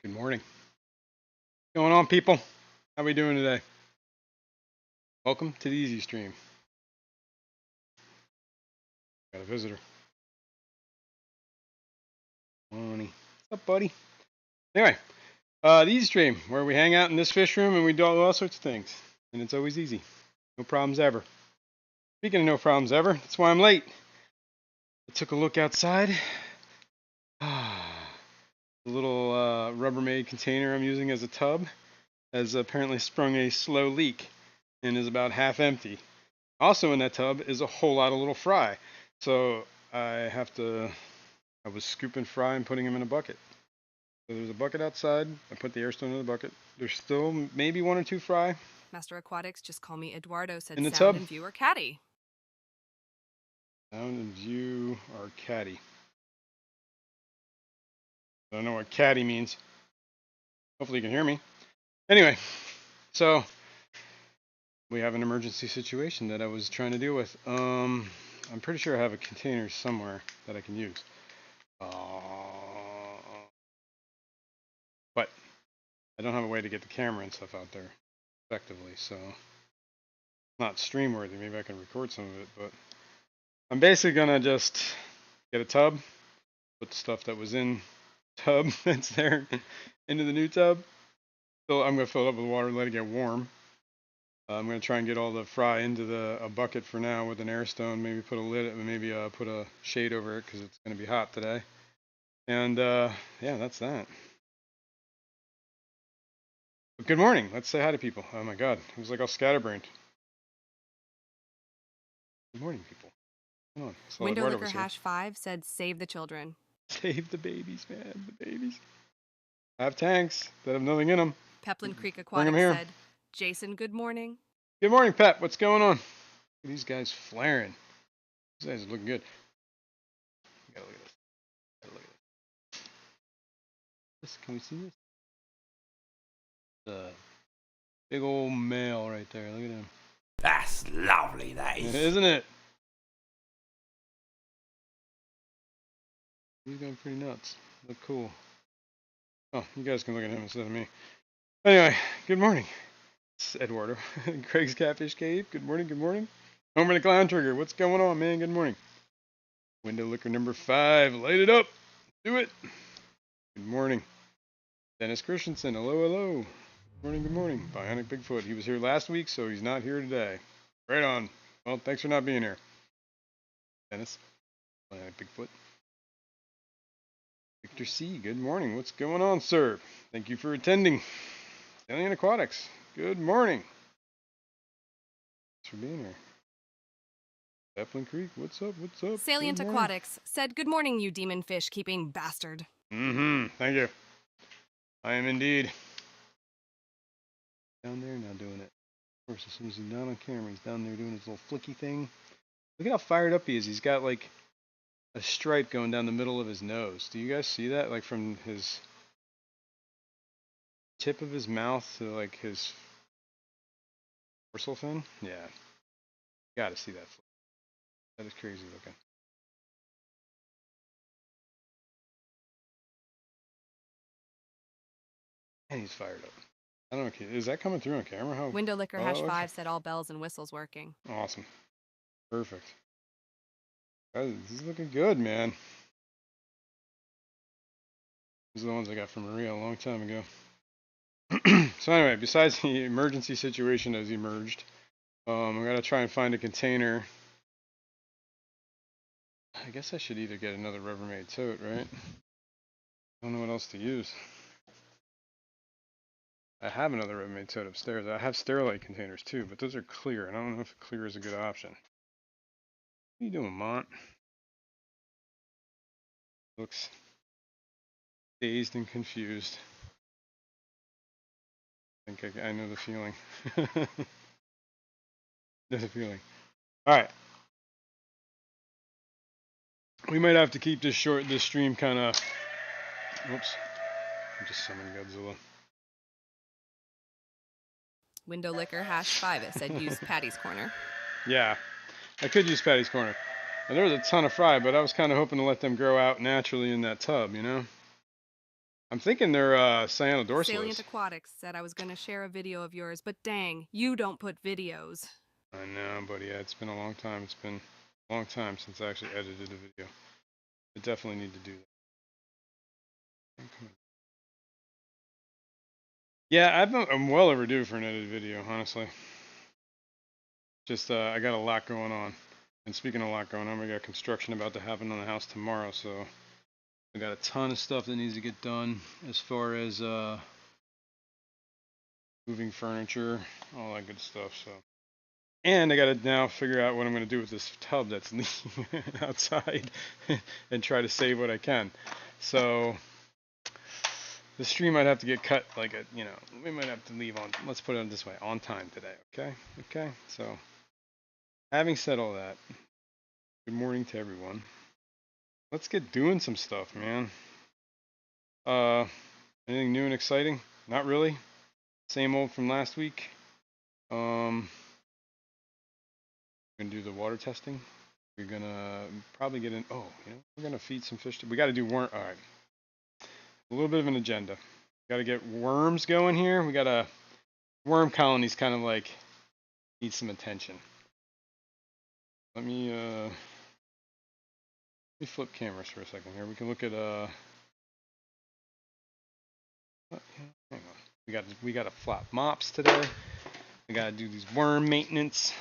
Good morning. What's going on, people? How we doing today? Welcome to the Easy Stream. Got a visitor. Money. What's up, buddy? Anyway, the Easy Stream, where we hang out in this fish room and we do all sorts of things. And it's always easy. No problems ever. Speaking of no problems ever, that's why I'm late. I took a look outside. The little Rubbermaid container I'm using as a tub has apparently sprung a slow leak and is about half empty. Also in that tub is a whole lot of little fry. So I was scooping fry and putting them in a bucket. So there's a bucket outside. I put the air stone in the bucket. There's still maybe one or two fry. Master Aquatics, just call me Eduardo, said in the sound tub. and view are catty. Sound and view are catty. I don't know what catty means. Hopefully you can hear me. Anyway, so we have an emergency situation that I was trying to deal with. I'm pretty sure I have a container somewhere that I can use. But I don't have a way to get the camera and stuff out there effectively, so it's not stream worthy. Maybe I can record some of it, but I'm basically gonna just get a tub, put the stuff that was in the tub that's there into the new tub. So I'm gonna fill it up with water, let it get warm. I'm gonna try and get all the fry into a bucket for now with an air stone. Maybe put a lid, maybe put a shade over it because it's gonna be hot today. And yeah, that's that. But good morning. Let's say hi to people. Oh my God, it was like all scatterbrained. Good morning, people. Come on. Window Liquor #5 said save the children. Save the babies, man. The babies. I have tanks that have nothing in them. Peplin Creek Aquatics said, Jason, good morning. Good morning, Pep. What's going on? These guys flaring. These guys are looking good. Gotta look at this. Gotta look at this. Can we see this? The big old male right there. Look at him. That's lovely, that is. Isn't it? He's going pretty nuts. Look cool. Oh, you guys can look at him instead of me. Anyway, good morning. It's Eduardo. Craig's Catfish Cave. Good morning, good morning. Homer the Clown Trigger. What's going on, man? Good morning. Window Liquor #5. Light it up. Do it. Good morning. Dennis Christensen. Hello, hello. Good morning, good morning. Bionic Bigfoot. He was here last week, so he's not here today. Right on. Well, thanks for not being here. Dennis. Bionic Bigfoot. Victor C. Good morning. What's going on, sir? Thank you for attending. Alien Aquatics. Good morning. Thanks for being here. Zeppelin Creek. What's up? What's up? Salient Aquatics said, good morning, you demon fish keeping bastard. Thank you. I am indeed. Down there now doing it. Of course, as soon as he's not on camera, he's down there doing his little flicky thing. Look at how fired up he is. He's got like a stripe going down the middle of his nose. Do you guys see that? Like from his tip of his mouth to like his dorsal fin? Yeah. Gotta see that. That is crazy looking. And he's fired up. I don't know. Is that coming through on camera? How? Window Liquor #5 said all bells and whistles working. Awesome. Perfect. This is looking good, man. These are the ones I got from Maria a long time ago. So anyway, besides the emergency situation has emerged, I gotta try and find a container. I guess I should either get another Rubbermaid tote, right? I don't know what else to use. I have another Rubbermaid tote upstairs. I have Sterilite containers too, but those are clear, and I don't know if clear is a good option. What are you doing, Mont? Looks dazed and confused. I think I know the feeling. There's a feeling. All right. We might have to keep this short. This stream kind of. Oops. I just summoned Godzilla. Window licker #5. It said use Patty's Corner. Yeah, I could use Patty's Corner. And there was a ton of fry, but I was kind of hoping to let them grow out naturally in that tub, you know? I'm thinking they're cyanodorsalis. Salient Aquatics said I was going to share a video of yours, but dang, you don't put videos. I know, but yeah, it's been a long time. It's been a long time since I actually edited a video. I definitely need to do that. Yeah, I'm well overdue for an edited video, honestly. Just I got a lot going on. And speaking of a lot going on, we got construction about to happen on the house tomorrow, so I got a ton of stuff that needs to get done as far as moving furniture, all that good stuff. So, and I got to now figure out what I'm going to do with this tub that's leaking outside, and try to save what I can. So the stream might have to get cut like a, you know, we might have to leave on. Let's put it this way, on time today. Okay. Okay. So, having said all that, good morning to everyone. Let's get doing some stuff, man. Anything new and exciting? Not really. Same old from last week. We're gonna do the water testing. We're gonna probably get in. Oh, you know, we're gonna feed some fish. We got to do worm. All right, a little bit of an agenda. Got to get worms going here. We got a worm colonies kind of like need some attention. Let me flip cameras for a second here. We can look at hang on. We got to flop mops today. We got to do these worm maintenance.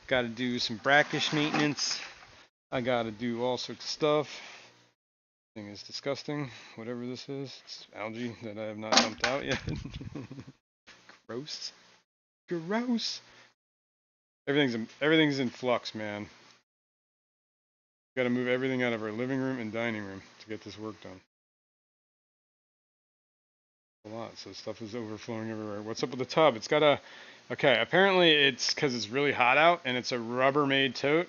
Got to do some brackish maintenance. I got to do all sorts of stuff. Thing is disgusting. Whatever this is, it's algae that I have not dumped out yet. Gross. Gross. Everything's in flux, man. Got to move everything out of our living room and dining room to get this work done. A lot, so stuff is overflowing everywhere. What's up with the tub? It's got a. Okay, apparently it's because it's really hot out and it's a Rubbermaid tote.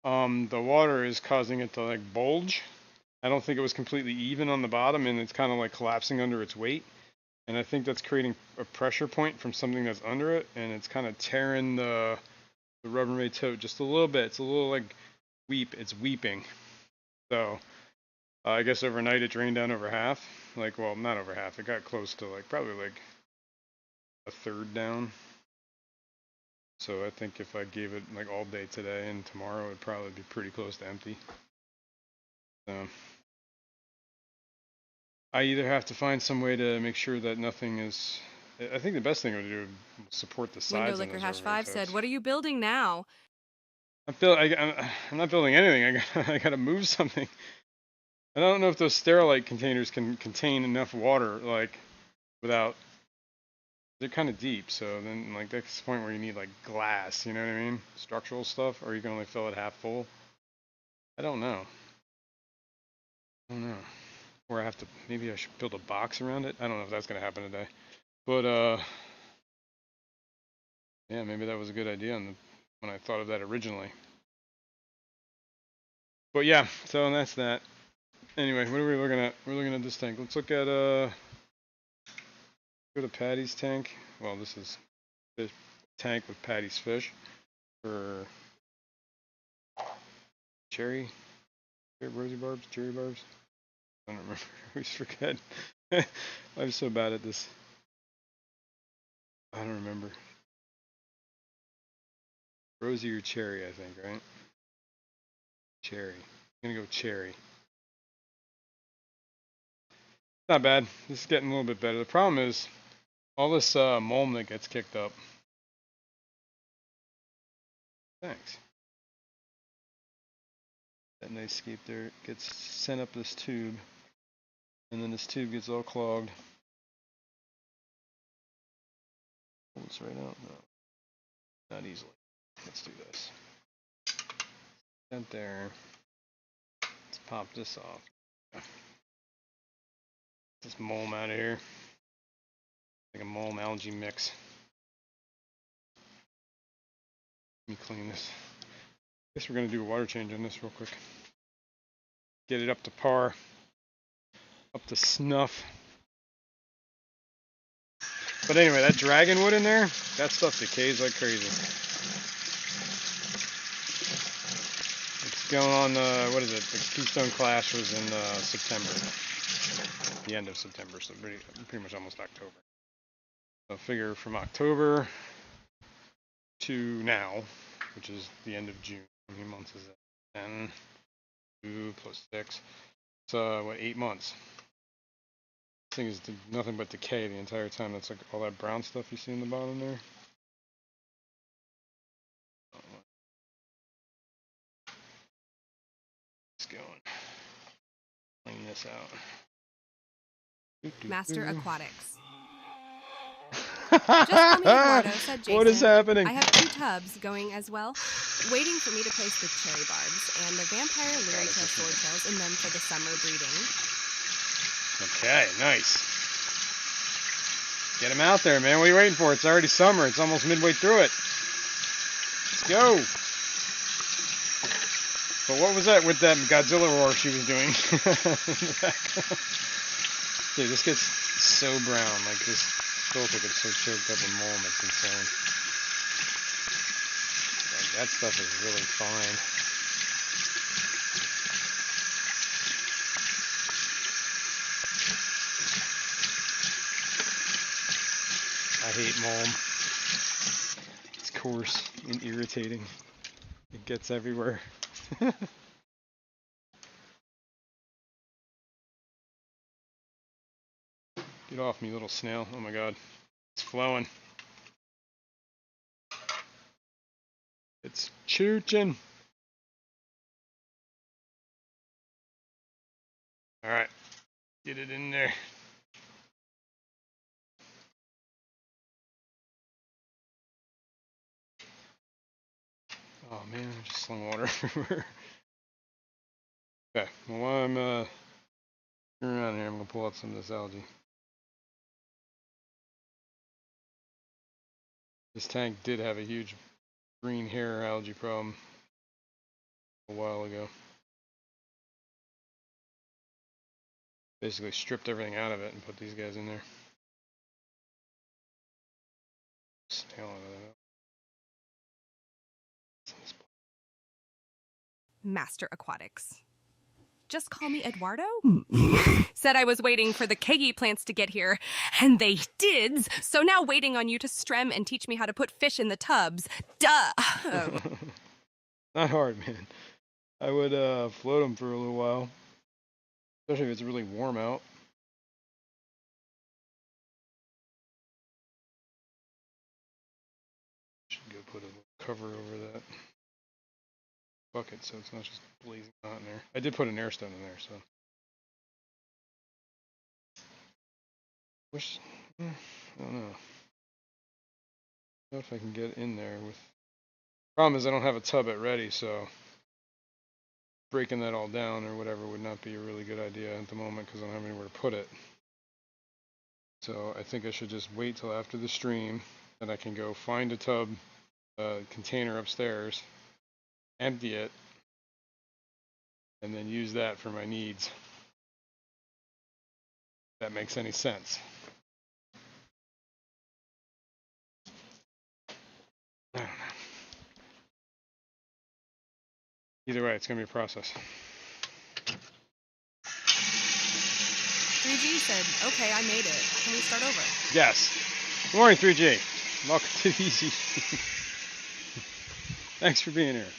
The water is causing it to like bulge. I don't think it was completely even on the bottom, and it's kind of like collapsing under its weight. And I think that's creating a pressure point from something that's under it, and it's kind of tearing the Rubbermaid tote just a little bit. It's a little like it's weeping. So I guess overnight it drained down over half. Like, well, not over half. It got close to like probably like a third down. So I think if I gave it like all day today and tomorrow, it'd probably be pretty close to empty. So I either have to find some way to make sure that nothing is. I think the best thing I would do is support the sides. Window licker #5 said, "What are you building now?" I'm not building anything. I got to move something. I don't know if those Sterilite containers can contain enough water, like, without. They're kind of deep, so then like that's the point where you need like glass. You know what I mean? Structural stuff, or you can only fill it half full. I don't know. Or I have to. Maybe I should build a box around it. I don't know if that's gonna happen today. But yeah, maybe that was a good idea when I thought of that originally. But yeah, so that's that. Anyway, what are we looking at? We're looking at this tank. Let's look at go to Patty's tank. Well, this is fish tank with Patty's fish for cherry rosy barbs, cherry barbs. I don't remember. I always forget. I'm so bad at this. I don't remember. Rosy or cherry, I think, right? Cherry. I'm gonna go cherry. Not bad. This is getting a little bit better. The problem is all this mulm that gets kicked up. Thanks. That nice scape there gets sent up this tube, and then this tube gets all clogged. Pull this right out? No, not easily. Let's do this. Sent there. Let's pop this off. This mulm out of here. Like a mulm algae mix. Let me clean this. Guess we're gonna do a water change on this real quick. Get it up to par, up to snuff. But anyway, that dragon wood in there, that stuff decays like crazy. It's going on, what is it? The Keystone Clash was in September. The end of September, so pretty much almost October. So figure from October to now, which is the end of June. How many months is that? 10, 2 plus 6. So what, 8 months? This thing is nothing but decay the entire time. That's like all that brown stuff you see in the bottom there. It's going. Clean this out. Master Aquatics. Just call me Eduardo, said Jason. What is happening? I have 2 tubs going as well, waiting for me to place the cherry barbs and the vampire Lyria swordtails in them for the summer breeding. Okay, nice. Get them out there, man. What are you waiting for? It's already summer. It's almost midway through it. Let's go. But what was that with that Godzilla roar she was doing? Dude, this gets so brown. Like this filter gets so choked up with mulm, it's insane. Like, that stuff is really fine. I hate mulm. It's coarse and irritating. It gets everywhere. Get off me, little snail. Oh my god. It's flowing. It's chooching. Alright. Get it in there. Oh man, I just slung water everywhere. Okay, well while I'm around here, I'm gonna pull out some of this algae. This tank did have a huge green hair algae problem a while ago. Basically stripped everything out of it and put these guys in there. Snail out of that. Master Aquatics. Just call me Eduardo? Said I was waiting for the keggy plants to get here, and they did. So now waiting on you to strem and teach me how to put fish in the tubs. Duh. Not hard, man. I would float them for a little while, especially if it's really warm out. Should go put a little cover over that bucket so it's not just blazing hot in there. I did put an air stone in there, so. Wish, I don't know. I don't know if I can get in there with. Problem is I don't have a tub at ready, so breaking that all down or whatever would not be a really good idea at the moment because I don't have anywhere to put it. So I think I should just wait till after the stream, then I can go find a tub container upstairs, empty it, and then use that for my needs. If that makes any sense. I don't know. Either way, it's going to be a process. 3G said, okay, I made it. Can we start over? Yes. Good morning, 3G. Welcome to the Easy. Thanks for being here.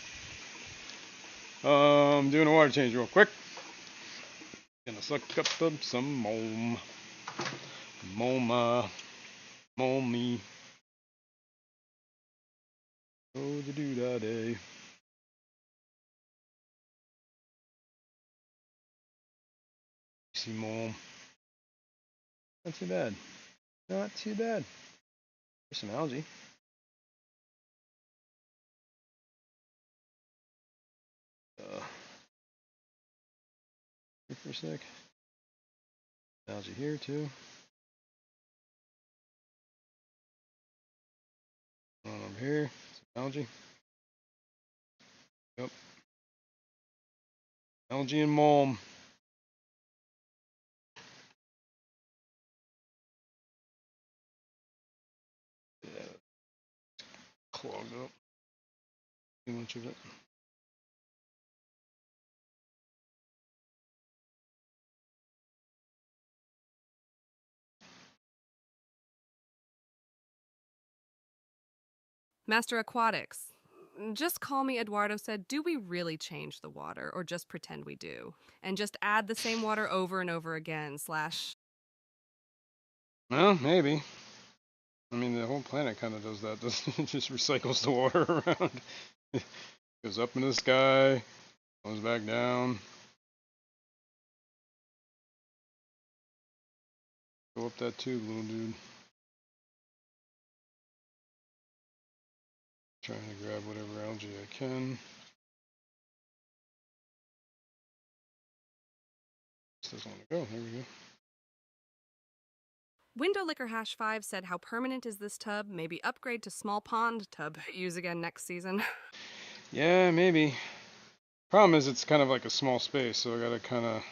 Doing a water change real quick. Gonna suck up some mulm. Mulmy. Oh, the doo-dah day. See mole. Not too bad. Not too bad. There's some algae. Here for a sec. Algae here too. Over here, some algae. Yep. Algae and mulm. Yeah, clogged up. Too much of it. Master Aquatics. Just call me, Eduardo said. Do we really change the water, or just pretend we do? And just add the same water over and over again, slash... Well, maybe. I mean, the whole planet kind of does that, doesn't it? It just recycles the water around. Goes up into the sky, comes back down. Go up that tube, little dude. Trying to grab whatever algae I can. This doesn't want to go. There we go. Window Liquor Hash 5 said, how permanent is this tub? Maybe upgrade to small pond tub. Use again next season. Yeah, maybe. Problem is, it's kind of like a small space, so I gotta kind of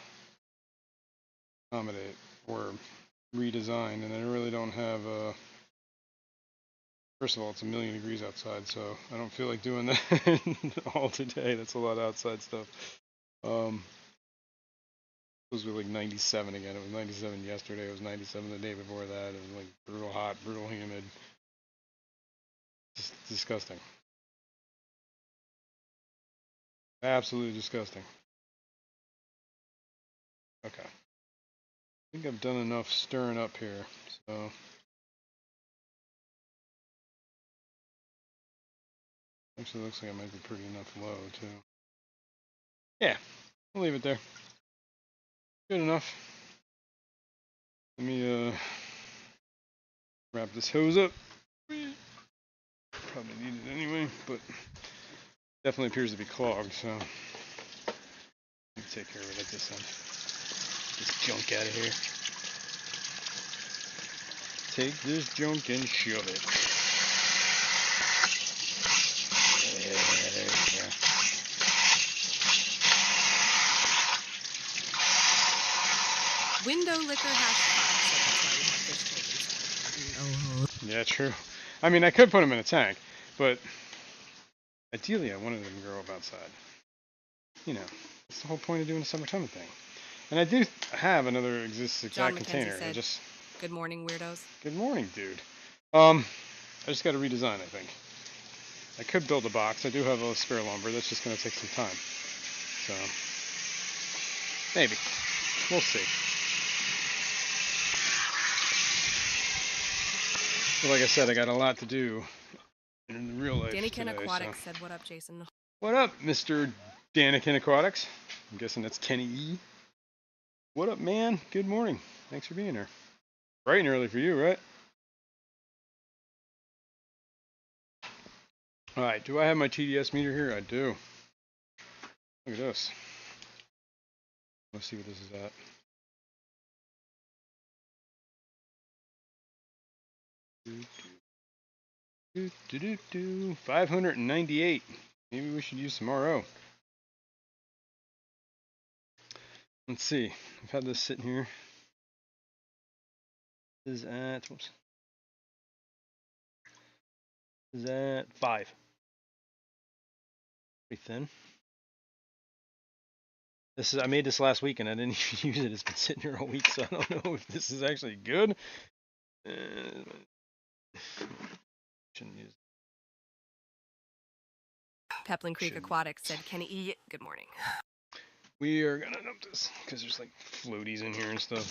accommodate or redesign, and I really don't have a. First of all, it's 1,000,000 degrees outside, so I don't feel like doing that all today. That's a lot of outside stuff. Supposed to be like 97 again. It was 97 yesterday. It was 97 the day before that. It was like brutal hot, brutal humid. Just disgusting. Absolutely disgusting. Okay. I think I've done enough stirring up here, so. Actually, looks like it might be pretty enough low, too. Yeah, I'll leave it there. Good enough. Let me, wrap this hose up. Probably need it anyway, but definitely appears to be clogged, so. Let me take care of it at this end. This junk out of here. Take this junk and shove it. Yeah, there we go. Window Liquor Hash 5 said, that's why we have fish tank inside. Yeah, true. I mean, I could put them in a tank, but ideally I wanted them to grow up outside. You know, that's the whole point of doing a summertime thing. And I do have another exact John container. McKenzie said, good morning, weirdos. Good morning, dude. I just got to redesign, I think. I could build a box. I do have a spare lumber. That's just going to take some time. So, maybe. We'll see. But like I said, I got a lot to do in real life Danikin today, Aquatics so. said, what up, Jason? What up, Mr. Danikin Aquatics? I'm guessing that's Kenny E. What up, man? Good morning. Thanks for being here. Bright and early for you, right? Alright, do I have my TDS meter here? I do. Look at this. Let's see what this is at. Do, do, do, do. 598. Maybe we should use some RO. Let's see. I've had this sitting here. This is at, whoops. This is at 5. Pretty thin. This is, I made this last week and I didn't even use it. It's been sitting here all week, so I don't know if this is actually good. Shouldn't use. Peplin Creek Aquatics said, Kenny E, good morning. We are gonna dump this because there's like floaties in here and stuff.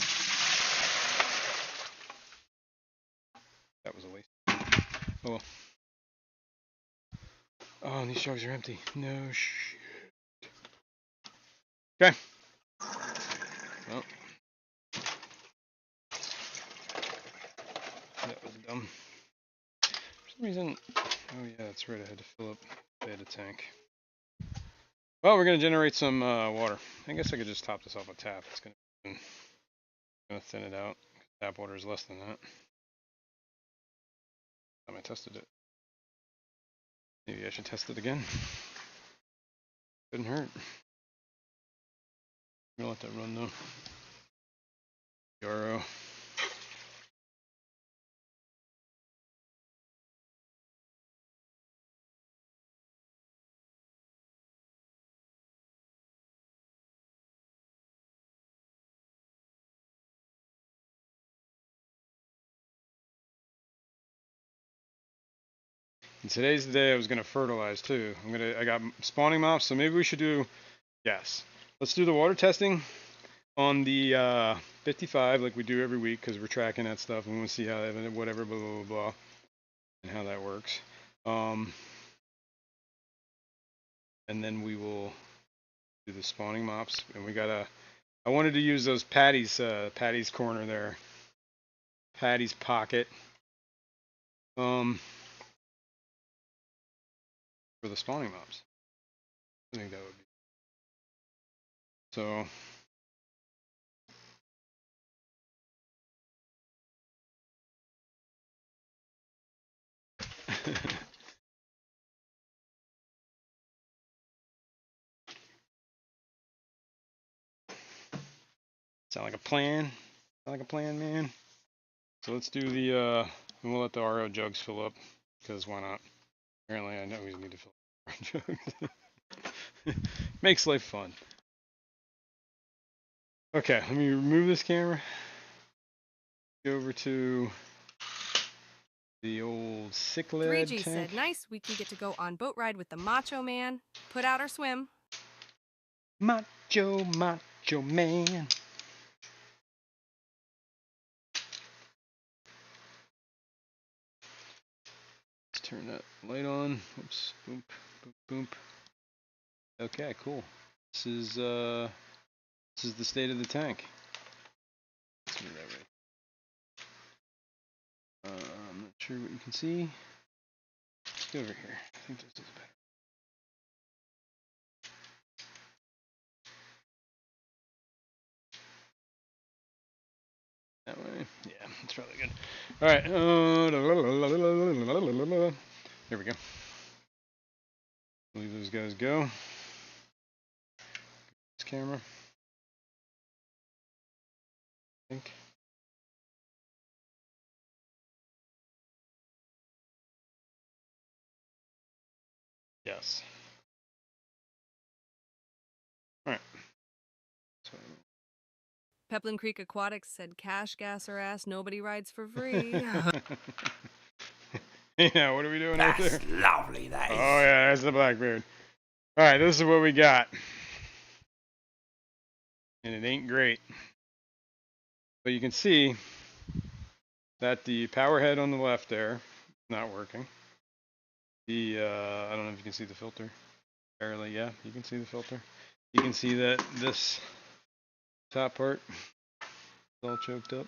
That was a waste. Oh well. Oh, and these jugs are empty. No shit. Okay. Well, that was dumb. For some reason, oh yeah, that's right. I had to fill up the tank. Well, we're gonna generate some water. I guess I could just top this off a tap. It's gonna thin it out. Tap water is less than that. Time I tested it. Maybe I should test it again. Couldn't hurt. I'm gonna let that run though. Yoro. And today's the day I was gonna fertilize too. I got spawning mops, so maybe we should do, yes. Let's do the water testing on the 55 like we do every week because we're tracking that stuff and we want to see how whatever blah blah blah and how that works. And then we will do the spawning mops, and we gotta. I wanted to use those Patty's corner there, Patty's pocket, for the spawning mops. I think that would be so. Sound like a plan? Sound like a plan, man? So let's do the, and we'll let the RO jugs fill up, because why not? Apparently I know we need to fill up jugs. Makes life fun. Okay, let me remove this camera. Go over to the old Cyclad 3G tank. said, nice, we can get to go on boat ride with the Macho Man, put out our swim. Macho Man. Let's turn that light on. Oops. Boop. Boop. Boop. Okay. Cool. This is the state of the tank. Let's do that right. I'm not sure what you can see. Let's go over here. I think this is better. That way? Yeah, that's probably good. All right. There we go. Leave those guys go. This camera. I think. Yes. All right. So, Peplin Creek Aquatics said, cash, gas, or ass, nobody rides for free. yeah, what are we doing over That's there? lovely, that Oh is. yeah, that's the Blackbeard. All right, this is what we got, and it ain't great. But you can see that the power head on the left there is not working. The I don't know if you can see the filter. Barely, yeah, you can see the filter. You can see that this top part is all choked up.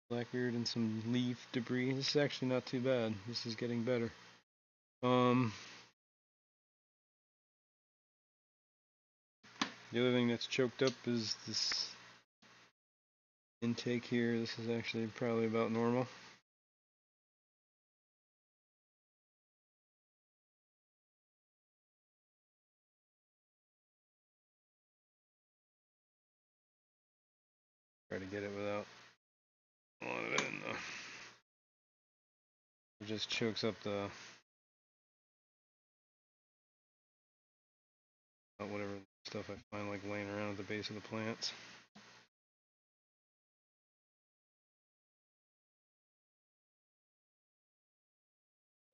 Blackbeard and some leaf debris. This is actually not too bad. This is getting better. The other thing that's choked up is this intake here. This is actually probably about normal. Try to get it without a lot of it in the. It just chokes up the whatever stuff I find like laying around at the base of the plants.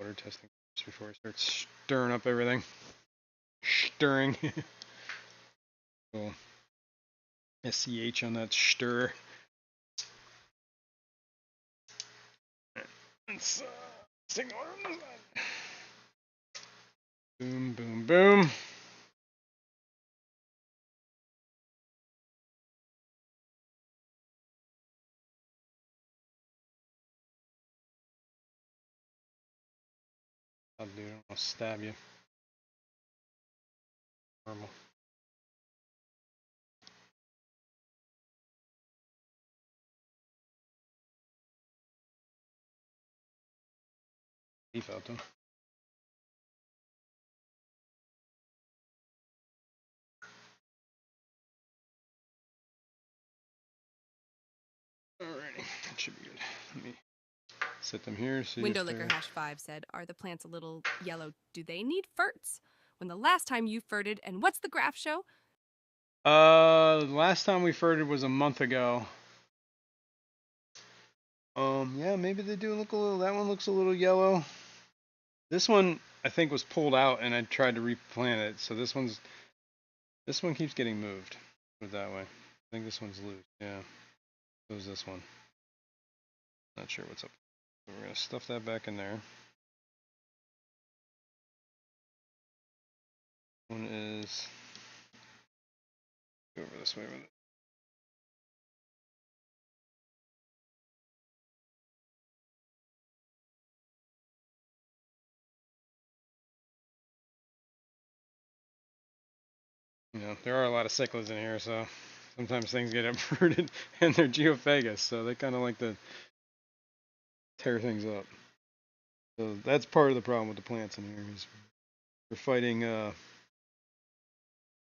Water testing just before I start stirring up everything. Stirring. Cool. SCH on that stir. Let's Signal on this side. Boom, boom, boom. I'll do it. I'll stab you. Normal. He felt them. Alrighty, that should be good. Let me set them here. See Window if Liquor they're... #5 said, "Are the plants a little yellow? Do they need ferts? When the last time you ferted, and what's the graph show?" Last time we ferted was a month ago. Yeah, maybe they do look a little. That one looks a little yellow. This one I think was pulled out, and I tried to replant it. So this one keeps getting moved. Put it that way. I think this one's loose. Yeah. So is this one. Not sure what's up. So we're gonna stuff that back in there. One is go over this way with it. You know, there are a lot of cichlids in here, so sometimes things get uprooted and they're geophagus, so they kind of like to tear things up. So that's part of the problem with the plants in here is we're fighting,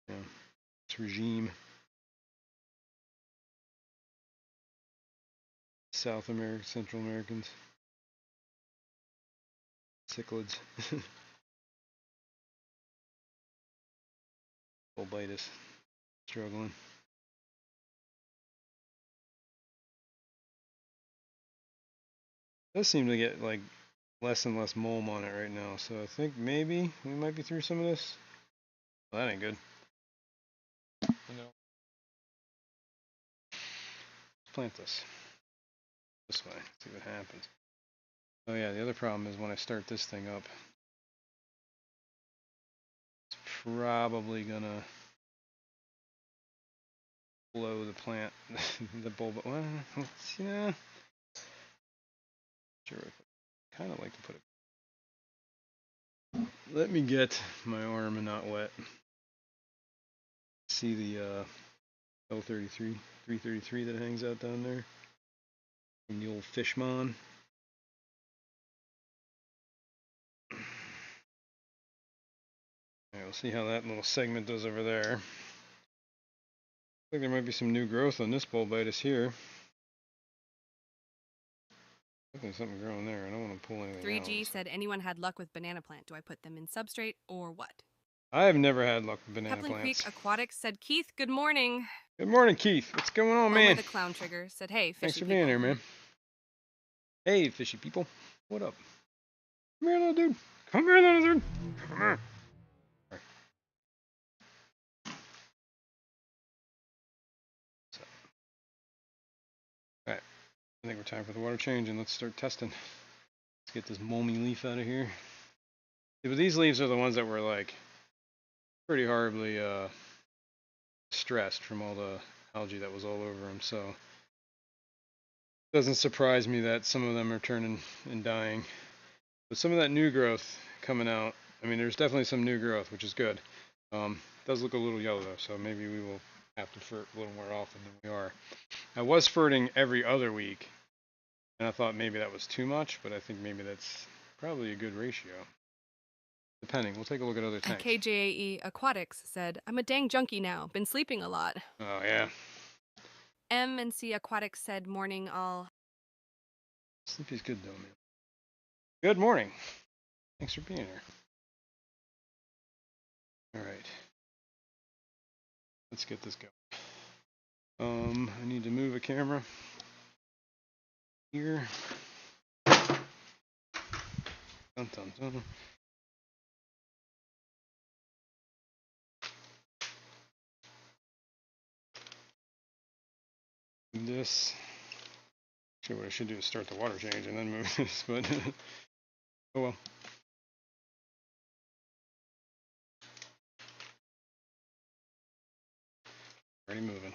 this regime. South America, Central Americans, cichlids, bulbitis, struggling. Does seem to get like less and less mulm on it right now, so I think maybe we might be through some of this. Well, that ain't good. You know, let's plant this way. See what happens. Oh yeah, the other problem is when I start this thing up, it's probably gonna blow the plant, the bulb. Well, yeah. Sure, I kind of like to put it. Let me get my arm and not wet. See the L33, 333 that hangs out down there from the old Fishmon. Alright, we'll see how that little segment does over there. I think there might be some new growth on this bulbitis here. There's something growing there. I don't want to pull anything 3G out. said, "Anyone had luck with banana plant? Do I put them in substrate or what?" I have never had luck with banana Pepplin plants. Creek Aquatics said, "Keith, good morning." Good morning, Keith. What's going on, Homer man? the Clown Trigger said, "Hey, fishy Thanks for people." being here, man. Hey, fishy people. What up? Come here, little dude. Come here, little dude. Come here. Alright, I think we're time for the water change, and let's start testing. Let's get this mulmy leaf out of here. Yeah, but these leaves are the ones that were like pretty horribly stressed from all the algae that was all over them, so it doesn't surprise me that some of them are turning and dying. But some of that new growth coming out, I mean, there's definitely some new growth, which is good. It does look a little yellow though, so maybe we will have to fert a little more often than we are. I was ferting every other week, and I thought maybe that was too much, but I think maybe that's probably a good ratio. Depending, we'll take a look at other tanks. KJAE Aquatics said, "I'm a dang junkie now. Been sleeping a lot." Oh yeah. M&C Aquatics said, "Morning all." Sleepy's good though, man. Good morning. Thanks for being here. Alright. Let's get this going. I need to move a camera here. Dun, dun, dun. This. Actually, what I should do is start the water change and then move this, but Oh well. Already moving.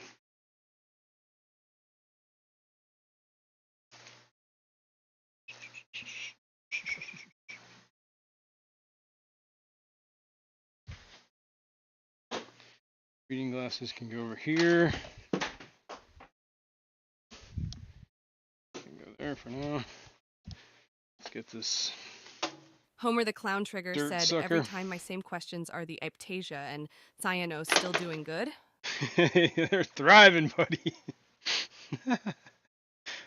Reading glasses can go over here. Can go there for now. Let's get this Homer the Clown Trigger dirt said, sucker. every time my same questions are the Iptasia, and Cyano still doing good? They're thriving, buddy.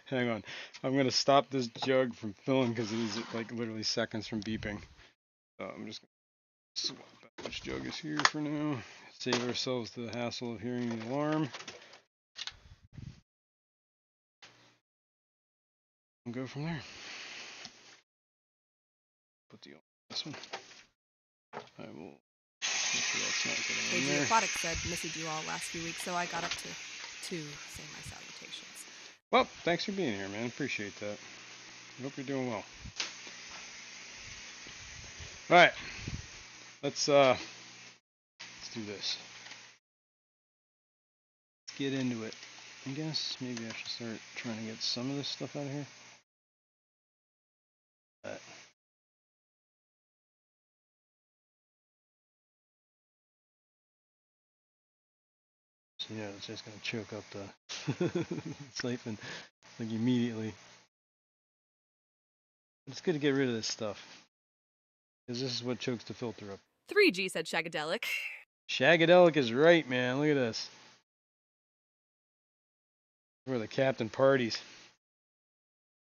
Hang on. I'm going to stop this jug from filling because it is like literally seconds from beeping. So I'm just going to swap out which jug is here for now. Save ourselves the hassle of hearing the alarm. And go from there. Put the this one. I will make sure that's not getting in KG there. Aquatic said, missed you all last few weeks, so I got up to say my salutations. Well, thanks for being here, man. Appreciate that. I hope you're doing well. All right, let's do this. Let's get into it. I guess maybe I should start trying to get some of this stuff out of here. So yeah, it's just gonna choke up the siphon like immediately. But it's good to get rid of this stuff because this is what chokes the filter up. 3G said Shagadelic. Shagadelic is right, man. Look at this. Where the captain parties.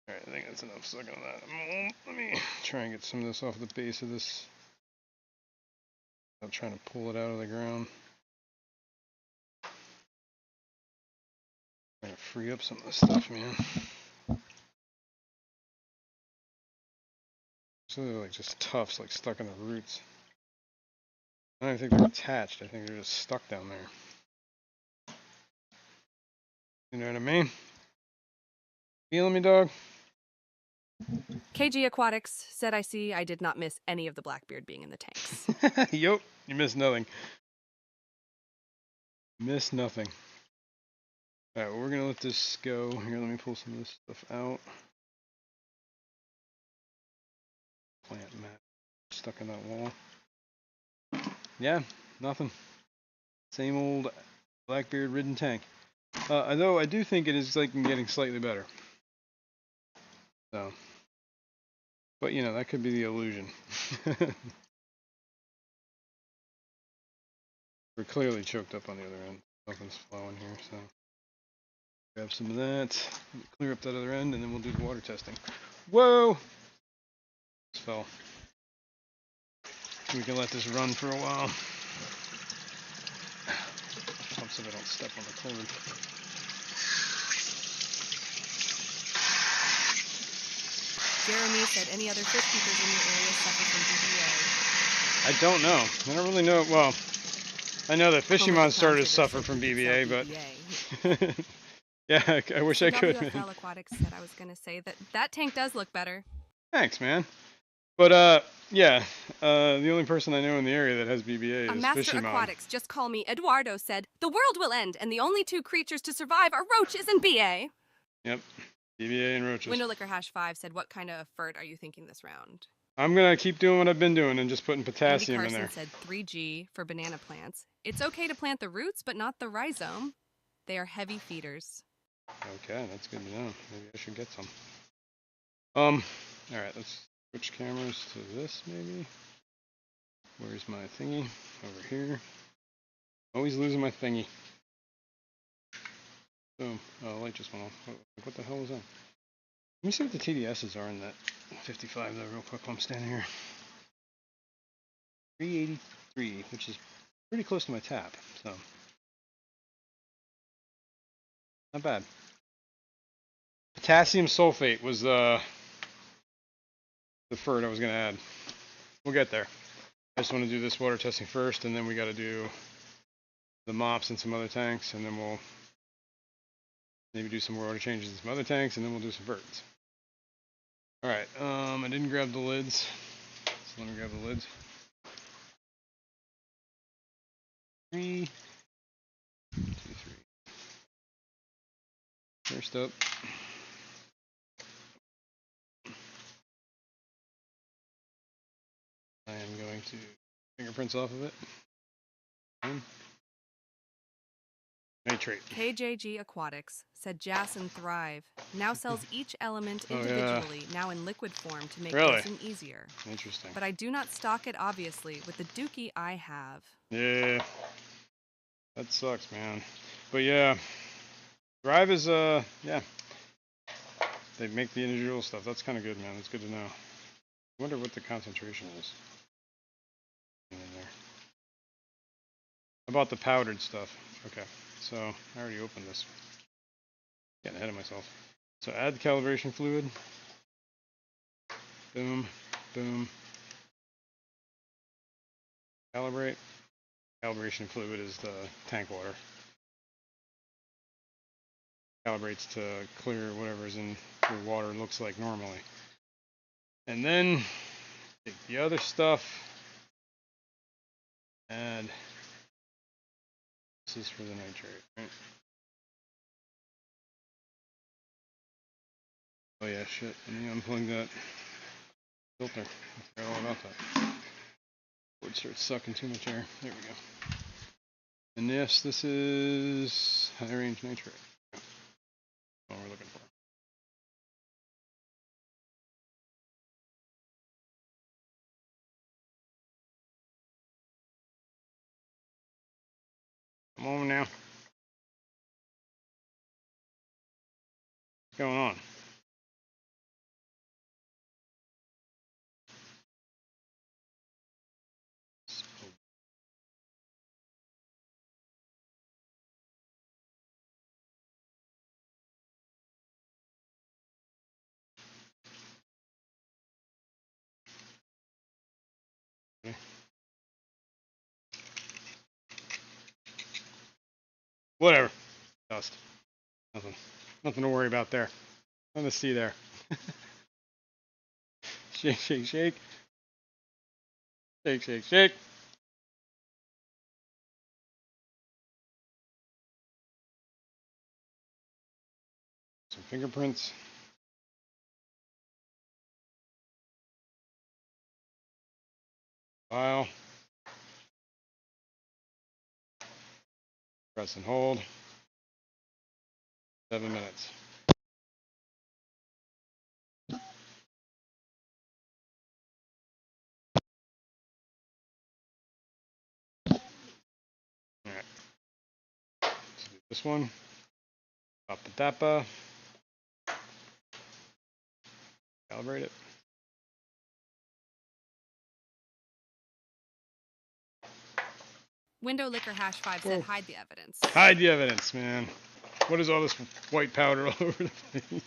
Alright, I think that's enough sucking on that. Let me try and get some of this off the base of this. I'm trying to pull it out of the ground. Trying to free up some of this stuff, man. So they're like just tufts, like stuck in the roots. I don't even think they're attached. I think they're just stuck down there. You know what I mean? Feeling me, dog? KG Aquatics said, I did not miss any of the Blackbeard being in the tanks. Yup, you missed nothing. Missed nothing. Alright, well, we're gonna let this go. Here, let me pull some of this stuff out. Plant mat stuck in that wall. Yeah, nothing. Same old Blackbeard ridden tank. Although I do think it is like getting slightly better. So, but you know, that could be the illusion. We're clearly choked up on the other end. Nothing's flowing here, so grab some of that, clear up that other end, and then we'll do the water testing. Whoa! This fell. We can let this run for a while. Pump so I don't step on the cord. Jeremy said, any other fish keepers in your area suffer from BBA? I don't know. I don't really know. Well, I know that Fishymon started to suffer from BBA, but yeah, I wish I could. WFL Aquatics said I was going to say that tank does look better. Thanks, man. But yeah, the only person I know in the area that has BBA is Master Fishymon. Aquatics, just call me Eduardo, said, the world will end, and the only two creatures to survive are roaches and BA. Yep, BBA and roaches. Window Liquor Hash 5 said, what kind of fert are you thinking this round? I'm gonna keep doing what I've been doing and just putting potassium Andy in Carson there. said 3G for banana plants. It's okay to plant the roots, but not the rhizome. They are heavy feeders. Okay, that's good to know. Maybe I should get some. All right, let's switch cameras to this maybe. Where's my thingy? Over here. Always losing my thingy. Boom. Oh, the light just went off. What the hell was that? Let me see what the TDSs are in that 55 though, real quick while I'm standing here. 383, which is pretty close to my tap, so not bad. Potassium sulfate was the fert I was gonna add. We'll get there. I just want to do this water testing first, and then we got to do the mops and some other tanks, and then we'll maybe do some more water changes in some other tanks, and then we'll do some verts. Alright, I didn't grab the lids. So let me grab the lids. 3, 2, 3. First up. I am going to fingerprints off of it. Nitrate. KJG Aquatics said Jason Thrive now sells each element Oh, yeah. individually, now in liquid form to make Really? dosing easier. Interesting. But I do not stock it, obviously, with the dookie I have. Yeah. That sucks, man. But yeah. Thrive is, yeah. They make the individual stuff. That's kind of good, man. That's good to know. I wonder what the concentration is in there. How about the powdered stuff? Okay. So, I already opened this. Getting ahead of myself. So, add the calibration fluid. Boom. Boom. Calibrate. Calibration fluid is the tank water. Calibrates to clear whatever's in your water looks like normally. And then take the other stuff. And this is for the nitrate, right? Oh yeah, shit. Let me unplug that filter. I forgot all about that. Would start sucking too much air. There we go. And yes, this is high range nitrate. That's what we're looking for. Come on now. What's going on? Okay. Whatever. Dust. Nothing. Nothing to worry about there. Nothing to see there. Shake, shake, shake. Shake, shake, shake. Some fingerprints. File. Press and hold. 7 minutes. Alright. Let's do this one. Pop the DAPA. Calibrate it. Window Liquor Hash 5 Whoa. said hide the evidence. Hide the evidence, man. What is all this white powder all over the place?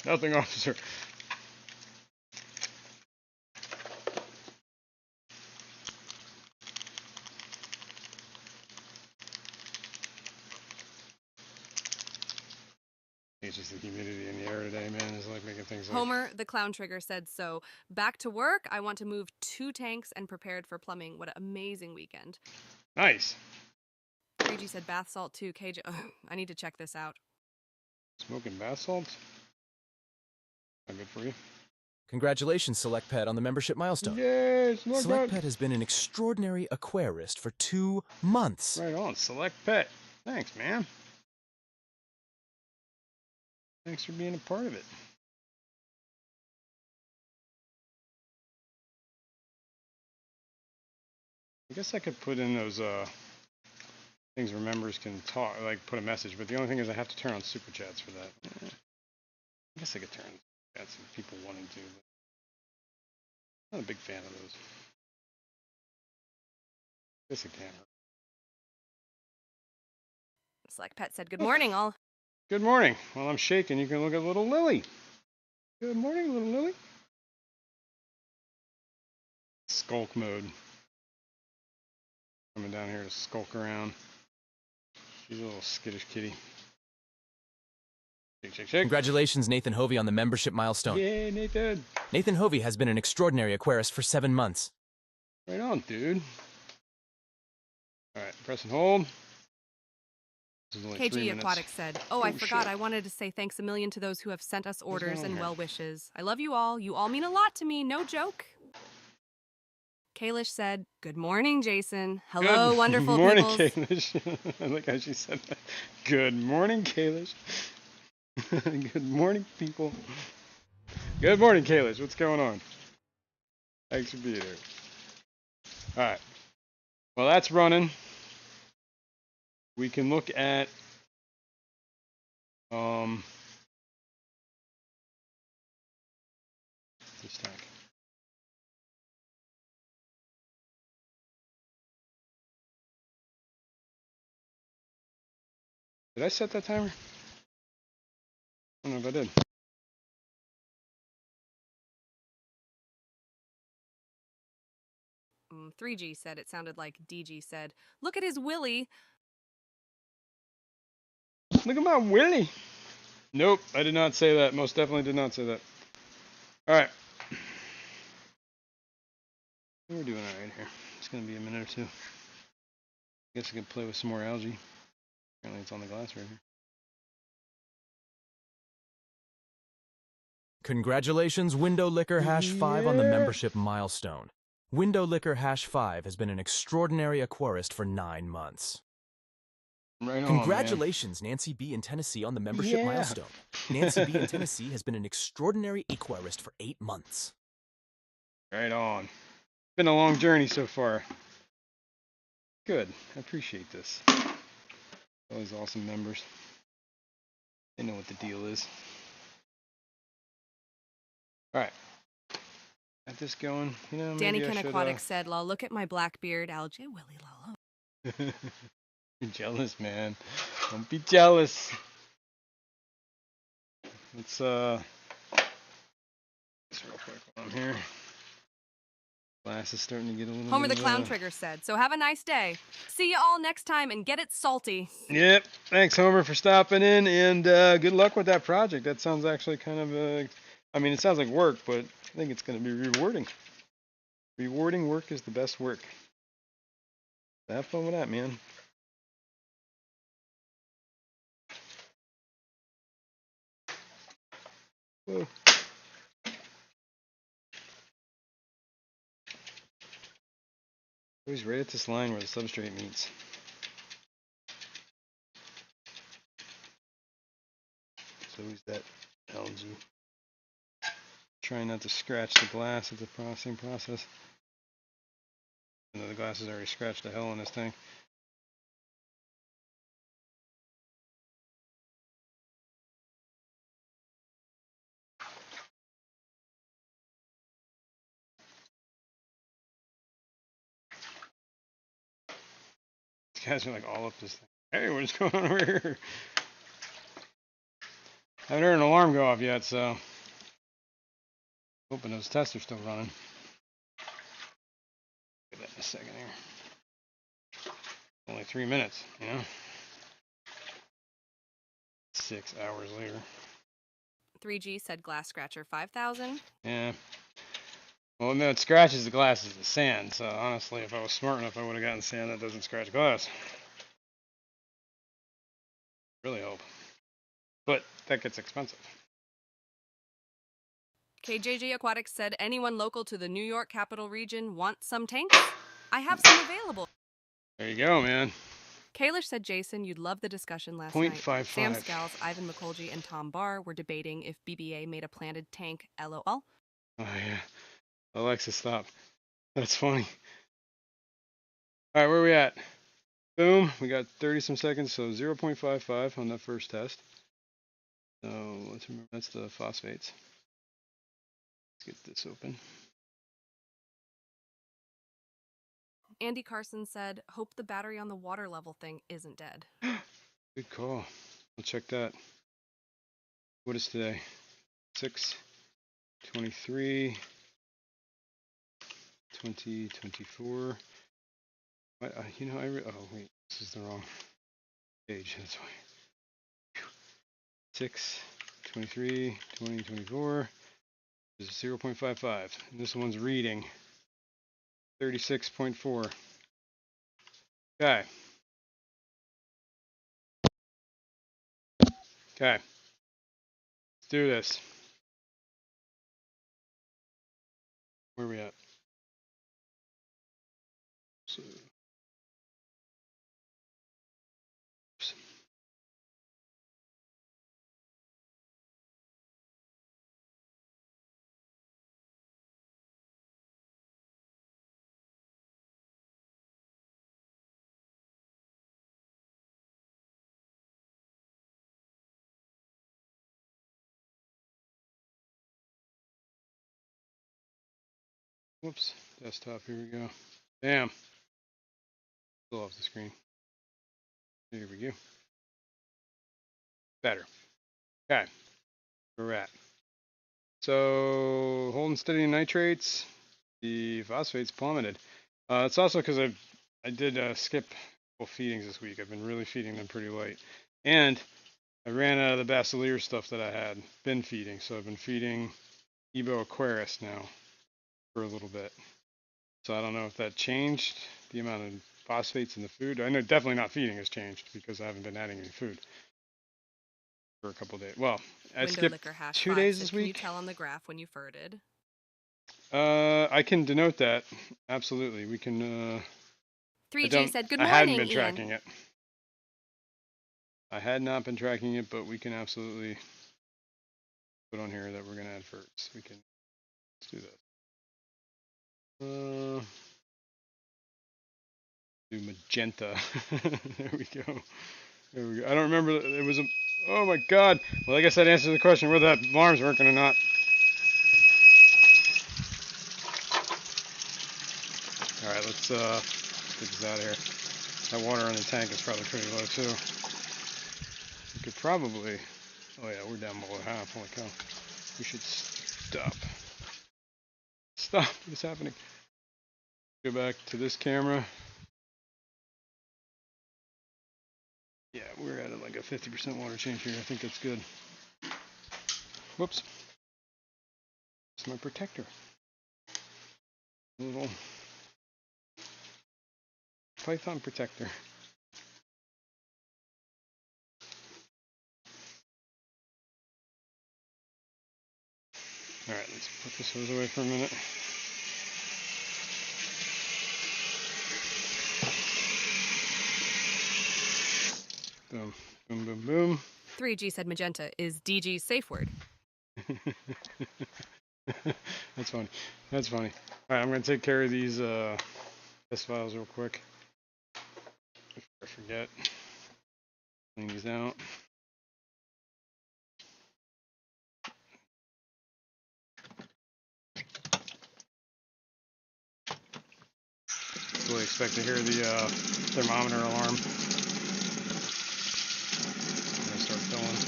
Nothing, officer. It's just the humidity in the air today, man. It's like making things like... Homer, the clown trigger, said so. Back to work. I want to move 2 tanks and prepared for plumbing. What an amazing weekend. Nice. 3G said bath salt too. KJ, I need to check this out. Smoking bath salts? Not good for you. Congratulations, Select Pet, on the membership milestone. Yes, look Select good. Pet has been an extraordinary aquarist for 2 months. Right on. Select Pet. Thanks, man. Thanks for being a part of it. I guess I could put in those things where members can talk, like put a message, but the only thing is I have to turn on super chats for that. I guess I could turn on super chats if people wanted to, but not a big fan of those. I guess it can hurt. Select Pet said good morning, all. Good morning. While I'm shaking, you can look at little Lily. Good morning, little Lily. Skulk mode. Coming down here to skulk around. She's a little skittish kitty. Shake, shake, shake. Congratulations, Nathan Hovey, on the membership milestone. Yay, Nathan. Nathan Hovey has been an extraordinary aquarist for 7 months. Right on, dude. All right, press and hold. This is only 3 KG minutes. Aquatics said, "Oh, I Oh, forgot. shit. I wanted to say thanks a million to those who have sent us orders going on and here? well wishes. I love you all. You all mean a lot to me. No joke." Kalish said, "Good morning, Jason. Hello, Good wonderful morning, peoples." Kalish. I like how she said that. Good morning, Kalish. Good morning, people. Good morning, Kalish. What's going on? Thanks for being here. All right. Well, that's running. We can look at this tank. Did I set that timer? I don't know if I did. 3G said it sounded like DG said, "Look at his willy." Look at my Willie. Nope, I did not say that. Most definitely did not say that. All right. We're doing all right here. It's going to be a minute or two. I guess I can play with some more algae. Apparently it's on the glass right here. Congratulations, Window Liquor Hash 5 on the Yeah. membership milestone. Window Liquor Hash 5 has been an extraordinary aquarist for 9 months. Right on, Congratulations, Nancy B. in Tennessee, on the membership Yeah. milestone. Nancy B. in Tennessee has been an extraordinary aquarist for 8 months. Right on. Been a long journey so far. Good. I appreciate this. Always awesome members. They know what the deal is. All right. Got this going. You know, Danny maybe Ken I should, Aquatics said, "Lol, look at my black beard, algae willy lol." You're jealous, man. Don't be jealous. Let's this real quick while I'm here. Glass is starting to get a little Homer the bit Clown Trigger said, "So have a nice day. See you all next time and get it salty." Yep. Thanks, Homer, for stopping in, and good luck with that project. That sounds actually kind of I mean, it sounds like work, but I think it's going to be rewarding. Rewarding work is the best work. Have fun with that, man. Whoa. Always right at this line where the substrate meets. It's always that algae. Trying not to scratch the glass at the processing process. I know the glass has already scratched the hell in this thing. These guys are like all up this thing. Hey, what's going on over here? I haven't heard an alarm go off yet, so hoping those tests are still running. Get that in a second here. Only 3 minutes, you know? 6 hours later. 3G said, "Glass scratcher 5,000." Yeah. Well, no, it scratches the glass is the sand, so honestly, if I was smart enough, I would have gotten sand that doesn't scratch glass. Really hope. But that gets expensive. KJJ Aquatics said, "Anyone local to the New York capital region want some tanks? I have some available." There you go, man. Kalish said, "Jason, you'd love the discussion last night. 0.55. Sam Scales, Ivan McColgy, and Tom Barr were debating if BBA made a planted tank, LOL." Oh, yeah. Alexa, stop. That's funny. All right, where are we at? Boom. We got 30 some seconds, so 0.55 on that first test. So let's remember that's the phosphates. Let's get this open. Andy Carson said, "Hope the battery on the water level thing isn't dead." Good call. We'll check that. What is today? 6/23, 2024. You know, oh wait, this is the wrong page. That's why. 6, 23, 20, 24 is 0.55. And this one's reading 36.4. Okay. Okay. Let's do this. Where are we at? So, whoops. Desktop. Here we go. Bam. Still off the screen. Here we go. Better. Okay. Where we're at. So holding steady in nitrates, the phosphates plummeted. It's also because I did skip a couple feedings this week. I've been really feeding them pretty late, and I ran out of the Basileer stuff that I had been feeding. So I've been feeding Ebo Aquarius now for a little bit. So I don't know if that changed the amount of phosphates in the food. I know definitely not feeding has changed because I haven't been adding any food for a couple of days. Well, I Window skipped Liquor Hash 2 5 days said, this can you week. tell on the graph when you farted? I can denote that. Absolutely. We can, 3G said, good I hadn't morning, been Ian. tracking it. I had not been tracking it, but we can absolutely put on here that we're going to add ferts. We can, let's do that. Do magenta. There we go. There we go. I don't remember. It was a, oh my God. Well, I guess that answers the question whether that alarm's working or not. All right, let's get this out of here. That water in the tank is probably pretty low too. We could probably, oh yeah, we're down below half. Holy cow. We should stop. Stop. What is happening? Go back to this camera. Yeah, we're at like a 50% water change here. I think that's good. Whoops. It's my protector. A little python protector. All right, let's put this hose away for a minute. Boom, boom, boom, boom. 3G said magenta is DG's safe word. That's funny. That's funny. All right, I'm going to take care of these test files real quick. Before I forget. Clean these out. Fully expect to hear the thermometer alarm. I'm going to start filling.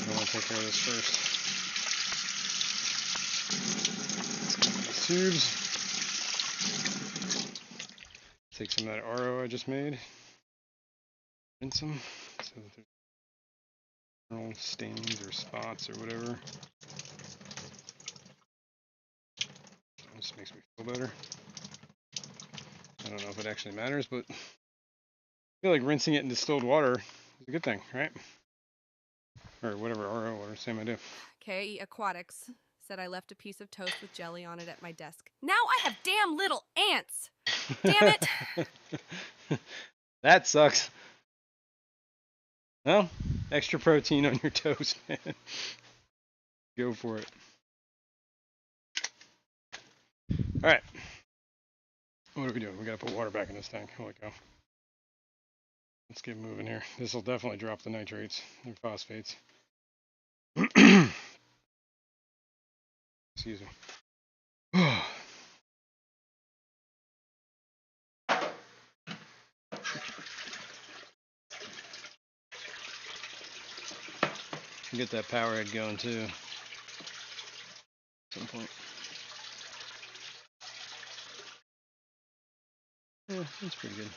I want to take care of this first. These tubes. Take some of that RO I just made. Rinse them so that there's no stains or spots or whatever. This makes me feel better. I don't know if it actually matters, but I feel like rinsing it in distilled water is a good thing, right? Or whatever RO water, same idea. KE Aquatics said I left a piece of toast with jelly on it at my desk. Now I have damn little ants. Damn it. That sucks. Well, extra protein on your toast, man. Go for it. All right. What are we doing? We gotta put water back in this tank. Holy cow. Let's get moving here. This will definitely drop the nitrates and phosphates. Excuse me. Get that power head going too. At some point. Yeah, that's pretty good.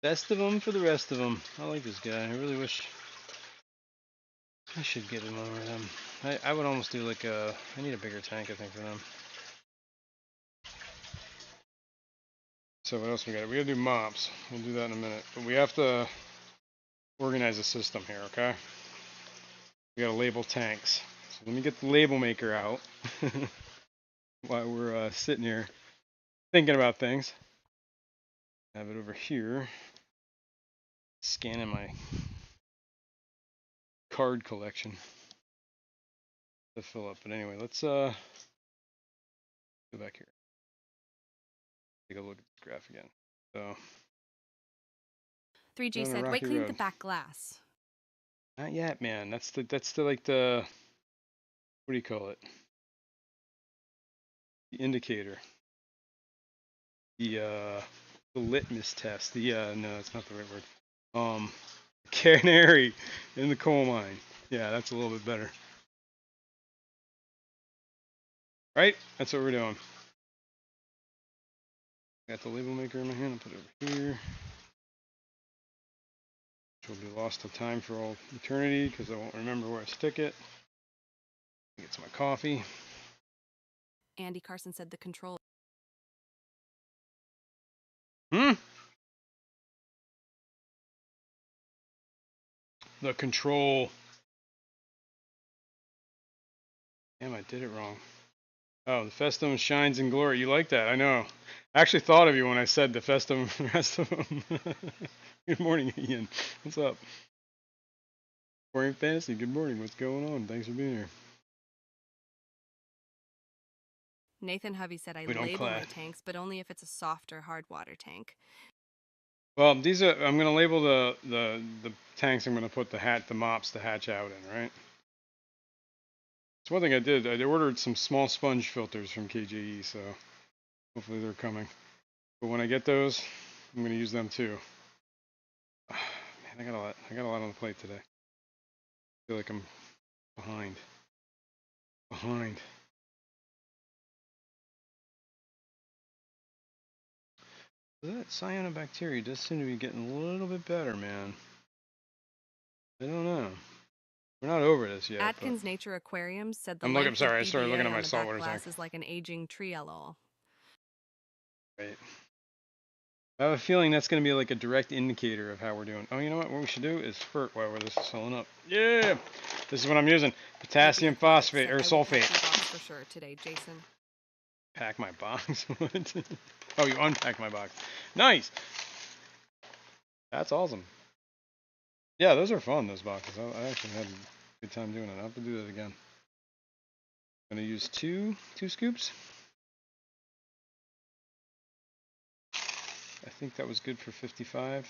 Best of them for the rest of them. I like this guy. I really wish I should get him over them. I would almost do like a. I need a bigger tank, I think, for them. So what else we got? We gotta do mops. We'll do that in a minute. But we have to organize a system here, okay? We gotta label tanks. So let me get the label maker out while we're sitting here thinking about things. Have it over here. Scanning my card collection to fill up. But anyway, let's go back here. Take a look at this graph again. So 3G on a said, rocky wait, clean the road. back glass. Not yet, man. That's the like the, what do you call it? The indicator. The litmus test. The no, that's not the right word. Canary in the coal mine. Yeah, that's a little bit better. Right? That's what we're doing. Got the label maker in my hand. I'll put it over here. Which will be lost to time for all eternity because I won't remember where I stick it. Get some coffee. Andy Carson said the control. The control. Damn, I did it wrong. Oh, the Festum shines in glory. You like that? I know. I actually thought of you when I said the Festum rest of them. Good morning, Ian. What's up? Morning Fantasy. Good morning. What's going on? Thanks for being here. Nathan Hovey said, I We don't label my clash. tanks, but only if it's a softer hard water tank. Well, these are. I'm gonna label the tanks. I'm gonna put the mops to hatch out in, right? It's one thing I did. I ordered some small sponge filters from KJE, so hopefully they're coming. But when I get those, I'm gonna use them too. Man, I got a lot on the plate today. I feel like I'm behind. That cyanobacteria does seem to be getting a little bit better, man. I don't know. We're not over this yet. Atkins Nature Aquariums said the I'm length sorry, I of started BBA looking at on my the saltwater back glass tank. is like an aging tree LOL. Right. I have a feeling that's going to be like a direct indicator of how we're doing. Oh, you know what? What we should do is FERT while this is filling up. Yeah! This is what I'm using. Potassium phosphate or sulfate. For sure today, Jason. Pack my box? What? Oh, you unpacked my box. Nice! That's awesome. Yeah, those are fun, those boxes. I actually had a good time doing it. I'll have to do that again. I'm going to use two scoops. I think that was good for 55.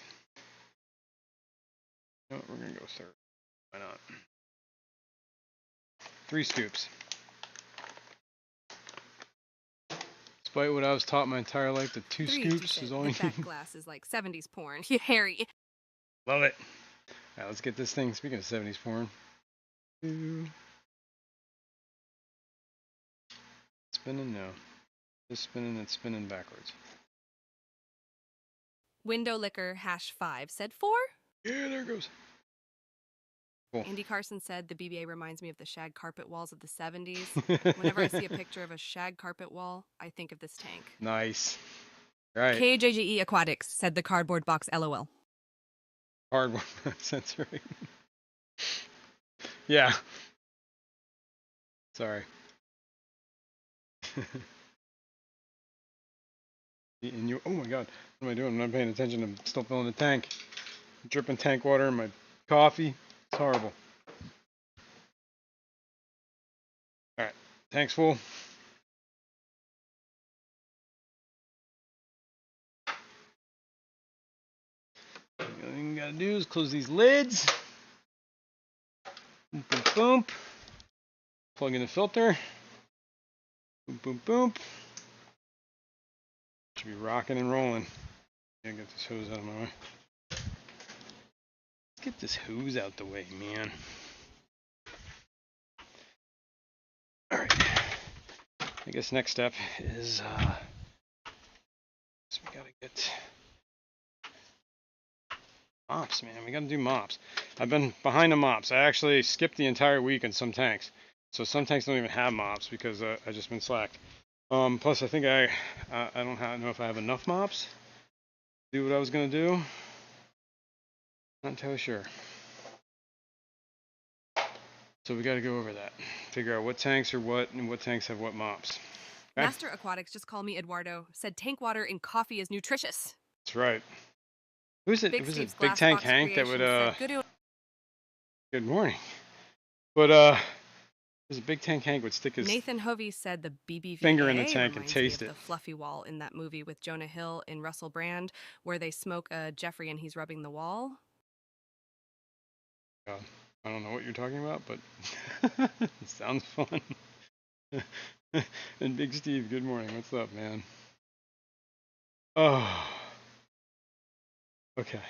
No, we're going to go third. Why not? 3 scoops. Despite what I was taught my entire life, that 2 scoops is all you need. The back glass is like 70s porn. Harry. Love it. Alright, let's get this thing. Speaking of 70s porn. Spinning? No. Just spinning and spinning backwards. Window Liquor #5 said 4. Yeah, there it goes. Cool. Andy Carson said the BBA reminds me of the shag carpet walls of the 70s. Whenever I see a picture of a shag carpet wall, I think of this tank. Nice. Right. KJGE Aquatics said the cardboard box LOL. Cardboard box, that's right. Yeah. Sorry. And you, oh my god, what am I doing? I'm not paying attention. I'm still filling the tank. I'm dripping tank water in my coffee. It's horrible. Alright, tank's full. The only thing you gotta do is close these lids. Boom, boom, boom. Plug in the filter. Boom, boom, boom. Should be rocking and rolling. Gotta get this hose out of my way. Let's get this hose out the way, man. Alright. I guess next step is so we gotta get Mops, man. We gotta do mops. I've been behind the mops. I actually skipped the entire week in some tanks. So some tanks don't even have mops because I just been slack. Plus I think I don't know if I have enough mops to do what I was gonna do. Not entirely sure. So we gotta go over that. Figure out what tanks are what and what tanks have what mops. Okay? Master Aquatics, just call me Eduardo, said tank water in coffee is nutritious. That's right. Who's it? Big Was Steve's it Big Tank Glassbox Hank that would Creations said, Good morning. But there's a Big Tank Hank would stick his Nathan Hovey said the BBVA finger in the tank and reminds taste me it. of the fluffy wall in that movie with Jonah Hill and Russell Brand, where they smoke a Jeffrey and he's rubbing the wall. God, I don't know what you're talking about, but it sounds fun. And Big Steve, good morning. What's up, man? Oh, okay.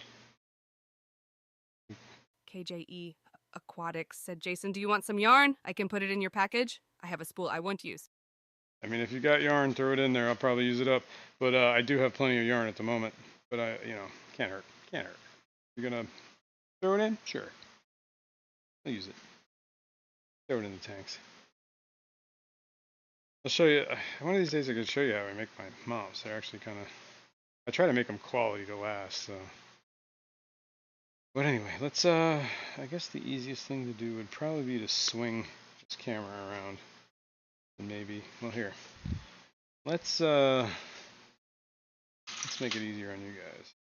KJE Aquatics said, Jason, do you want some yarn? I can put it in your package. I have a spool I won't use. I mean, if you got yarn, throw it in there. I'll probably use it up. But I do have plenty of yarn at the moment. But can't hurt. Can't hurt. You're gonna throw it in? Sure. I'll use it. Throw it in the tanks. I'll show you. One of these days I can show you how I make my mops. They're actually kind of. I try to make them quality to last. So. But anyway, let's. I guess the easiest thing to do would probably be to swing this camera around. And maybe. Well, here. Let's make it easier on you guys.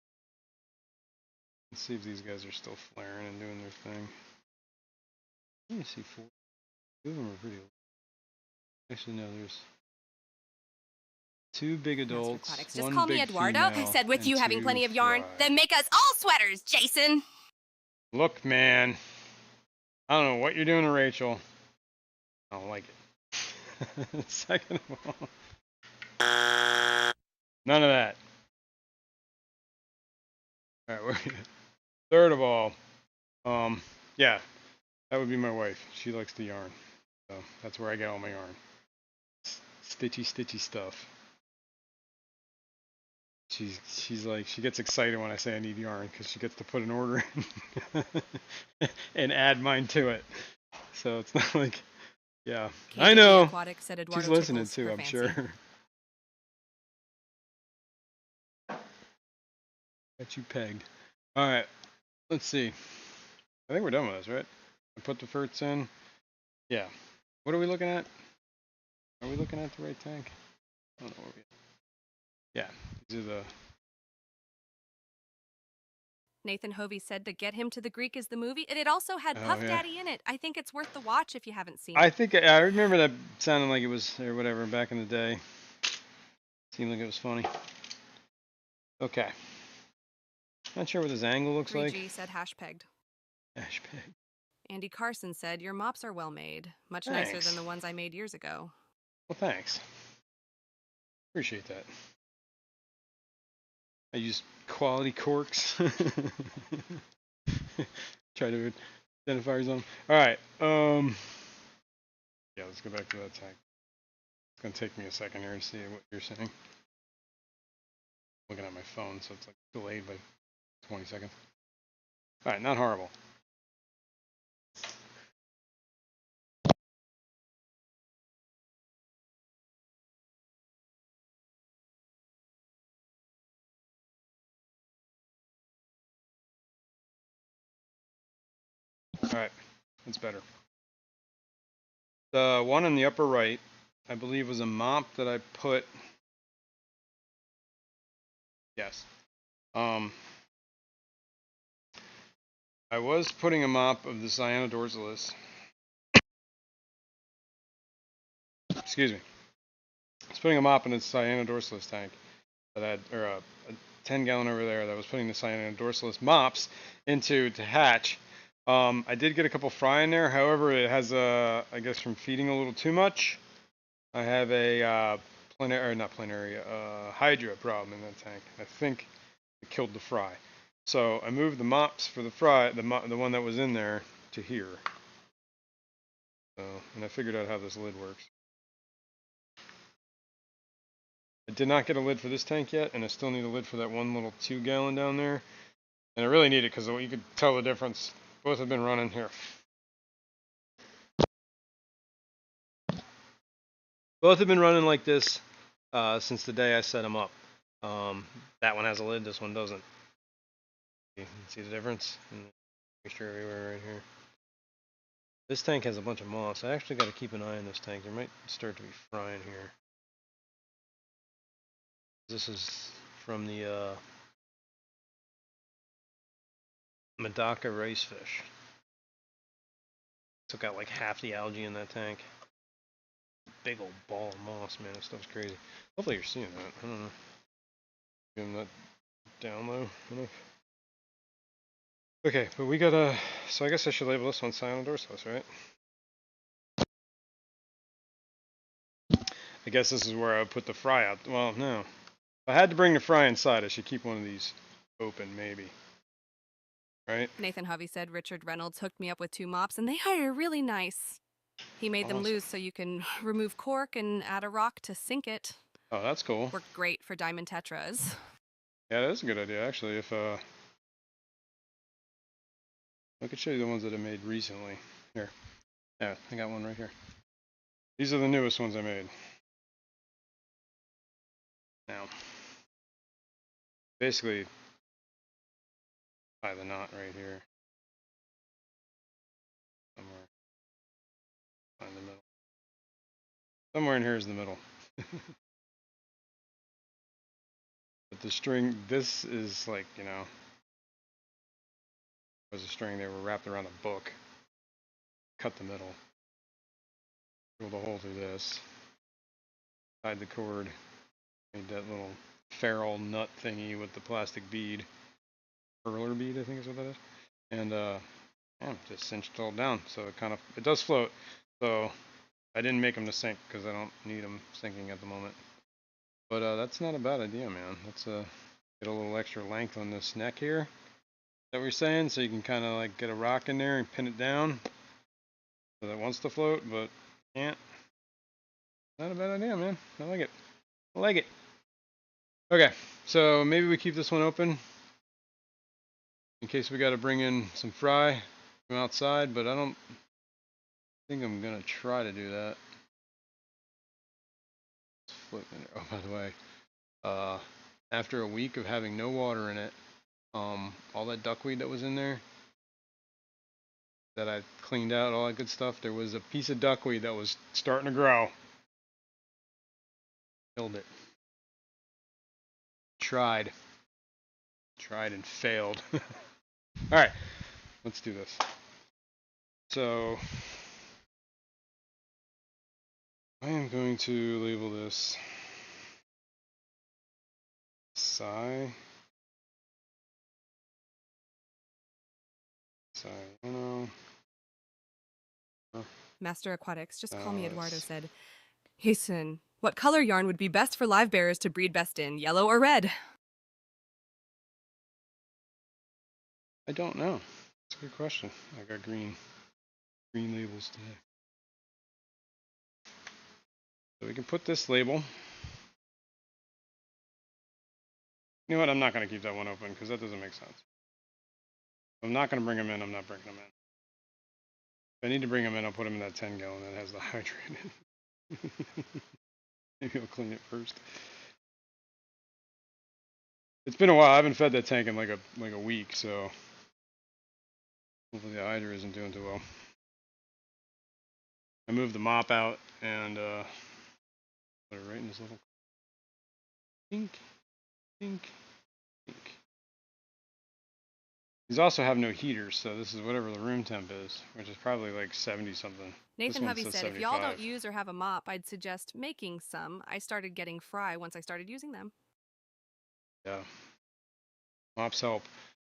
Let's see if these guys are still flaring and doing their thing. Let me see 4. 2 of them are pretty old. Actually, no, there's 2 big adults. Aquatics, just 1 call big me Eduardo. female, Said with and you having 2 plenty of yarn, fry. then make us all sweaters, Jason. Look, man. I don't know what you're doing to Rachel. I don't like it. Second of all, none of that. All right, third of all, yeah, that would be my wife. She likes the yarn, so that's where I get all my yarn. Stitchy stuff. She's like, she gets excited when I say I need yarn because she gets to put an order in and add mine to it. So it's not like, yeah, I know. Aquatic said Eduardo She's listening tickles too, her I'm fancy. sure. Got you pegged. All right, let's see. I think we're done with this, right? I put the ferts in. Yeah. What are we looking at? Are we looking at the right tank? I don't know where we. Yeah, these are the. Nathan Hovey said to get him to the Greek is the movie, and it also had Oh, Puff yeah. Daddy in it. I think it's worth the watch if you haven't seen I it. think I remember that sounding like it was or whatever back in the day. Seemed like it was funny. Okay. Not sure what his angle looks 3G like. said hash pegged. Hash peg. Andy Carson said your mops are well made, much Thanks. nicer than the ones I made years ago. Well, thanks. Appreciate that. I use quality corks. Try to identify your zone. All right. Yeah, let's go back to that tank. It's gonna take me a second here to see what you're saying. Looking at my phone, so it's like delayed by 20 seconds. All right, not horrible. All right, that's better. The one in the upper right, I believe, was a mop that I put. Yes. I was putting a mop of the cyanodorsalis. Excuse me. I was putting a mop in the cyanodorsalis tank that had, or a 10-gallon over there that was putting the cyanodorsalis mops into to hatch. I did get a couple fry in there. However, it has I guess from feeding a little too much, I have a hydra problem in that tank. I think it killed the fry. So I moved the mops for the fry, the one that was in there, to here. So, and I figured out how this lid works. I did not get a lid for this tank yet, and I still need a lid for that one little 2-gallon down there. And I really need it because you could tell the difference. Both have been running here. Both have been running like this since the day I set them up. That one has a lid, this one doesn't. You can see the difference? Moisture everywhere right here. This tank has a bunch of moss. I actually got to keep an eye on this tank. There might start to be frying here. This is from the Medaka rice fish. Took out like half the algae in that tank. Big old ball of moss, man. This stuff's crazy. Hopefully you're seeing that. I don't know. Getting that down low enough. Okay, but we gotta. So I guess I should label this one Silent Dorsos, right? I guess this is where I would put the fry out. Well, no. If I had to bring the fry inside, I should keep one of these open, maybe. Right? Nathan Hovey said Richard Reynolds hooked me up with 2 mops, and they are really nice. He made them Awesome. loose so you can remove cork and add a rock to sink it. Oh, that's cool. Worked great for diamond tetras. Yeah, that is a good idea, actually. If I could show you the ones that I made recently. Here. Yeah, I got one right here. These are the newest ones I made. Now, basically, tie the knot right here. Somewhere. Find the middle. Somewhere in here is the middle. But the string, this is like, you know, was a string they were wrapped around a book. Cut the middle. Drilled a hole through this. Tied the cord. Made that little ferrule nut thingy with the plastic bead. Perler bead, I think is what that is. And yeah, just cinched it all down. So it does float. So I didn't make them to sink because I don't need them sinking at the moment. But that's not a bad idea, man. Let's get a little extra length on this neck here that we're saying, so you can kind of like get a rock in there and pin it down so that it wants to float, but can't. Not a bad idea, man. I like it. I like it. Okay, so maybe we keep this one open in case we got to bring in some fry from outside, but I don't think I'm gonna try to do that. Oh, by the way, after a week of having no water in it, all that duckweed that was in there that I cleaned out, all that good stuff, there was a piece of duckweed that was starting to grow. Killed it. Tried and failed. All right, let's do this. So I am going to label this Psi. Master Aquatics, just call me Eduardo, said, Hasten, what color yarn would be best for live bearers to breed best in, yellow or red? I don't know. That's a good question. I got green labels today. So we can put this label. You know what? I'm not going to keep that one open because that doesn't make sense. I'm not going to bring them in. I'm not bringing them in. If I need to bring them in, I'll put them in that 10 gallon that has the hydrant in it. Maybe I'll clean it first. It's been a while. I haven't fed that tank in like a week, so hopefully the hydrant isn't doing too well. I moved the mop out and put it right in this little pink. These also have no heaters, so this is whatever the room temp is, which is probably like 70 something. Nathan Hovey said, if y'all don't use or have a mop, I'd suggest making some. I started getting fry once I started using them. Yeah. Mops help.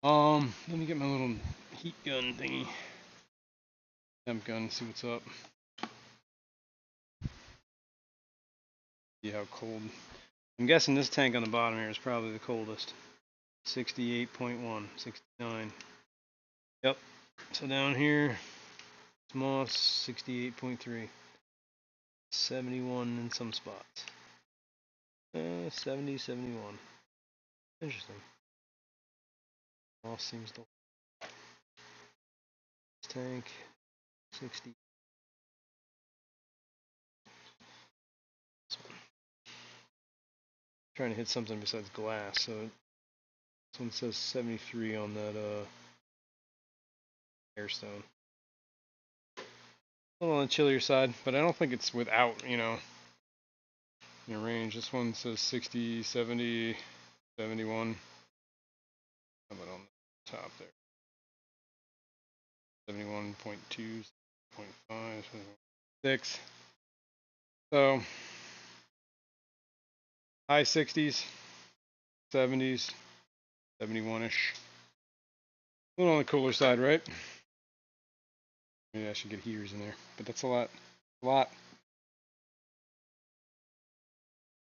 Let me get my little heat gun thingy. Temp gun, see what's up. See how cold. I'm guessing this tank on the bottom here is probably the coldest. 68.1, 69. Yep. So down here, it's moss, 68.3. 71 in some spots. 70, 71. Interesting. All seems to tank 60. Trying to hit something besides glass, so this one says 73 on that airstone. A little on the chillier side, but I don't think it's without, range. This one says 60, 70, 71. How about on the top there? 71.2, 0.5, 6. So high 60s, 70s, 71-ish. A little on the cooler side, right? Maybe I should get heaters in there, but that's a lot. A lot.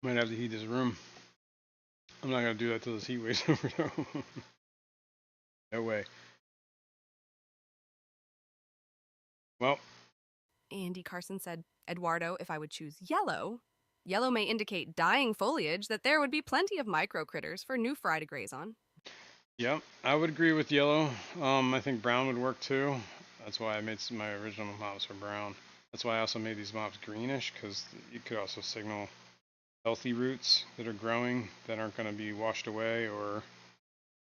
Might have to heat this room. I'm not gonna do that till this heat wave's over though. No way. Well, Andy Carson said, Eduardo, if I would choose yellow, yellow may indicate dying foliage, that there would be plenty of micro critters for new fry to graze on. yeah, I would agree with yellow. I think brown would work too. That's why I made my original mops for brown. That's why I also made these mops greenish, because you could also signal healthy roots that are growing that aren't going to be washed away, or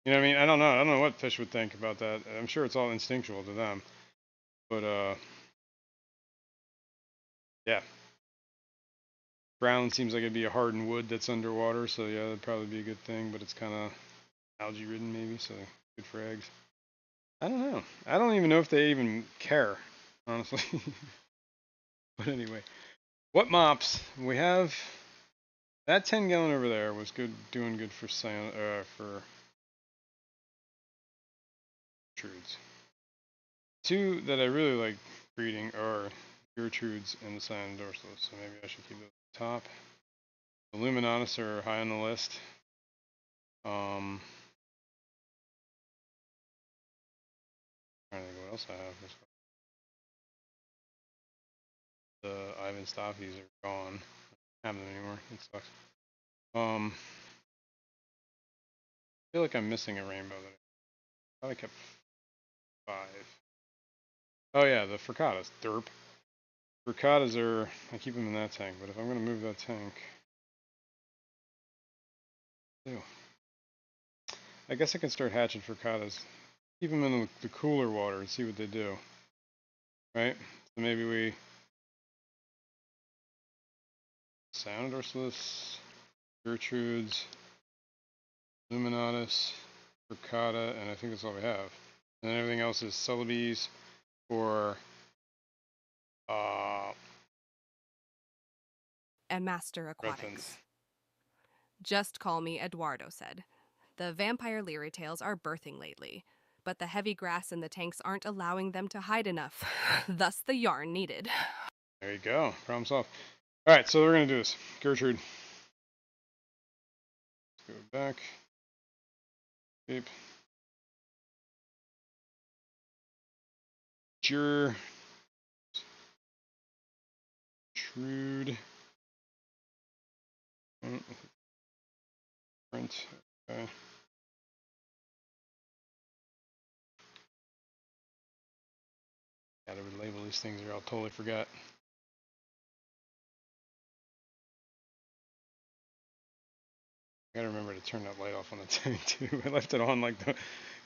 you know what I mean? I don't know. I don't know what fish would think about that. I'm sure it's all instinctual to them. But yeah. Brown seems like it'd be a hardened wood that's underwater, so yeah, that'd probably be a good thing, but it's kind of algae ridden maybe, so good for eggs. I don't know. I don't even know if they even care, honestly. But anyway, what mops? We have that 10-gallon over there was good, doing good for for Gertrudes. Two that I really like breeding are Gertrudes and the Cyan dorsalis, so maybe I should keep those at the top. The Luminatus are high on the list. Trying to think what else I have. The Ivan Stoffies are gone. I don't have them anymore. It sucks. I feel like I'm missing a rainbow that I thought I kept 5. Oh yeah, the Fricatas. Derp. Fricatas are, I keep them in that tank, but if I'm gonna move that tank, ew. I guess I can start hatching Fricatas. Keep them in the cooler water and see what they do. Right? So maybe we Cyan dorsalis, Gertrudes, Luminatus, Fricata, and I think that's all we have. And then everything else is Celebes or And Master Aquatics. Just call me Eduardo said. The vampire Leary tails are birthing lately, but the heavy grass in the tanks aren't allowing them to hide enough. Thus the yarn needed. There you go. Problem solved. All right, so we're going to do this. Gertrude. Let's go back. Beep. Gertrude. Print. Okay. Gotta label these things or I'll totally forget. I gotta remember to turn that light off on the tank too. I left it on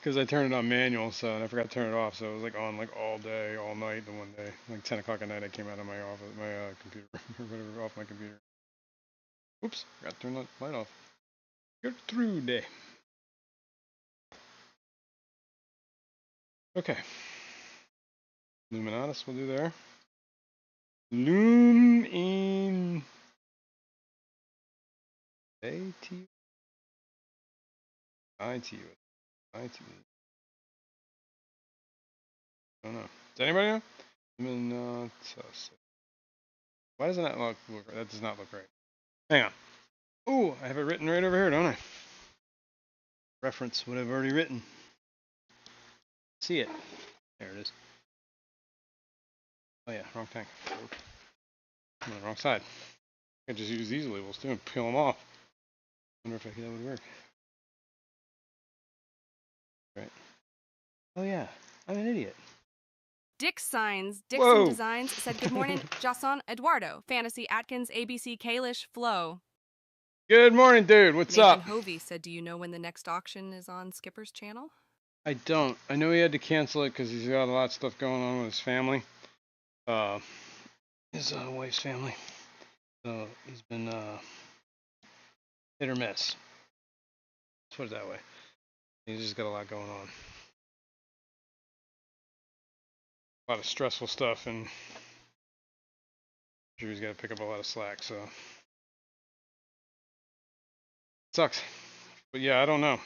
because I turned it on manual, so and I forgot to turn it off, so it was like on like all day, all night. The one day, like 10 o'clock at night, I came out of my office, my computer or whatever, off my computer. Oops, forgot to turn that light off. Gertrude. Okay. Luminatus we'll do there. Loom in AT IT. I don't know. Does anybody know? Luminatus. Why doesn't that look? That does not look right. Hang on. Oh, I have it written right over here, don't I? Reference what I've already written. See it. There it is. Oh yeah, wrong tank. I'm on the wrong side. I could just use these labels too and peel them off. Wonder if that would work. Right. Oh yeah, I'm an idiot. Dick Signs, Whoa. Dixon Designs said, "Good morning, Jason, Eduardo, Fantasy, Atkins, ABC, Kalish, Flo." Good morning, dude. What's Nathan up? Hovey said, "Do you know when the next auction is on Skipper's channel?" I don't. I know he had to cancel it because he's got a lot of stuff going on with his family. His wife's family. So he's been hit or miss. Let's put it that way. He's just got a lot going on. A lot of stressful stuff, and I'm sure he's got to pick up a lot of slack. So it sucks. But yeah, I don't know.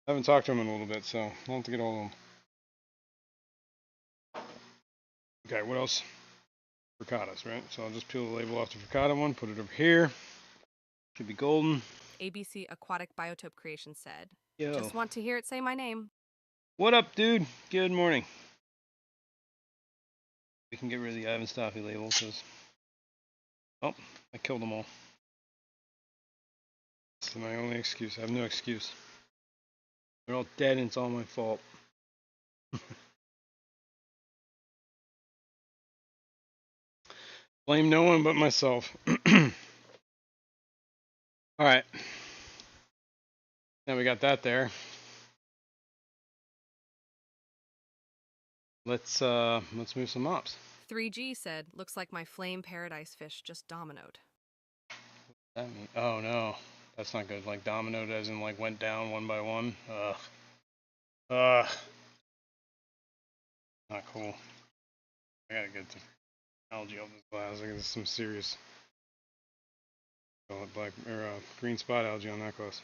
I haven't talked to him in a little bit, so I'll have to get hold of him. Okay, what else? Frittatas, right? So I'll just peel the label off the frittata one, put it over here. Should be golden. ABC Aquatic Biotope Creation said, Yo. "Just want to hear it say my name." What up, dude? Good morning. We can get rid of the Ivan Staffy label because, oh, I killed them all. This is my only excuse. I have no excuse. They're all dead and it's all my fault. Blame no one but myself. Alright. Now we got that there. Let's move some mops. 3G said, "Looks like my flame paradise fish just dominoed." That mean, oh no. That's not good. Like dominoed as in like went down one by one. Ugh. Not cool. I gotta get the algae on this glass. I got some serious black or green spot algae on that glass.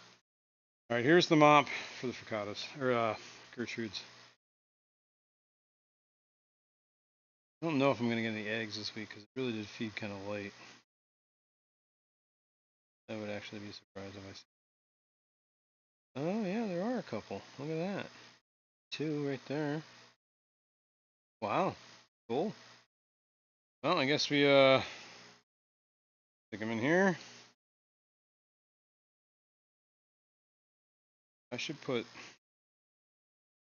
All right, here's the mop for the frittatas or Gertrude's. I don't know if I'm gonna get any eggs this week because it really did feed kind of late. I would actually be surprised if I see. Oh yeah, there are a couple. Look at that. 2 right there. Wow. Cool. Well, I guess we stick them in here. I should put.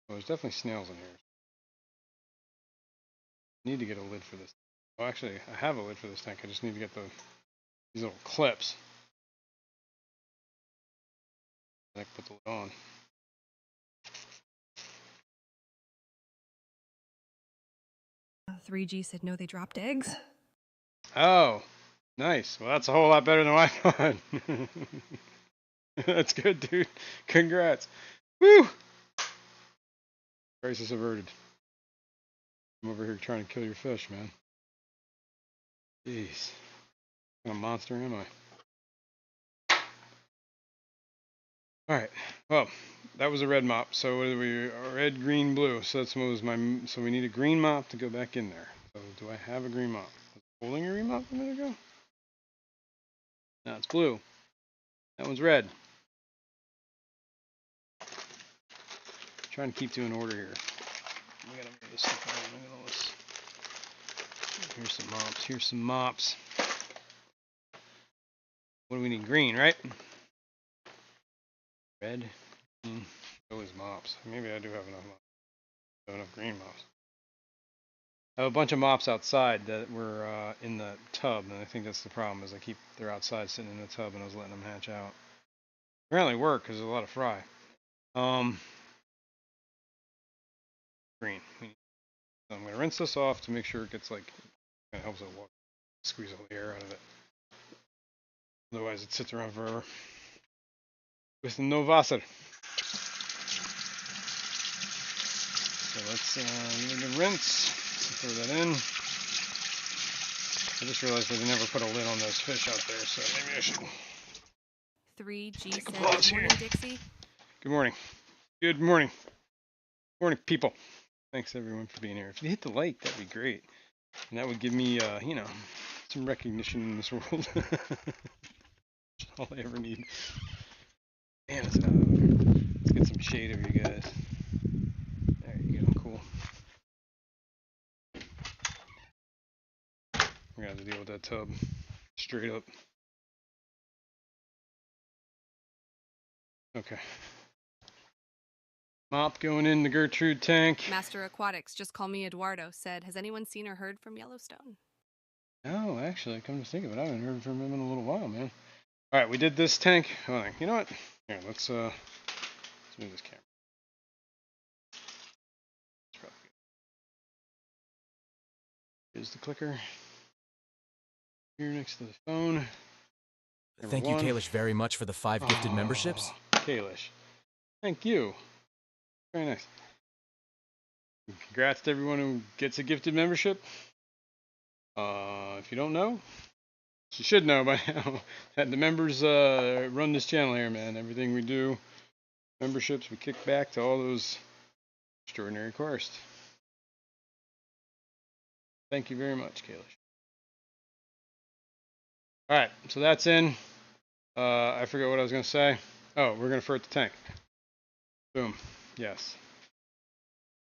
Oh, there's definitely snails in here. Need to get a lid for this. Oh, actually, I have a lid for this tank. I just need to get these little clips. I can put the lid on. 3G said, "No, they dropped eggs." Oh, nice. Well, that's a whole lot better than what I thought. That's good, dude. Congrats. Woo! Crisis averted. I'm over here trying to kill your fish, man. Jeez. What kind of monster am I? Alright. Well, that was a red mop. So what did we red, green, blue. So that's what was my so we need a green mop to go back in there. So do I have a green mop? Was I holding a green mop a minute ago? No, it's blue. That one's red. Trying to keep to an order here. I gotta move this stuff around. Look at all this. Here's some mops. Here's some mops. What do we need? Green, right? Red. Green. Always mops. Maybe I do have enough mops. I have enough green mops. I have a bunch of mops outside that were in the tub, and I think that's the problem. Is they're outside sitting in the tub, and I was letting them hatch out. Apparently work because there's a lot of fry. Green. So I'm gonna rinse this off to make sure it gets like it helps it walk, squeeze all the air out of it. Otherwise, it sits around forever with no Wasser. So let's give it a rinse. Throw that in. I just realized I never put a lid on those fish out there, so maybe I should. 3G said, Applause "Good morning, here. Dixie." Good morning. Good morning. Morning, people. Thanks everyone for being here. If you hit the like, that'd be great, and that would give me, some recognition in this world. That's all I ever need. Man, it's hot out here. Let's get some shade of you guys. There you go. Cool. We're gonna have to deal with that tub straight up. Okay. Mop going in the Gertrude tank. Master Aquatics, just call me Eduardo, said, has anyone seen or heard from Yellowstone? No, actually, come to think of it, I haven't heard from him in a little while, man. All right, we did this tank. Hold on. You know what? Here, let's move this camera. That's probably good. Here's the clicker. Here next to the phone. Thank you, Kalish, very much for the 5 gifted memberships. Kalish, thank you. Very nice. Congrats to everyone who gets a gifted membership. If you don't know, you should know by now that the members run this channel here, man. Everything we do, memberships, we kick back to all those extraordinary quests. Thank you very much, Kalish. All right, so that's in. I forget what I was going to say. Oh, we're going to fert the tank. Boom. Yes.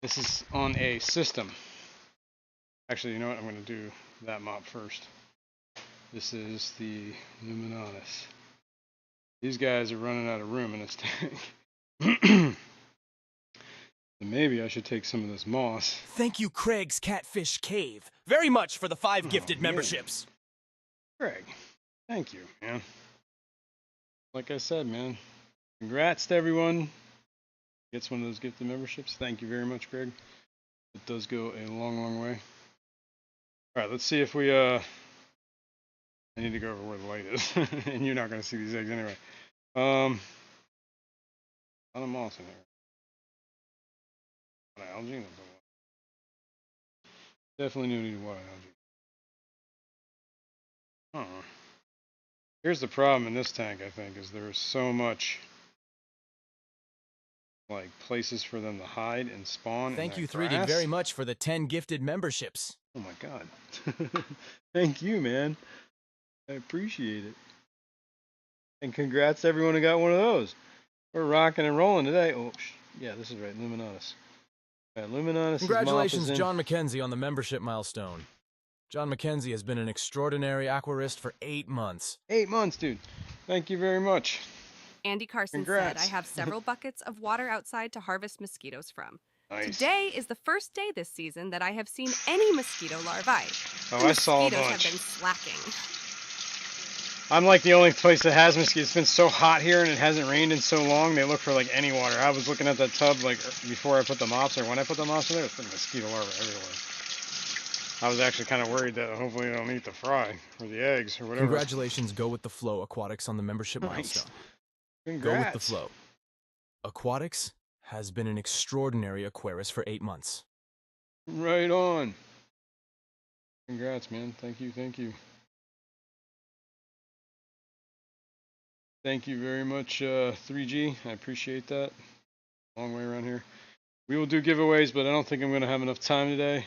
This is on a system. Actually, you know what? I'm going to do that mop first. This is the Luminatus. These guys are running out of room in this tank. So maybe I should take some of this moss. Thank you, Craig's Catfish Cave, very much for the 5 gifted man. memberships. Craig, thank you, man. Like I said, man, congrats to everyone gets one of those gifted memberships. Thank you very much, Greg. It does go a long, long way. All right, let's see if we I need to go over where the light is, and you're not going to see these eggs anyway. A lot of moss in there. What algae? Definitely need water algae. Here's the problem in this tank, I think, is there's so much like places for them to hide and spawn. Thank you, grass. 3D, very much for the 10 gifted memberships. Oh my god. Thank you, man. I appreciate it. And congrats to everyone who got one of those. We're rocking and rolling today. Oh, yeah, this is right. Luminatus. All right, Luminatus. Congratulations, John McKenzie, on the membership milestone. John McKenzie has been an extraordinary aquarist for 8 months. 8 months, dude. Thank you very much. Andy Carson Congrats. said, I have several buckets of water outside to harvest mosquitoes from. Nice. Today is the first day this season that I have seen any mosquito larvae. Oh, I saw a Mosquitoes have bunch. been slacking. I'm like the only place that has mosquitoes. It's been so hot here and it hasn't rained in so long. They look for like any water. I was looking at that tub like before I put the mops, or when I put the mops in there, it's been mosquito larvae everywhere. I was actually kind of worried that hopefully they don't eat the fry or the eggs or whatever. Congratulations, Go With The Flow Aquatics, on the membership milestone. Congrats. Go With The Flow. Aquatics has been an extraordinary aquarist for 8 months. Right on. Congrats, man. Thank you, thank you. Thank you very much, 3G. I appreciate that. Long way around here. We will do giveaways, but I don't think I'm going to have enough time today.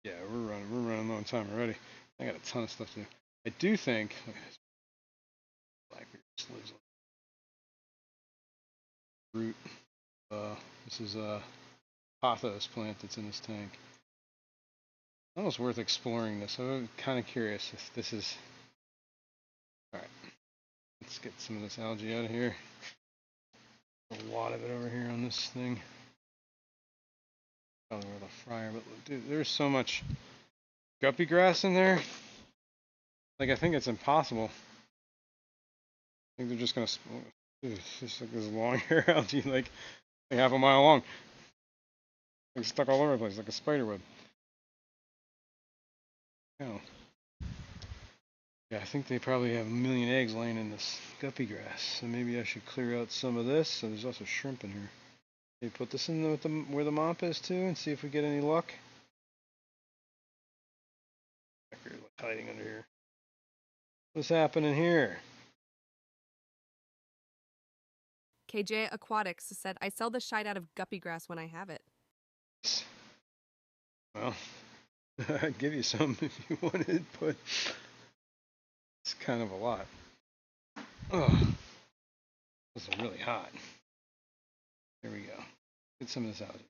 Yeah, we're running low on time already. I got a ton of stuff to do. I do think, look at this. Blackbeard just lives on root. This is a pothos plant that's in this tank. Almost worth exploring this. I'm kind of curious if this is. All right, let's get some of this algae out of here. A lot of it over here on this thing. Probably where the fryer, but dude, there's so much guppy grass in there. Like, I think it's impossible. I think they're just gonna. Dude, it's just like this long hair algae, like half a mile long. Like stuck all over the place, like a spider web. Oh. Yeah, I think they probably have a million eggs laying in this guppy grass. So maybe I should clear out some of this. So there's also shrimp in here. Maybe put this in where the mop is too, and see if we get any luck. Hiding under here. What's happening here? KJ Aquatics said, I sell the shite out of guppy grass when I have it. Well, I'd give you some if you wanted, but it's kind of a lot. Oh, this is really hot. There we go. Get some of this out.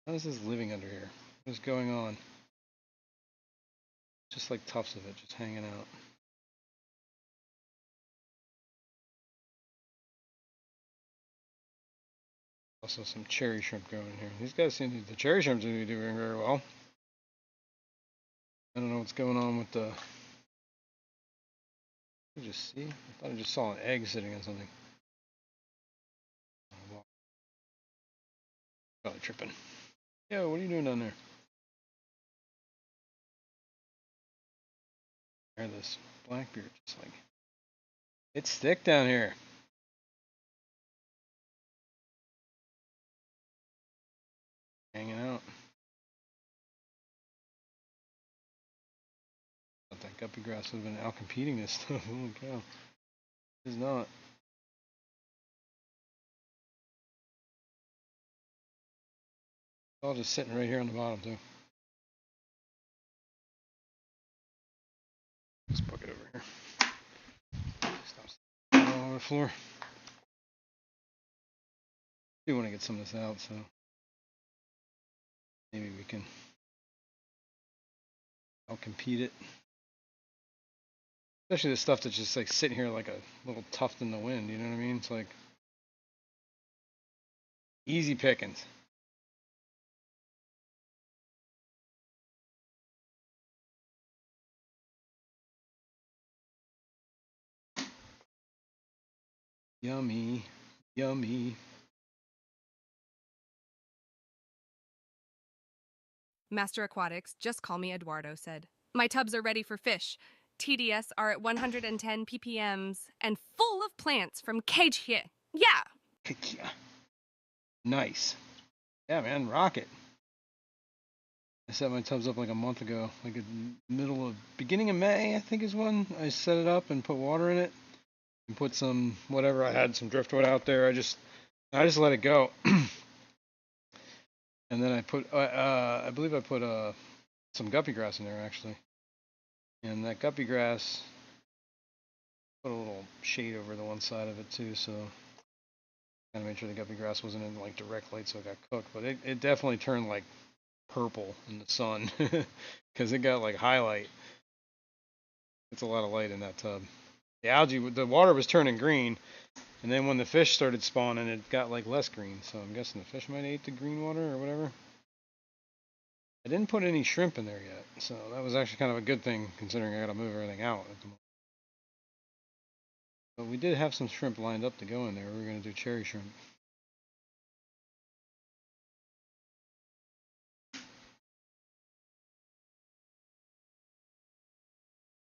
How is this living under here? What's going on? Just like tufts of it, just hanging out. Also some cherry shrimp going in here. These guys seem to, the cherry shrimp seem to be doing very well. I don't know what's going on with the. Did I just see? I thought I just saw an egg sitting on something. Probably tripping. Yo, what are you doing down there? There, this blackbeard just like. It's thick down here. Hanging out. I thought that guppy grass would have been out competing this stuff. Holy cow. It's not. It's all just sitting right here on the bottom too. Let's book it over here. Stop all over the floor. I do want to get some of this out, so maybe we can outcompete it. Especially the stuff that's just like sitting here like a little tuft in the wind, you know what I mean? It's like easy pickings. Yummy, yummy. Master Aquatics, just call me Eduardo, said. My tubs are ready for fish. TDS are at 110 ppms and full of plants from cage here. Yeah! Nice. Yeah, man, rock it. I set my tubs up like a month ago, like beginning of May, I think is when I set it up and put water in it and put some whatever I had, some driftwood out there. I just let it go. And then I put, I believe I put some guppy grass in there actually. And that guppy grass, put a little shade over the one side of it too, so kind of made sure the guppy grass wasn't in like direct light, so it got cooked. But it definitely turned like purple in the sun because it got like highlight. It's a lot of light in that tub. The algae, the water was turning green, and then when the fish started spawning, it got like less green. So I'm guessing the fish might have ate the green water or whatever. I didn't put any shrimp in there yet, so that was actually kind of a good thing considering I got to move everything out at the moment. But we did have some shrimp lined up to go in there. We were going to do cherry shrimp.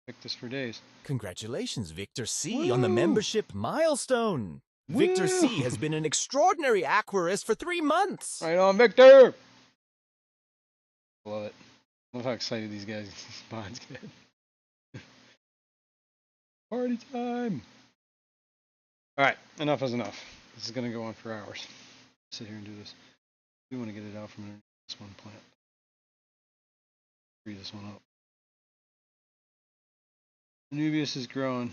Picked this for days. Congratulations, Victor C, Woo! on the membership milestone. Woo! Victor C has been an extraordinary aquarist for 3 months. Right on, Victor! Love it. Love how excited these guys, these mods get. Party time! Alright, enough is enough. This is going to go on for hours. Sit here and do this. We want to get it out from underneath this one plant. Free this one up. Anubias is growing.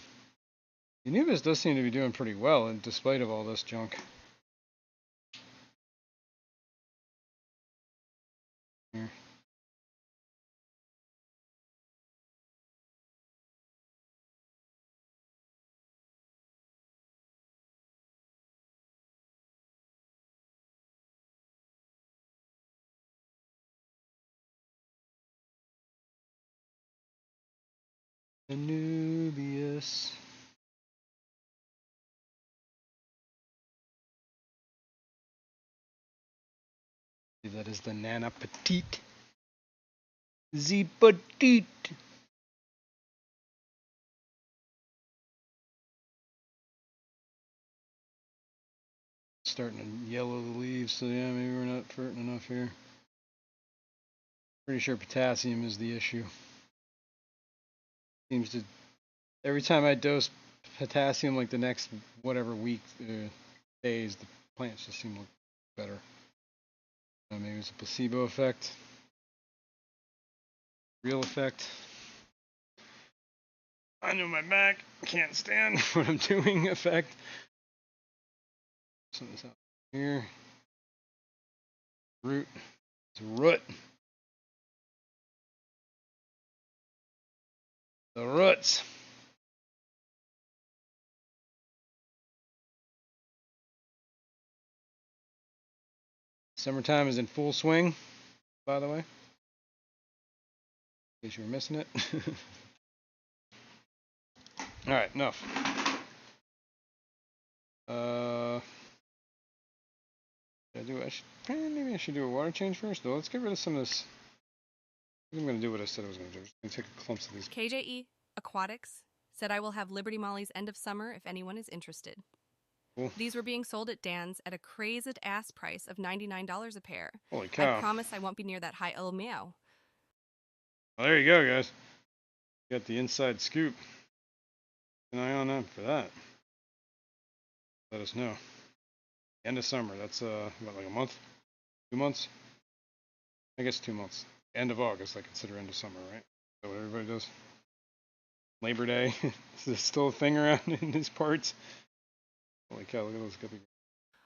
Anubias does seem to be doing pretty well in despite of all this junk. Here. Anubias. That is the Nana Petite. The Petite. Starting to yellow the leaves, so yeah, maybe we're not fertin enough here. Pretty sure potassium is the issue. Seems to, every time I dose potassium, like the next whatever week, days, the plants just seem to look better. Maybe it's a placebo effect. Real effect. I know my back can't stand what I'm doing effect. Something's out here. Root. It's a root. The roots. Summertime is in full swing, by the way, in case you were missing it. All right, enough. Maybe I should do a water change first. Though, let's get rid of some of this. I'm gonna do what I said I was gonna do. I'm just gonna take a clumps of these. KJE Aquatics said I will have Liberty Mollies end of summer if anyone is interested. Cool. These were being sold at Dan's at a crazed ass price of $99 a pair. Holy cow. I promise I won't be near that high old meow. Well, there you go, guys. Got the inside scoop. Keep an eye on that for that. Let us know. End of summer. That's what, like a month? 2 months? I guess 2 months. End of August, I consider end of summer, right? Is that what everybody does? Labor Day. Is this still a thing around in these parts? Holy cow, look at those guppy.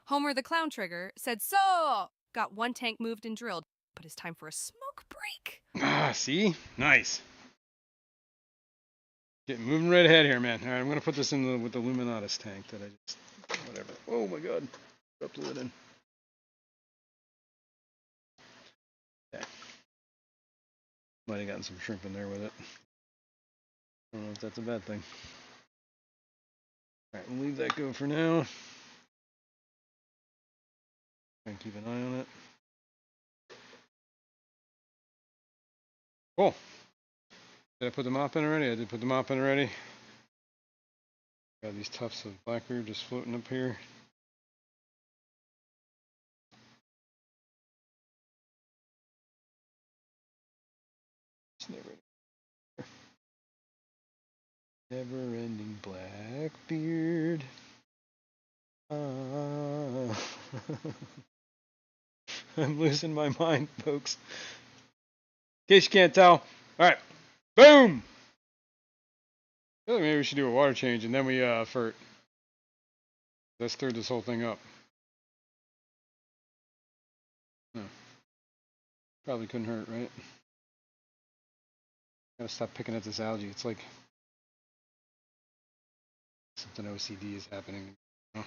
Homer the Clown Trigger said, so got one tank moved and drilled, but it's time for a smoke break. Ah, see? Nice. Getting moving right ahead here, man. All right, I'm gonna put this in with the Luminatus tank that I just whatever. Oh my God, dropped the lid in. Okay. Might have gotten some shrimp in there with it. I don't know if that's a bad thing. All right, we'll leave that go for now. Try and keep an eye on it. Cool. Did I put the mop in already? I did put the mop in already. Got these tufts of blackbeard just floating up here. It's never-ending blackbeard. I'm losing my mind, folks. In case you can't tell. All right. Boom! I feel like maybe we should do a water change and then we fert. That stirred this whole thing up. No. Probably couldn't hurt, right? Gotta stop picking at this algae. It's like something OCD is happening. You know?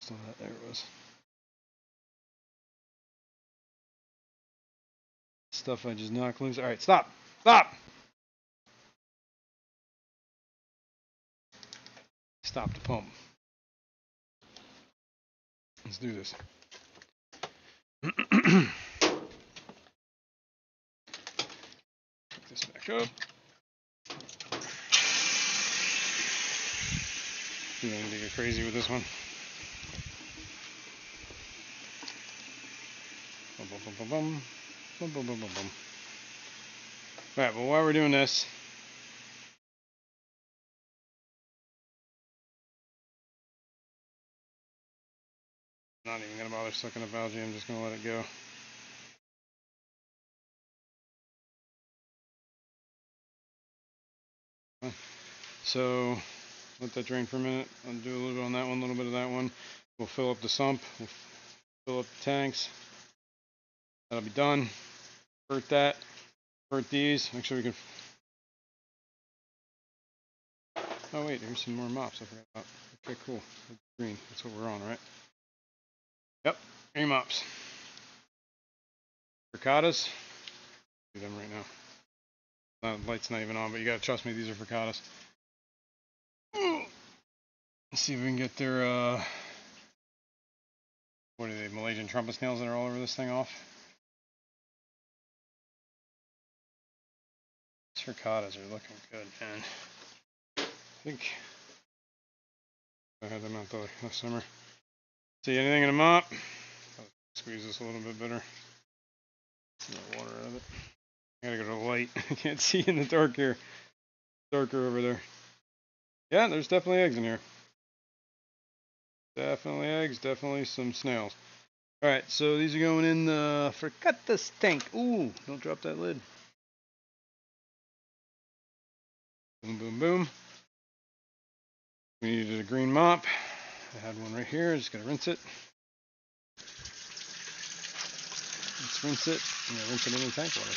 Still that, there it was. Stuff I just knocked loose. All right, stop! Stop! Stop the pump. Let's do this. Pick this back up. You need to get crazy with this one. Bum, bum, bum, bum, bum. Bum, bum, bum, bum, bum. Alright, well, while we're doing this, not even gonna bother sucking up algae, I'm just gonna let it go. So let that drain for a minute. I'll do a little bit on that one, a little bit of that one. We'll fill up the sump, we'll fill up the tanks. That'll be done. Vert that, vert these, make sure we can. Oh wait, here's some more mops I forgot about. Okay, cool. Green, that's what we're on, right? Yep, green mops. Frittatas. Do them right now. The light's not even on, but you gotta trust me, these are frittatas. Let's see if we can get their, what are they, Malaysian trumpet snails that are all over this thing off? These frittatas are looking good, man. I think I had them out last summer. See anything in a mop? Squeeze this a little bit better. Get water out of it. I gotta go to the light. I can't see in the dark here. Darker over there. Yeah, there's definitely eggs in here. Definitely eggs, definitely some snails. Alright, so these are going in the frittatas tank. Ooh, don't drop that lid. Boom, boom, boom. We needed a green mop. I had one right here. Just gotta rinse it. Let's rinse it. And rinse it in the tank water.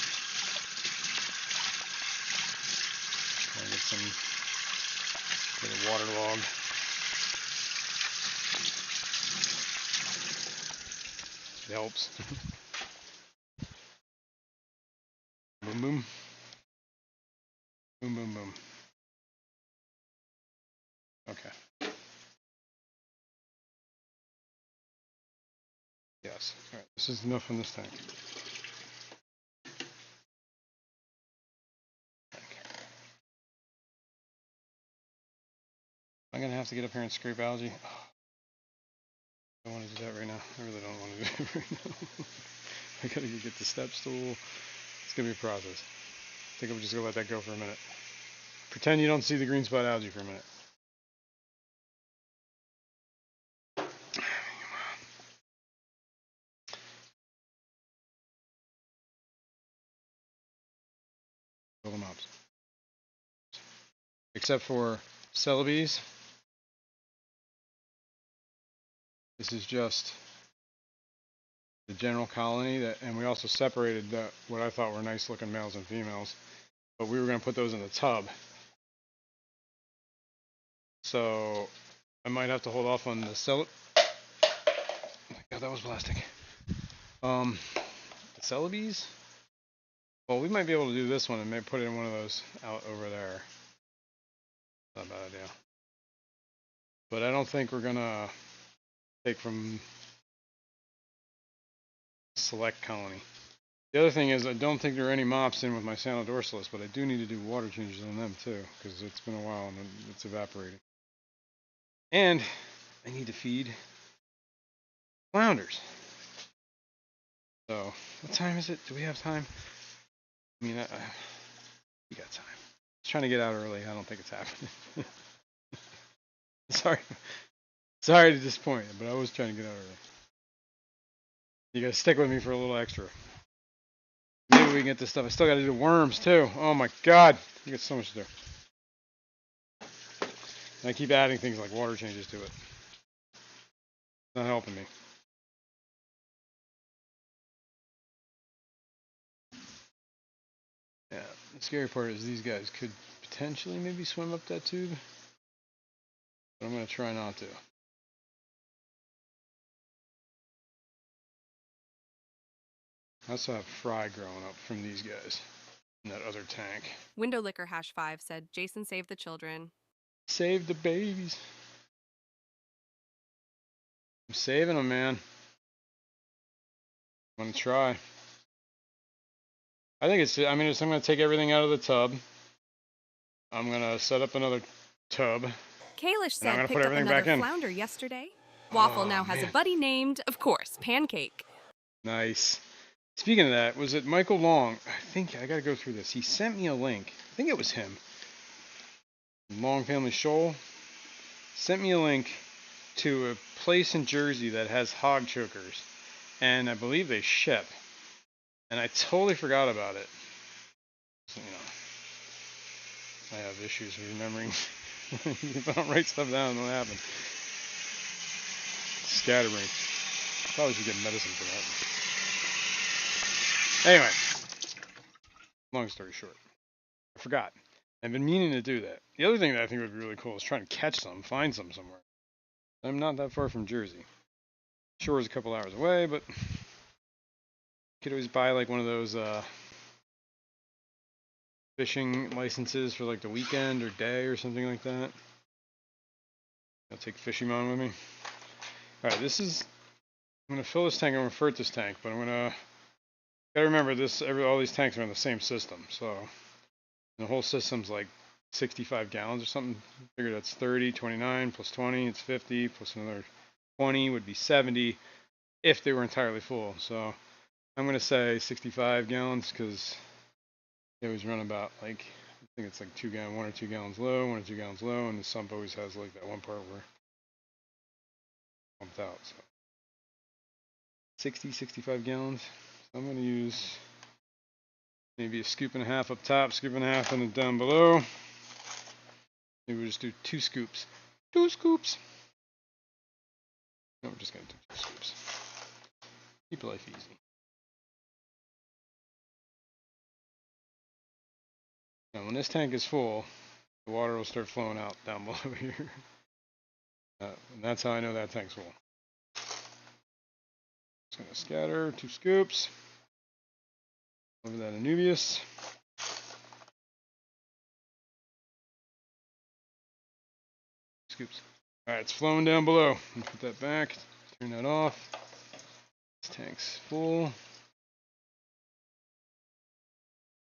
Try to get some waterlogged. It helps. Boom, boom. Boom, boom, boom. Okay. Yes. All right. This is enough in this tank. I'm going to have to get up here and scrape algae. Oh, I don't want to do that right now. I really don't want to do it right now. I got to go get the step stool. It's going to be a process. I think I'm just going to let that go for a minute. Pretend you don't see the green spot algae for a minute. Fill them up. Except for Celebes. This is just the general colony, that, and we also separated what I thought were nice looking males and females, but we were going to put those in the tub. So I might have to hold off on the Oh my God, that was plastic. The Celebes. Well, we might be able to do this one and maybe put it in one of those out over there. Not a bad idea. But I don't think we're gonna take from select colony. The other thing is I don't think there are any mops in with my Sano dorsalis, but I do need to do water changes on them too, because it's been a while and it's evaporating. And I need to feed flounders. So what time is it? Do we have time? I mean, we got time. I was trying to get out early. I don't think it's happening. Sorry to disappoint you, but I was trying to get out early. You gotta stick with me for a little extra. Maybe we can get this stuff. I still gotta do worms too. Oh my God, you got so much to do. And I keep adding things like water changes to it. It's not helping me. Yeah, the scary part is these guys could potentially maybe swim up that tube, but I'm gonna try not to. I also have fry growing up from these guys in that other tank. Window Liquor #5 said, Jason saved the children. Save the babies. I'm saving them, man. I'm gonna try. I'm gonna take everything out of the tub. I'm gonna set up another tub. Kalish And I'm said gonna picked put up everything another back in. flounder yesterday. Waffle now has a buddy named, of course, Pancake. Nice. Speaking of that, was it Michael Long? I think I gotta go through this. He sent me a link. I think it was him. Long Family Shoal sent me a link to a place in Jersey that has hog chokers, and I believe they ship. And I totally forgot about it. So, I have issues remembering. If I don't write stuff down, it'll happen. Scatterbrain. Probably should get medicine for that. Anyway, long story short, I forgot. I've been meaning to do that. The other thing that I think would be really cool is trying to catch some, find some somewhere. I'm not that far from Jersey. Shore is a couple hours away, but you could always buy like one of those fishing licenses for like the weekend or day or something like that. I'll take Fishroom with me. Alright, I'm gonna fill this tank, I'm gonna fert this tank, but gotta remember all these tanks are in the same system, so the whole system's like 65 gallons or something. I figure that's 30, 29 plus 20, it's 50, plus another 20 would be 70 if they were entirely full. So I'm gonna say 65 gallons because they always run about like, I think it's like 1 or 2 gallons low, 1 or 2 gallons low, and the sump always has like that one part where pumped out. So 65 gallons. So I'm gonna use maybe a scoop and a half up top, scoop and a half in the down below. Maybe we'll just do 2 scoops. 2 scoops. No, we're just gonna do 2 scoops. Keep life easy. Now when this tank is full, the water will start flowing out down below here. And that's how I know that tank's full. Just gonna scatter 2 scoops. Over that Anubius. Scoops. Alright, it's flowing down below. Put that back. Turn that off. This tank's full.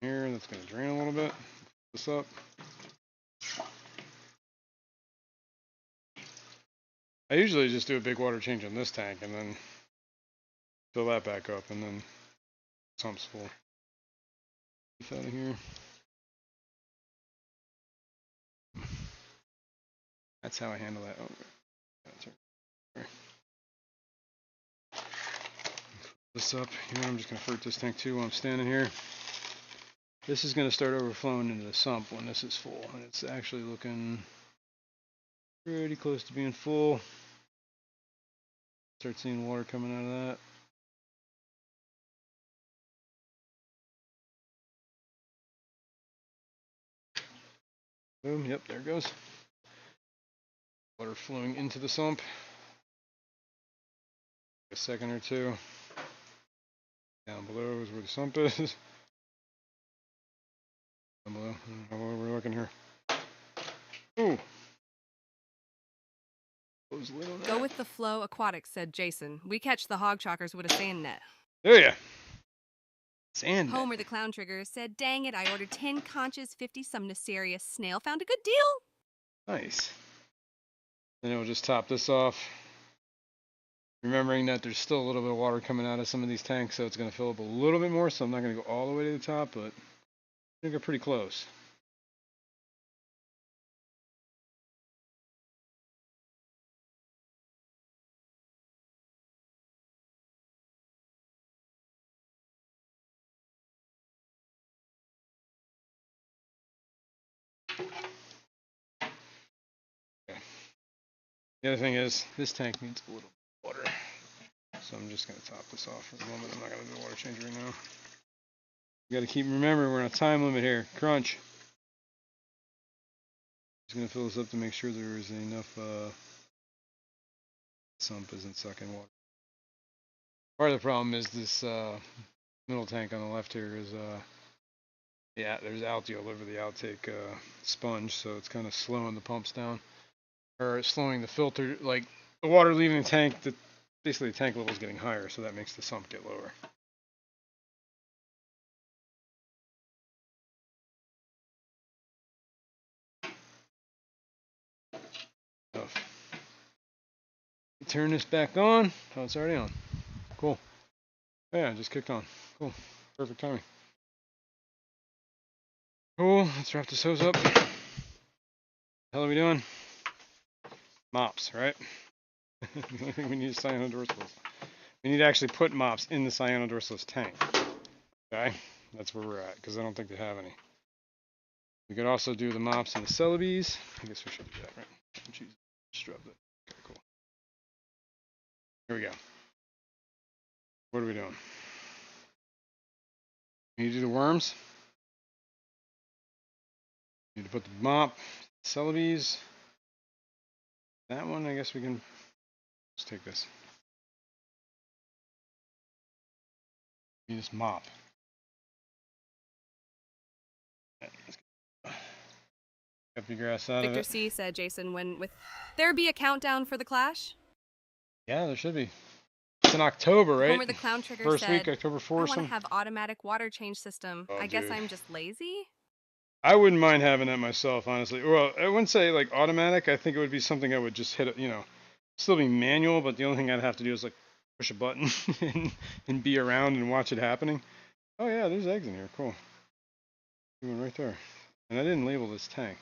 Here, that's gonna drain a little bit. Put this up. I usually just do a big water change on this tank and then fill that back up, and then sump's full. Get out of here. That's how I handle that. Oh, this up. You know, I'm just gonna flirt this tank too while I'm standing here. This is gonna start overflowing into the sump when this is full, and it's actually looking pretty close to being full. Start seeing water coming out of that. Boom, yep, there it goes. Water flowing into the sump. A second or two. Down below is where the sump is. Down below, I don't know where we're looking here. Ooh. Close the lid on that. Go with the flow aquatics, said Jason. We catch the hog chalkers with a sand net. Oh yeah. Sand net. Homer the clown trigger said, dang it, I ordered 10 conches, 50 Somniferious snail. Found a good deal. Nice. Then we'll just top this off. Remembering that there's still a little bit of water coming out of some of these tanks, so it's going to fill up a little bit more, so I'm not going to go all the way to the top, but I think we're pretty close. Okay. The other thing is, this tank needs a little water, so I'm just going to top this off for the moment. I'm not going to do a water change right now. You got to keep remembering we're on a time limit here. Crunch. Just going to fill this up to make sure there is enough sump isn't sucking water. Part of the problem is this middle tank on the left here is yeah, there's algae all over the outtake sponge, so it's kind of slowing the pumps down, or slowing the filter, like the water leaving the tank. Basically the tank level is getting higher, so that makes the sump get lower. Turn this back on. Oh, it's already on. Cool. Oh, yeah, it just kicked on. Cool. Perfect timing. Cool. Let's wrap this hose up. What the hell are we doing? Mops, right? The only thing we need is cyanodorsalis. We need to actually put mops in the cyanodorsalis tank. Okay? That's where we're at, because I don't think they have any. We could also do the mops and the Celebes. I guess we should do that, right? Jeez, just drop that. Okay, cool. Here we go. What are we doing? We need to do the worms. We need to put the mop, Celebes. That one, I guess we can. Let's take this. We need this mop. Cut the grass out of Victor it. C said, Jason, when with there be a countdown for the clash? Yeah, there should be. It's in October, right? Homer the clown trigger First said, week, October 4th. I want to have automatic water change system. Oh, I guess dude. I'm just lazy. I wouldn't mind having that myself, honestly. Well, I wouldn't say like automatic. I think it would be something I would just hit, you know, still be manual, but the only thing I'd have to do is like push a button and be around and watch it happening. Oh yeah, there's eggs in here. Cool. One right there. And I didn't label this tank.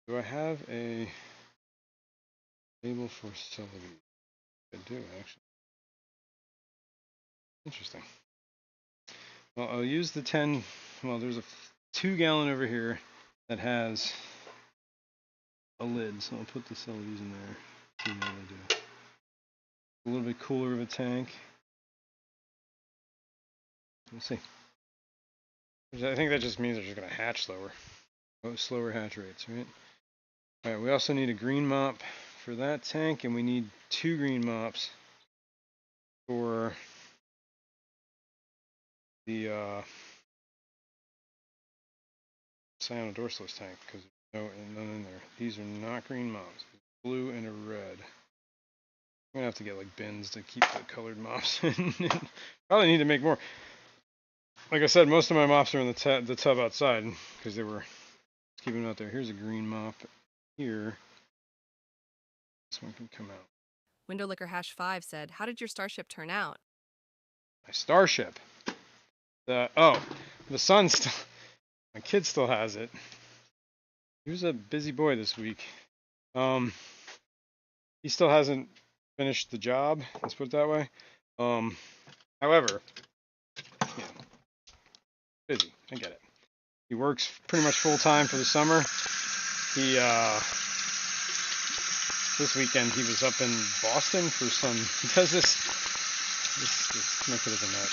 Do I have a label for Celebes? I do, actually. Interesting. Well, I'll use the 10. Well, there's a 2-gallon over here that has a lid, so I'll put the Celebes in there. See how they do. A little bit cooler of a tank. We'll see. I think that just means they're just going to hatch slower. Slower hatch rates, right? All right, we also need a green mop for that tank, and we need 2 green mops for the cyanodorsalis tank because there's none in there. These are not green mops. Blue and a red. I'm gonna have to get like bins to keep the colored mops. Probably need to make more. Like I said, most of my mops are in the tub outside because they were keeping them out there. Here's a green mop here. This one can come out. Window Liquor Hash 5 said, "How did your starship turn out?" My starship. The son still. My kid still has it. He was a busy boy this week. He still hasn't finished the job. Let's put it that way. However, yeah, busy. I get it. He works pretty much full time for the summer. He this weekend he was up in Boston for some. He does this. My kid is a nut.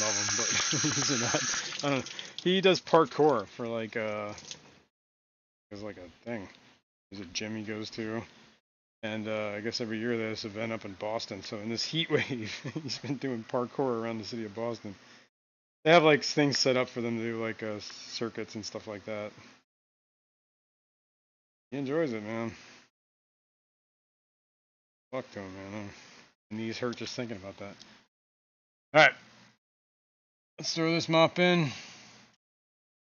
Love him, but he's a nut. I don't know. He does parkour for like there's like a thing. There's a gym he goes to, and I guess every year there's this event up in Boston. So in this heat wave, he's been doing parkour around the city of Boston. They have like things set up for them to do like circuits and stuff like that. He enjoys it, man. Fuck to him, man. My knees hurt just thinking about that. All right, let's throw this mop in.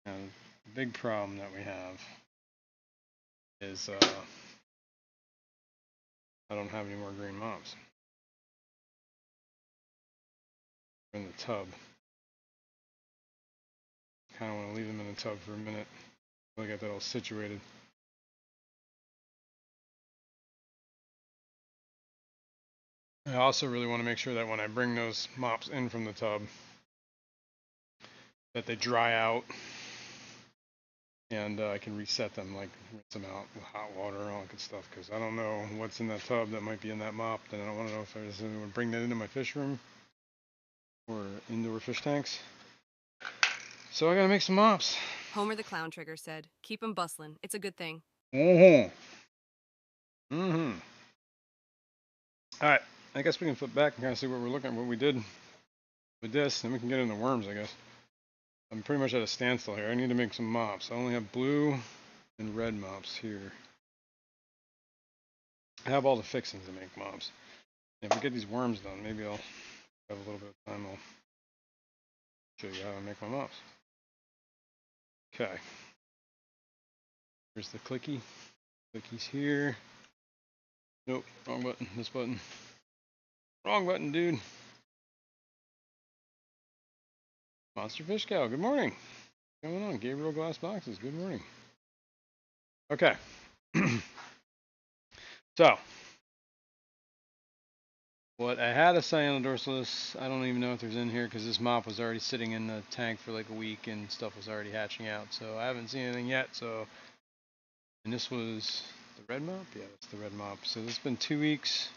Now, the big problem that we have is I don't have any more green mops. They're in the tub. Kind of want to leave them in the tub for a minute. I got that all situated. I also really want to make sure that when I bring those mops in from the tub, that they dry out and I can reset them, like rinse them out with hot water and all that good stuff, because I don't know what's in that tub that might be in that mop. Then I don't want to know if I just want to bring that into my fish room or indoor fish tanks. So I gotta make some mops. Homer the Clown Trigger said, "Keep 'em bustlin'. It's a good thing." All right, I guess we can flip back and kind of see what we're looking at, what we did with this, and we can get into worms, I guess. I'm pretty much at a standstill here. I need to make some mops. I only have blue and red mops here. I have all the fixings to make mops. And if we get these worms done, maybe I'll have a little bit of time. I'll show you how I make my mops. Okay. Here's the clicky. Clicky's here. Nope, wrong button. This button. Wrong button, dude. Monster Fish Cow, good morning. What's going on? Gabriel Glass Boxes, good morning. Okay. So, what I had a cyanodorsalis, I don't even know if there's in here because this mop was already sitting in the tank for like a week and stuff was already hatching out. So I haven't seen anything yet. So, and this was the red mop? Yeah, that's the red mop. So this has been 2 weeks.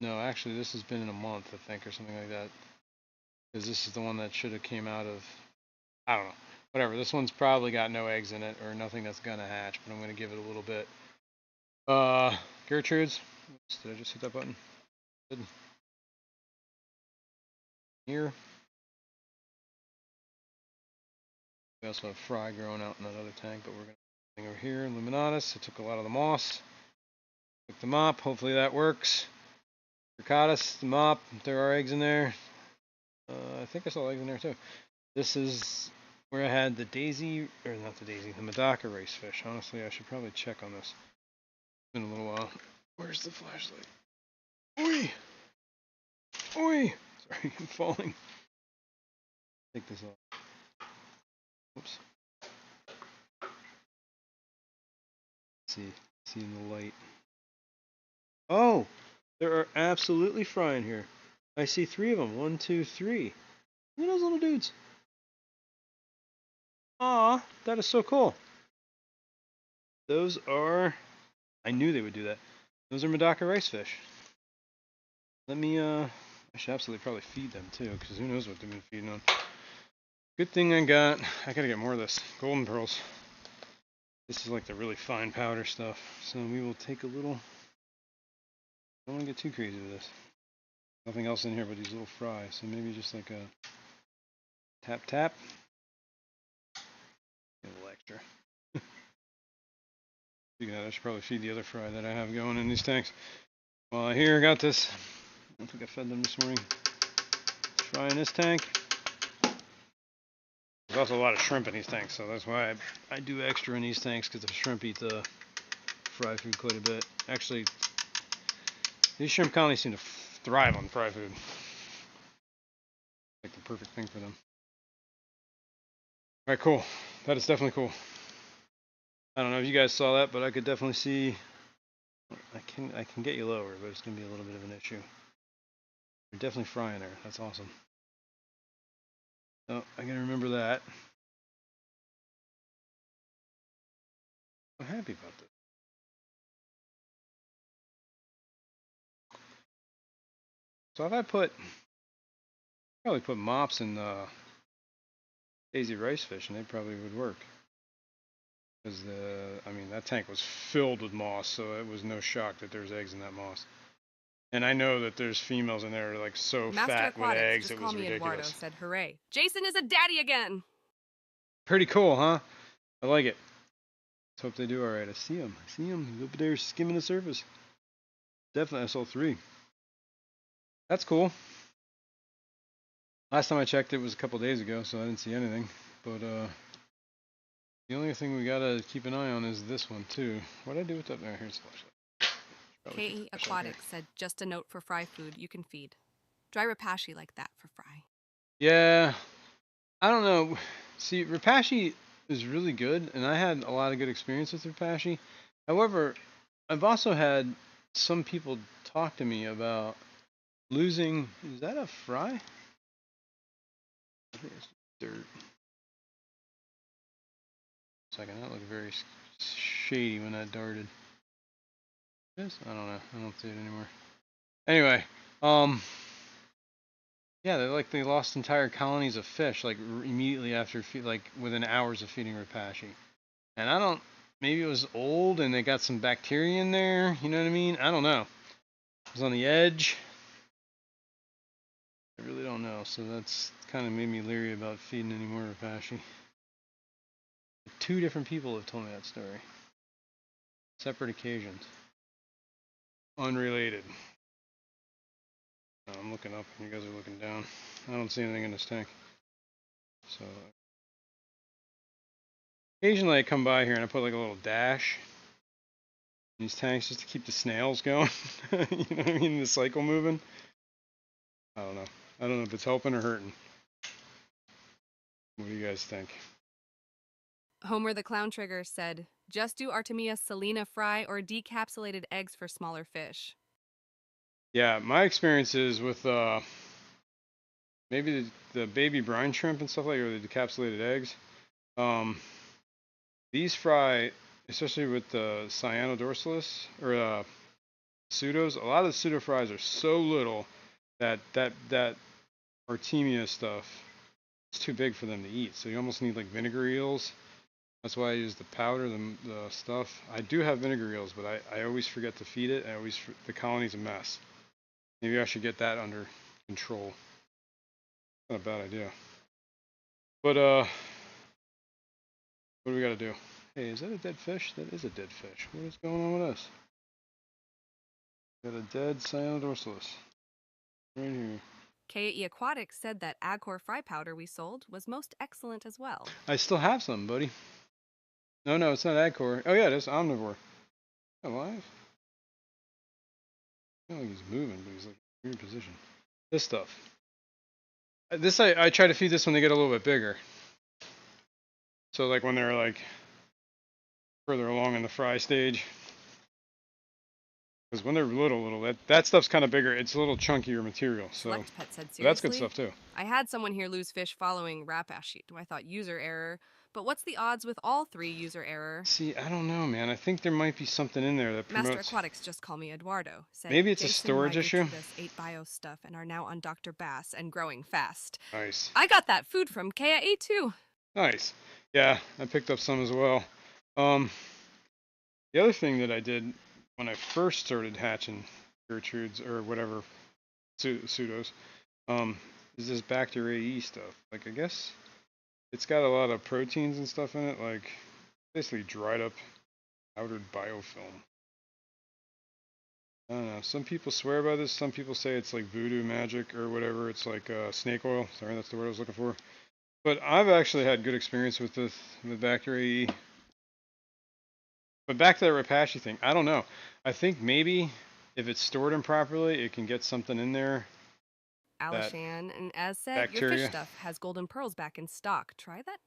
No, actually this has been in a month, I think, or something like that. Because this is the one that should have came out of, I don't know. Whatever, this one's probably got no eggs in it or nothing that's gonna hatch, but I'm gonna give it a little bit. Gertrude's. Oops, did I just hit that button? Good. Here. We also have fry growing out in that other tank, but we're gonna thing over here. Luminatus. I took a lot of the moss. Took the mop. Hopefully that works. Ricotta's, the mop. There are eggs in there. I think I saw eggs in there too. This is where I had the daisy, or not the daisy, the Medaka race fish. Honestly, I should probably check on this. It's been a little while. Where's the flashlight? Oi! Oi! Sorry, I'm falling. Take this off. Whoops. See in the light. Oh! There are absolutely fry in here. I see 3 of them. 1, 2, 3. Look at those little dudes. Aw, that is so cool. Those are, I knew they would do that. Those are Medaka rice fish. Let me, I should absolutely probably feed them too, because who knows what they've been feeding on. Good thing I gotta get more of this. Golden pearls. This is like the really fine powder stuff. So we will take a little, don't want to get too crazy with this. Nothing else in here but these little fries. So maybe just like a tap tap. A little extra. Speaking of that, I should probably feed the other fry that I have going in these tanks. Well, here, I got this. I don't think I fed them this morning. Fry in this tank. There's also a lot of shrimp in these tanks, so that's why I do extra in these tanks, because the shrimp eat the fry food quite a bit. Actually, these shrimp colonies seem to thrive on fry food. Like the perfect thing for them. All right, cool. That is definitely cool. I don't know if you guys saw that, but I could definitely see. I can get you lower, but it's gonna be a little bit of an issue. You're definitely frying there. That's awesome. Oh, I gotta remember that. I'm happy about this. So if I probably put mops in Daisy rice fish, and they probably would work. Because I mean, that tank was filled with moss, so it was no shock that there's eggs in that moss. And I know that there's females in there like so Master fat with Aquatics, eggs, just it call was me Eduardo, ridiculous. said hooray. Jason is a daddy again! Pretty cool, huh? I like it. Let's hope they do all right. I see him. He's up there skimming the surface. Definitely SL3. That's cool. Last time I checked, it was a couple days ago, so I didn't see anything. But the only thing we gotta keep an eye on is this one too. What did I do with that? There, here's the flashlight. KE Aquatics said, just a note for fry food you can feed. Dry rapashi like that for fry. Yeah, I don't know. See, rapashi is really good, and I had a lot of good experience with rapashi. However, I've also had some people talk to me about losing. Is that a fry? I think it's dirt. Second, that looked very shady when that darted. Yes? I don't know. I don't see it anymore. Anyway, yeah, they lost entire colonies of fish like immediately after like within hours of feeding rapashi. And I don't. Maybe it was old and they got some bacteria in there. You know what I mean? I don't know. It was on the edge. I really don't know. So that's kind of made me leery about feeding any more rapashi. 2 different people have told me that story. Separate occasions. Unrelated. I'm looking up and you guys are looking down. I don't see anything in this tank. So occasionally I come by here and I put like a little dash in these tanks just to keep the snails going. You know what I mean? The cycle moving. I don't know. I don't know if it's helping or hurting. What do you guys think? Homer the Clown Trigger said, just do Artemia salina fry or decapsulated eggs for smaller fish. Yeah, my experiences with maybe the baby brine shrimp and stuff like that, or the decapsulated eggs. These fry, especially with the cyanodorsalis or pseudos. A lot of the pseudo fries are so little that Artemia stuff is too big for them to eat. So you almost need like vinegar eels. That's why I use the powder, the stuff. I do have vinegar eels, but I always forget to feed it. The colony's a mess. Maybe I should get that under control. Not a bad idea. But what do we got to do? Hey, is that a dead fish? That is a dead fish. What is going on with us? Got a dead cyanodorsalis right here. KE Aquatics said that Agcor fry powder we sold was most excellent as well. I still have some, buddy. No, it's not Agcor. Oh yeah, it is Omnivore. Alive? I don't think he's moving, but he's like in a weird position. This stuff. This I try to feed this when they get a little bit bigger. So like when they're like further along in the fry stage. Because when they're little, that stuff's kind of bigger. It's a little chunkier material. So Select Pet said, seriously? that's good stuff too. I had someone here lose fish following rapashi. I thought user error. But what's the odds with all 3 user error? See, I don't know, man. I think there might be something in there that promotes. Master Aquatics, just call me Eduardo, said, Maybe it's a Jason storage issue. This 8 bio stuff and are now on Dr. Bass and growing fast. Nice. I got that food from KIA too. Nice. Yeah, I picked up some as well. The other thing that I did when I first started hatching Gertrudes or whatever pseudos, is this bacteria E stuff. Like, I guess it's got a lot of proteins and stuff in it, like basically dried up powdered biofilm. I don't know. Some people swear by this. Some people say it's like voodoo magic or whatever. It's like snake oil. Sorry, that's the word I was looking for. But I've actually had good experience with this, with bacteria E. But back to that Rapashi thing, I don't know. I think maybe if it's stored improperly, it can get something in there. Alishan, and as said, your bacteria. fish stuff has golden pearls back in stock. Try that.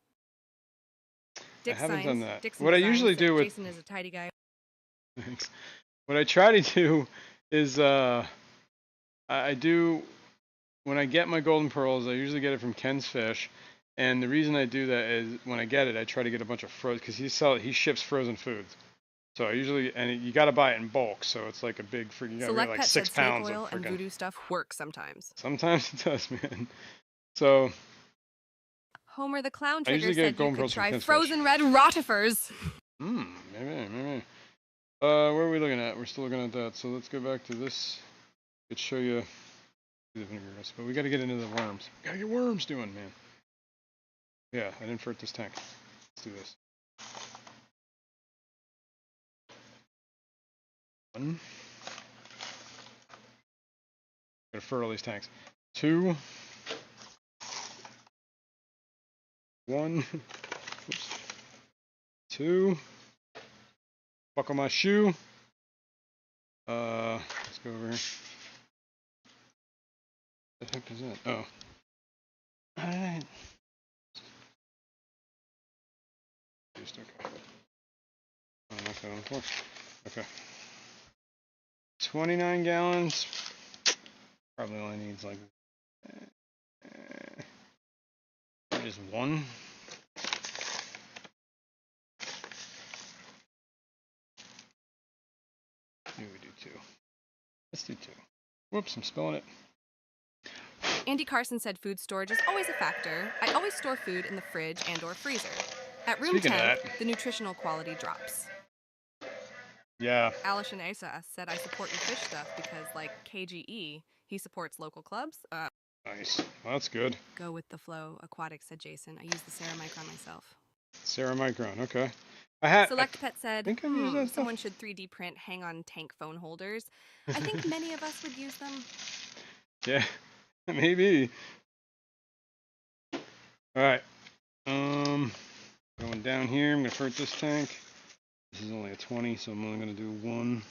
Dick I haven't Signs, done that. Dixon What I Designs usually said do with Jason is a tidy guy. thanks. What I try to do is I do when I get my golden pearls, I usually get it from Ken's Fish. And the reason I do that is when I get it, I try to get a bunch of frozen, because he ships frozen foods. So I usually, and you got to buy it in bulk, so it's like a big freaking, you got to get like 6 pounds snake oil of and freaking. voodoo stuff work sometimes. Sometimes it does, man. So Homer the Clown I usually Trigger get said you golden could pearls from try Ken's frozen red rotifers. Maybe. Where are we looking at? We're still looking at that. So let's go back to this. I could show you the vinegar rest, but we got to get into the worms. Gotta get worms doing, man. Yeah, I didn't fert this tank. Let's do this. 1. Gotta fert all these tanks. 2. 1. Oops. 2. Buckle my shoe. Let's go over here. What the heck is that? Oh. Alright. Just okay. Oh, knock that on the floor. Okay. 29 gallons. Probably only needs like just 1. Maybe we do 2. Let's do 2. Whoops, I'm spilling it. Andy Carson said food storage is always a factor. I always store food in the fridge and or freezer. At room Speaking of temp, that. the nutritional quality drops. Yeah. Alishan Asa said I support your fish stuff because, like KGE, he supports local clubs. Nice. Well, that's good. Go with the flow. Aquatics, said Jason. I use the Ceramicron myself. Ceramicron, okay. Select Pet said, think I've used that stuff. someone should 3D print hang-on tank phone holders. I think many of us would use them. Yeah, maybe. Alright. Going down here, I'm gonna fert this tank. This is only a 20, so I'm only gonna do 1.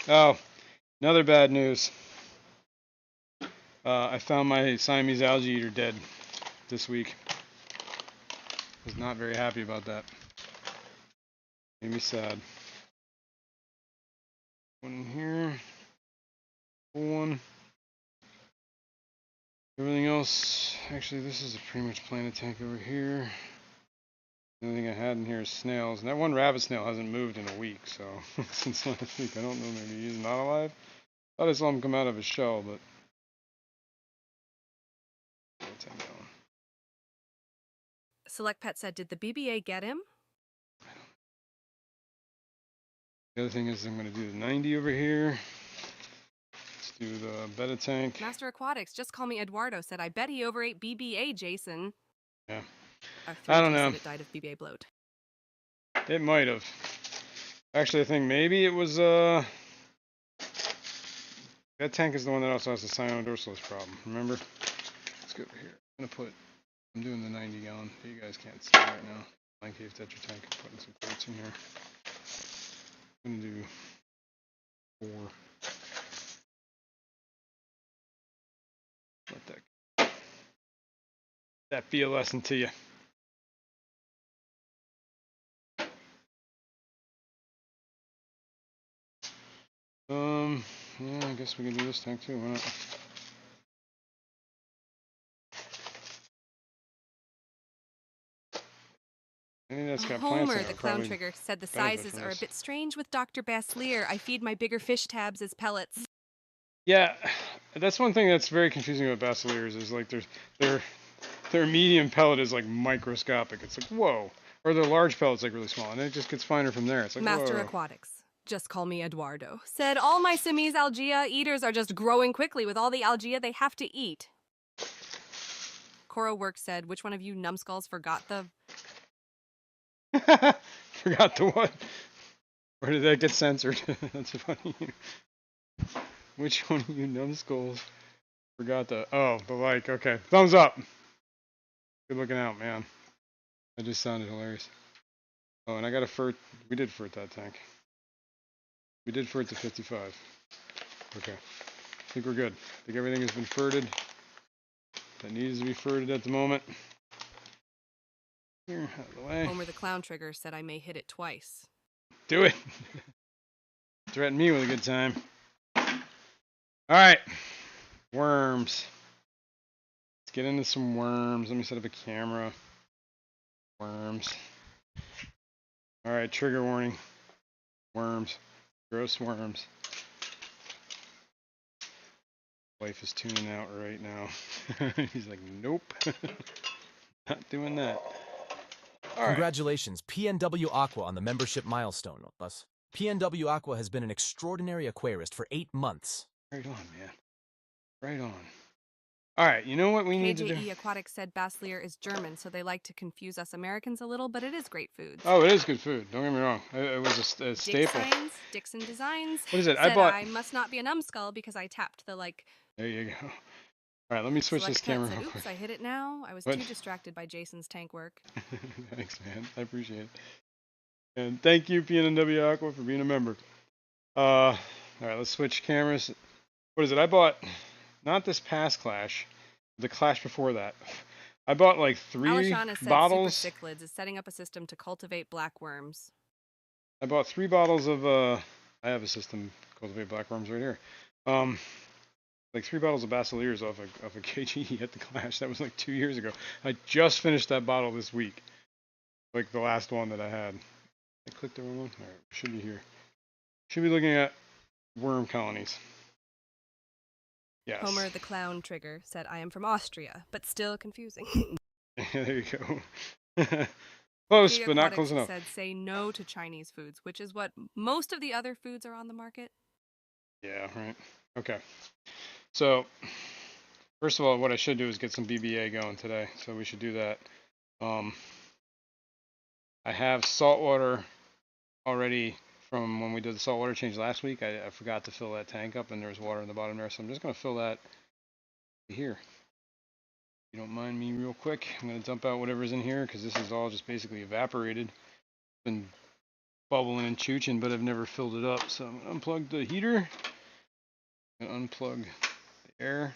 Oh, another bad news. I found my Siamese algae eater dead this week. Was not very happy about that. Made me sad. 1 in here. 1. Everything else, actually, this is a pretty much planted tank over here. The only thing I had in here is snails, and that one rabbit snail hasn't moved in a week, so since last week, I don't know, maybe he's not alive. Thought I saw him come out of his shell, but 10 gallon. Select Pet said, did the BBA get him? The other thing is I'm going to do the 90 over here. Let's do the betta tank. Master Aquatics, just call me Eduardo, said I bet he overate BBA, Jason. Yeah. I don't know. Said it died of BBA bloat. It might have. Actually, I think maybe it was that tank is the one that also has the cyanodorsalis problem. Remember? Let's go over here. I'm doing the 90 gallon. You guys can't see right now. My cave tetra tank. I'm putting some quartz in here. I'm gonna do 4. Let that be a lesson to you. Yeah, I guess we can do this tank too. Why not? I think that's got plants in Homer, it. the clown trigger, said the sizes are a bit strange with Dr. Baslier. I feed my bigger fish tabs as pellets. Yeah, that's one thing that's very confusing about Basiliers is like their medium pellet is like microscopic. It's like whoa, or their large pellet's like really small, and it just gets finer from there. It's like Master whoa. Aquatics. Just call me Eduardo. Said all my Siamese algae eaters are just growing quickly with all the algae they have to eat. Cora Work said, which one of you numbskulls forgot the... Forgot the what? Or did that get censored? That's funny. Which one of you numbskulls forgot the... Oh, the like. Okay. Thumbs up. Good looking out, man. That just sounded hilarious. Oh, and I got a furt. We did furt that tank. We did furt to 55. Okay. I think we're good. I think everything has been furted. That needs to be furted at the moment. Here, out of the way. Homer the Clown Trigger said I may hit it twice. Do it. Threaten me with a good time. Alright. Worms. Let's get into some worms. Let me set up a camera. Worms. Alright, trigger warning. Worms. Gross worms. Wife is tuning out right now. He's like, nope. Not doing that. All right. Congratulations, PNW Aqua, on the membership milestone. PNW Aqua has been an extraordinary aquarist for 8 months. Right on, man. Right on. All right, you know what we need to do? KJE Aquatics said Baslier is German, so they like to confuse us Americans a little, but it is great food. Oh, it is good food. Don't get me wrong. It was a staple. Dixon Designs. What is it? Said I bought... I must not be a numbskull because I tapped the, like... There you go. All right, let me switch this camera real quick. Oops, I hit it now. I was too distracted by Jason's tank work. Thanks, man. I appreciate it. And thank you, PNW Aqua, for being a member. All right, let's switch cameras. What is it? I bought, not this past Clash, the Clash before that. I bought like 3 Alashana said bottles. Super Cichlids is setting up a system to cultivate black worms. I bought 3 bottles of, I have a system to cultivate black worms right here. Like 3 bottles of Basiliers off a KGE at the Clash. That was like 2 years ago. I just finished that bottle this week. Like the last one that I had. I clicked the wrong one? Alright, should be here. Should be looking at worm colonies. Yes. Homer the Clown Trigger said I am from Austria, but still confusing. There you go. Close, but not close enough. Said say no to Chinese foods, which is what most of the other foods are on the market. Yeah, right. Okay. So, first of all, what I should do is get some BBA going today. So we should do that. I have saltwater already from when we did the saltwater change last week. I forgot to fill that tank up, and there was water in the bottom there. So I'm just going to fill that here. If you don't mind me real quick, I'm going to dump out whatever's in here because this is all just basically evaporated. Been bubbling and chooching, but I've never filled it up. So I'm going to unplug the heater. I'm going to unplug the air.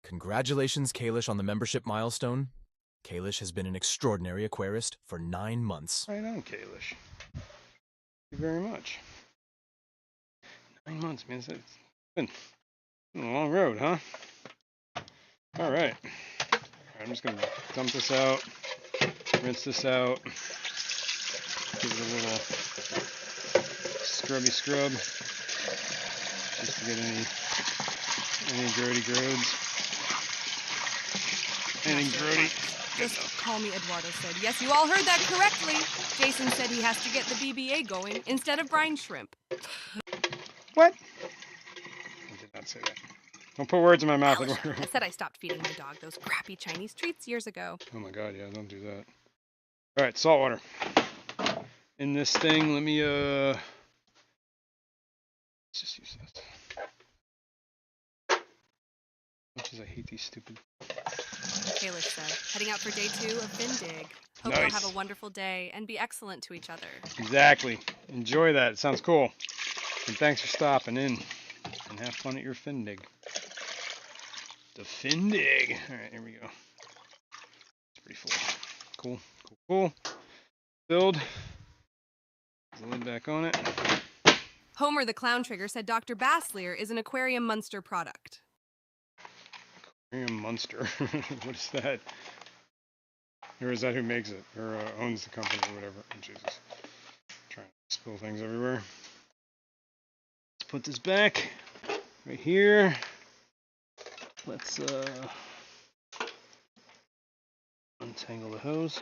Congratulations, Kalish, on the membership milestone. Kalish has been an extraordinary aquarist for 9 months. Right on, Kalish. Thank you very much. 9 months, man. It's been a long road, huh? All right. I'm just going to dump this out, rinse this out, give it a little scrubby scrub, just to get any grody groads. Anything grody. Just call me Eduardo said. Yes, you all heard that correctly. Jason said he has to get the BBA going instead of brine shrimp. What? I did not say that. Don't put words in my mouth, Eduardo. I said I stopped feeding my dog those crappy Chinese treats years ago. Oh my god, yeah, don't do that. Alright, salt water. In this thing, let me, let's just use this. As much as I hate these stupid... Kalish said, heading out for day 2 of Findig. Hope Nice. you'll have a wonderful day and be excellent to each other. Exactly. Enjoy that. It sounds cool. And thanks for stopping in. And have fun at your Findig. The Findig. Alright, here we go. It's pretty full. Cool. Cool, cool. Filled. Put the lid back on it. Homer the Clown Trigger said Dr. Baslier is an Aquarium Munster product. Aquarium Munster. What is that? Or is that who makes it? Or owns the company or whatever? Oh, Jesus. Trying to spill things everywhere. Let's put this back right here. Let's untangle the hose.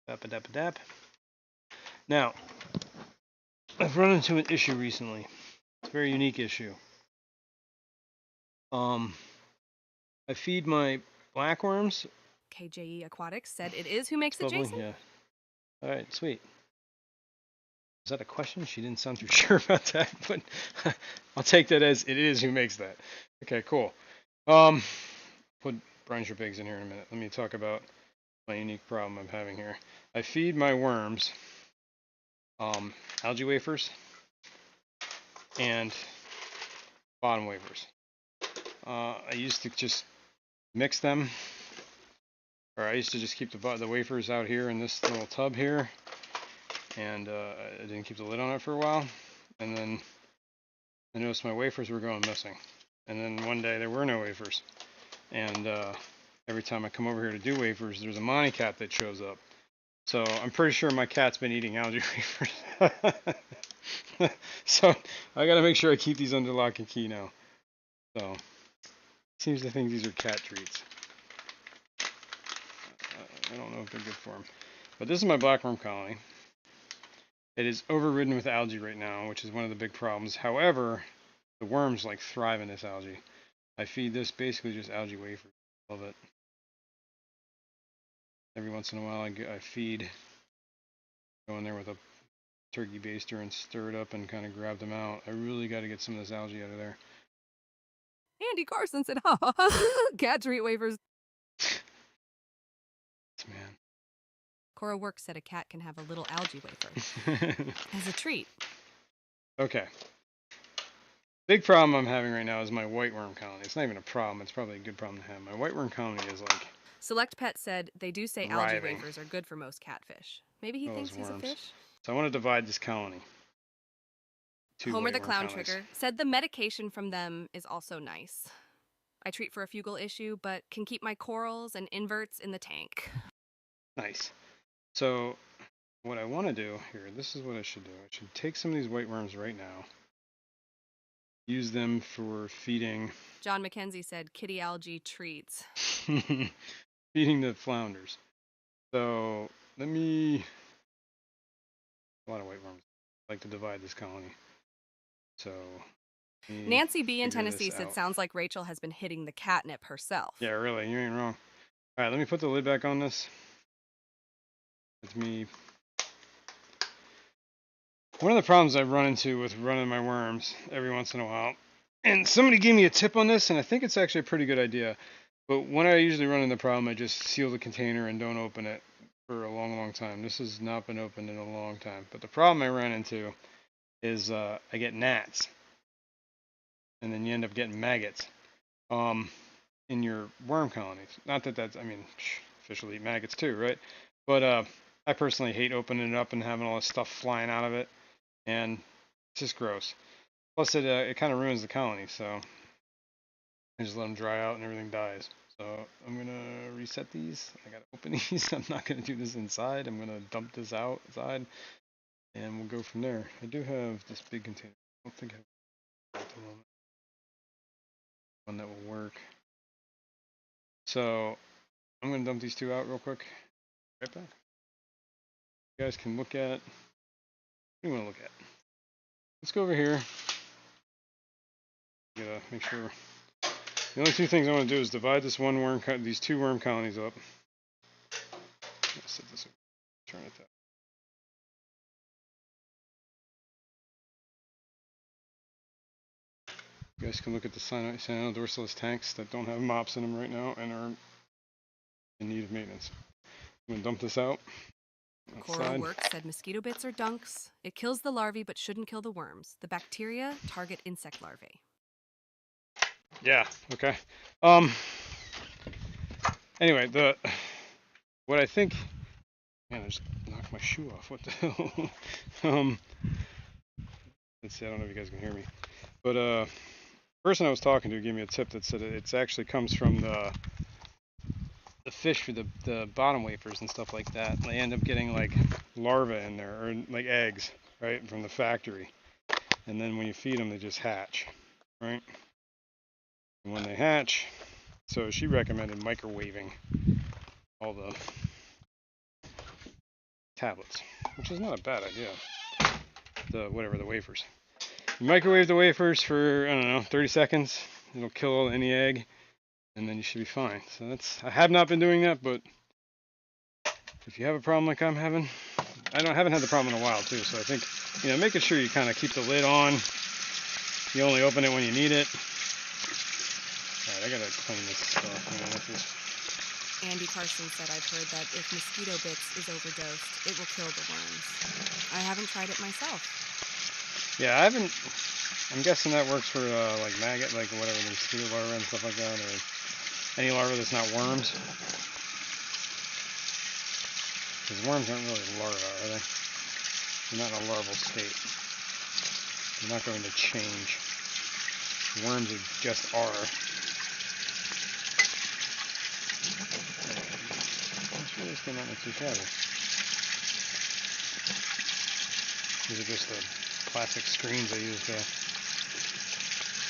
Dap-a-dap-a-dap. Now, I've run into an issue recently. It's a very unique issue. I feed my blackworms. KJE Aquatics said it is who makes it, Bubbly, Jason? yeah. All right, sweet. Is that a question? She didn't sound too sure about that, but I'll take that as it is who makes that. Okay, cool. Put brine shrimp eggs in here in a minute. Let me talk about my unique problem I'm having here. I feed my worms algae wafers and bottom wafers. I used to just mix them, or I used to just keep the wafers out here in this little tub here, and I didn't keep the lid on it for a while, and then I noticed my wafers were going missing, and then one day there were no wafers, and every time I come over here to do wafers, there's a Monty cat that shows up. So I'm pretty sure my cat's been eating algae wafers. So I gotta make sure I keep these under lock and key now. So seems to think these are cat treats. I don't know if they're good for them. But this is my blackworm colony. It is overridden with algae right now, which is one of the big problems. However, the worms like thrive in this algae. I feed this basically just algae wafers. Love it. Every once in a while I feed, go in there with a turkey baster and stir it up and kind of grab them out. I really got to get some of this algae out of there. Andy Carson said, cat treat wafers. Man. Cora Works said a cat can have a little algae wafer as a treat. Okay. Big problem I'm having right now is my whiteworm colony. It's not even a problem. It's probably a good problem to have. My whiteworm colony is like... Select Pet said they do say algae wafers are good for most catfish. Maybe he thinks he's a fish? So I want to divide this colony. Homer the Clown Trigger said the medication from them is also nice. I treat for a fugal issue, but can keep my corals and inverts in the tank. Nice. So what I want to do here, this is what I should do. I should take some of these whiteworms right now. Use them for feeding... John McKenzie said kitty algae treats. Feeding the flounders. So let me... A lot of whiteworms. I like to divide this colony. So... Nancy B in Tennessee said sounds like Rachel has been hitting the catnip herself. Yeah, really. You ain't wrong. Alright, let me put the lid back on this. That's me. One of the problems I've run into with running my worms every once in a while, and somebody gave me a tip on this, and I think it's actually a pretty good idea, but when I usually run into the problem, I just seal the container and don't open it for a long, long time. This has not been opened in a long time. But the problem I ran into is I get gnats, and then you end up getting maggots in your worm colonies. Not that that's, I mean, fish will eat maggots too, right? But I personally hate opening it up and having all this stuff flying out of it, and it's just gross. Plus, it kind of ruins the colony, so I just let them dry out and everything dies. So I'm gonna reset these. I gotta open these. I'm not gonna do this inside. I'm gonna dump this outside, and we'll go from there. I do have this big container. I don't think I have at the moment one that will work. So I'm gonna dump these two out real quick. Right back. You guys can look at. What do you want to look at? Let's go over here. Gotta make sure. The only two things I want to do is divide this these two worm colonies up. Let's set this. Turn it that. You guys can look at the cyanodorsalis tanks that don't have mops in them right now and are in need of maintenance. I'm gonna dump this out. Cora Works said mosquito bits are dunks. It kills the larvae but shouldn't kill the worms. The bacteria target insect larvae. Yeah, okay. Anyway, what I think, man, I just knocked my shoe off. What the hell? Let's see, I don't know if you guys can hear me. But person I was talking to gave me a tip that said it actually comes from the fish for the bottom wafers and stuff like that. They end up getting like larvae in there, or like eggs, right, from the factory. And then when you feed them, they just hatch, right? And when they hatch, so she recommended microwaving all the tablets, which is not a bad idea. The wafers. You microwave the wafers for, I don't know, 30 seconds. It'll kill any egg, and then you should be fine. So I have not been doing that, but if you have a problem like I'm having, haven't had the problem in a while too. So I think, making sure you kind of keep the lid on. You only open it when you need it. All right, I gotta clean this stuff. Andy Carson said I've heard that if mosquito bits is overdosed, it will kill the worms. I haven't tried it myself. Yeah, I haven't. I'm guessing that works for like maggot, like whatever, the mosquito larvae and stuff like that, or any larva that's not worms. Because worms aren't really larvae, are they? They're not in a larval state. They're not going to change. Worms just are. This still not too shabby. These are just the plastic screens I use to.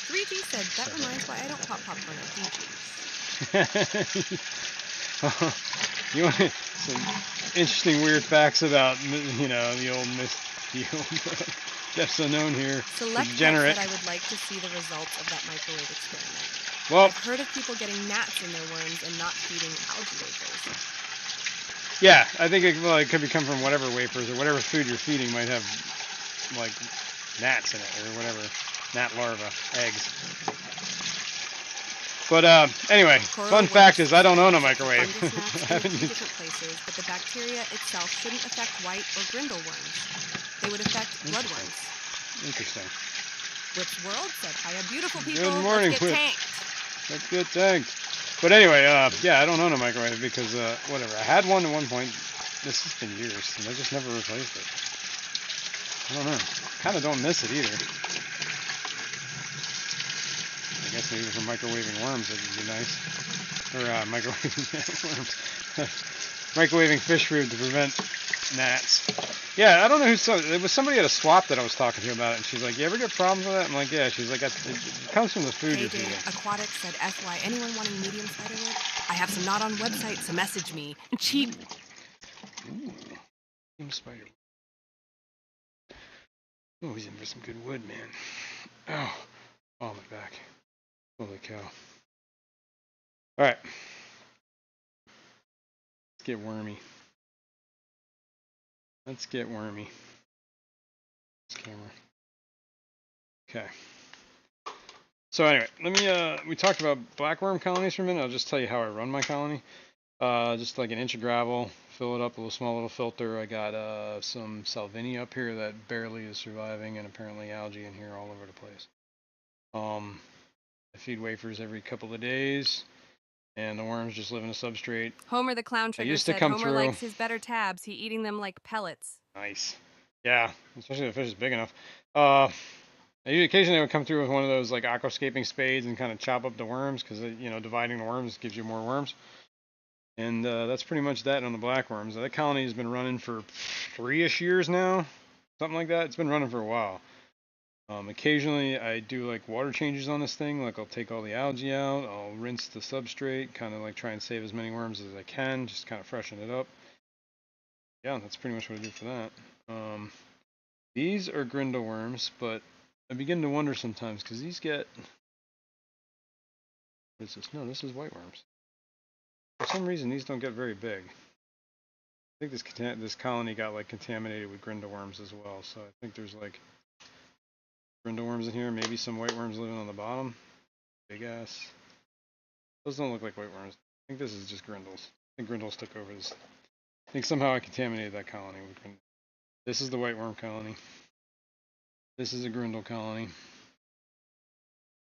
3G said that reminds why I don't pop popcorn at DG's. You want some interesting weird facts about the old Death's Unknown here. Select Degenerate. that I would like to see the results of that microwave experiment. Well, I've heard of people getting gnats in their worms and not feeding algae wafers. Yeah, I think it could come from whatever wafers or whatever food you're feeding might have like gnats in it or whatever, gnat larvae, eggs. But anyway, fun fact is I don't own a microwave. I haven't used different places, but the bacteria itself shouldn't affect white or grindle worms. They would affect bloodworms. Interesting. Whips World said, "Hiya, beautiful people. Good morning, Let's get tanked." Let's get tanked. But anyway, yeah, I don't own a microwave because whatever. I had one at one point. This has been years, and I just never replaced it. I don't know. Kind of don't miss it either. I guess maybe for microwaving worms, it would be nice. Or microwaving worms. Microwaving fish food to prevent gnats. Yeah, I don't know it was somebody at a swap that I was talking to about it, and she's like, "You ever get problems with that?" I'm like, "Yeah." She's like, "It comes from the food you're eating." Aquatic said, "FY, anyone wanting medium spider wood? I have some not on website, so message me. Cheap." Ooh, medium spider. Oh, he's in for some good wood, man. Oh, my back. Holy cow. All right. Let's get wormy. This camera. Okay. So anyway, we talked about blackworm colonies for a minute. I'll just tell you how I run my colony. Just like an inch of gravel, fill it up with a small little filter. I got some salvinia up here that barely is surviving, and apparently algae in here all over the place. I feed wafers every couple of days, and the worms just live in a substrate. Homer the Clown Trigger said Homer likes his better tabs. He eating them like pellets. Nice. Yeah, especially if the fish is big enough. Occasionally I would come through with one of those like aquascaping spades and kind of chop up the worms because dividing the worms gives you more worms. And that's pretty much that on the blackworms. That colony has been running for 3-ish years now, something like that. It's been running for a while. Occasionally I do like water changes on this thing. Like I'll take all the algae out, I'll rinse the substrate, kind of like try and save as many worms as I can, just kind of freshen it up. Yeah, that's pretty much what I do for that. These are grindle worms, but I begin to wonder sometimes because these get. What is this? No, this is white worms. For some reason, these don't get very big. I think this colony got like contaminated with grindle worms as well. So I think there's like grindle worms in here. Maybe some white worms living on the bottom. Big ass. Those don't look like white worms. I think this is just grindles. I think grindles took over this. I think somehow I contaminated that colony with grindles. This is the white worm colony. This is a grindle colony.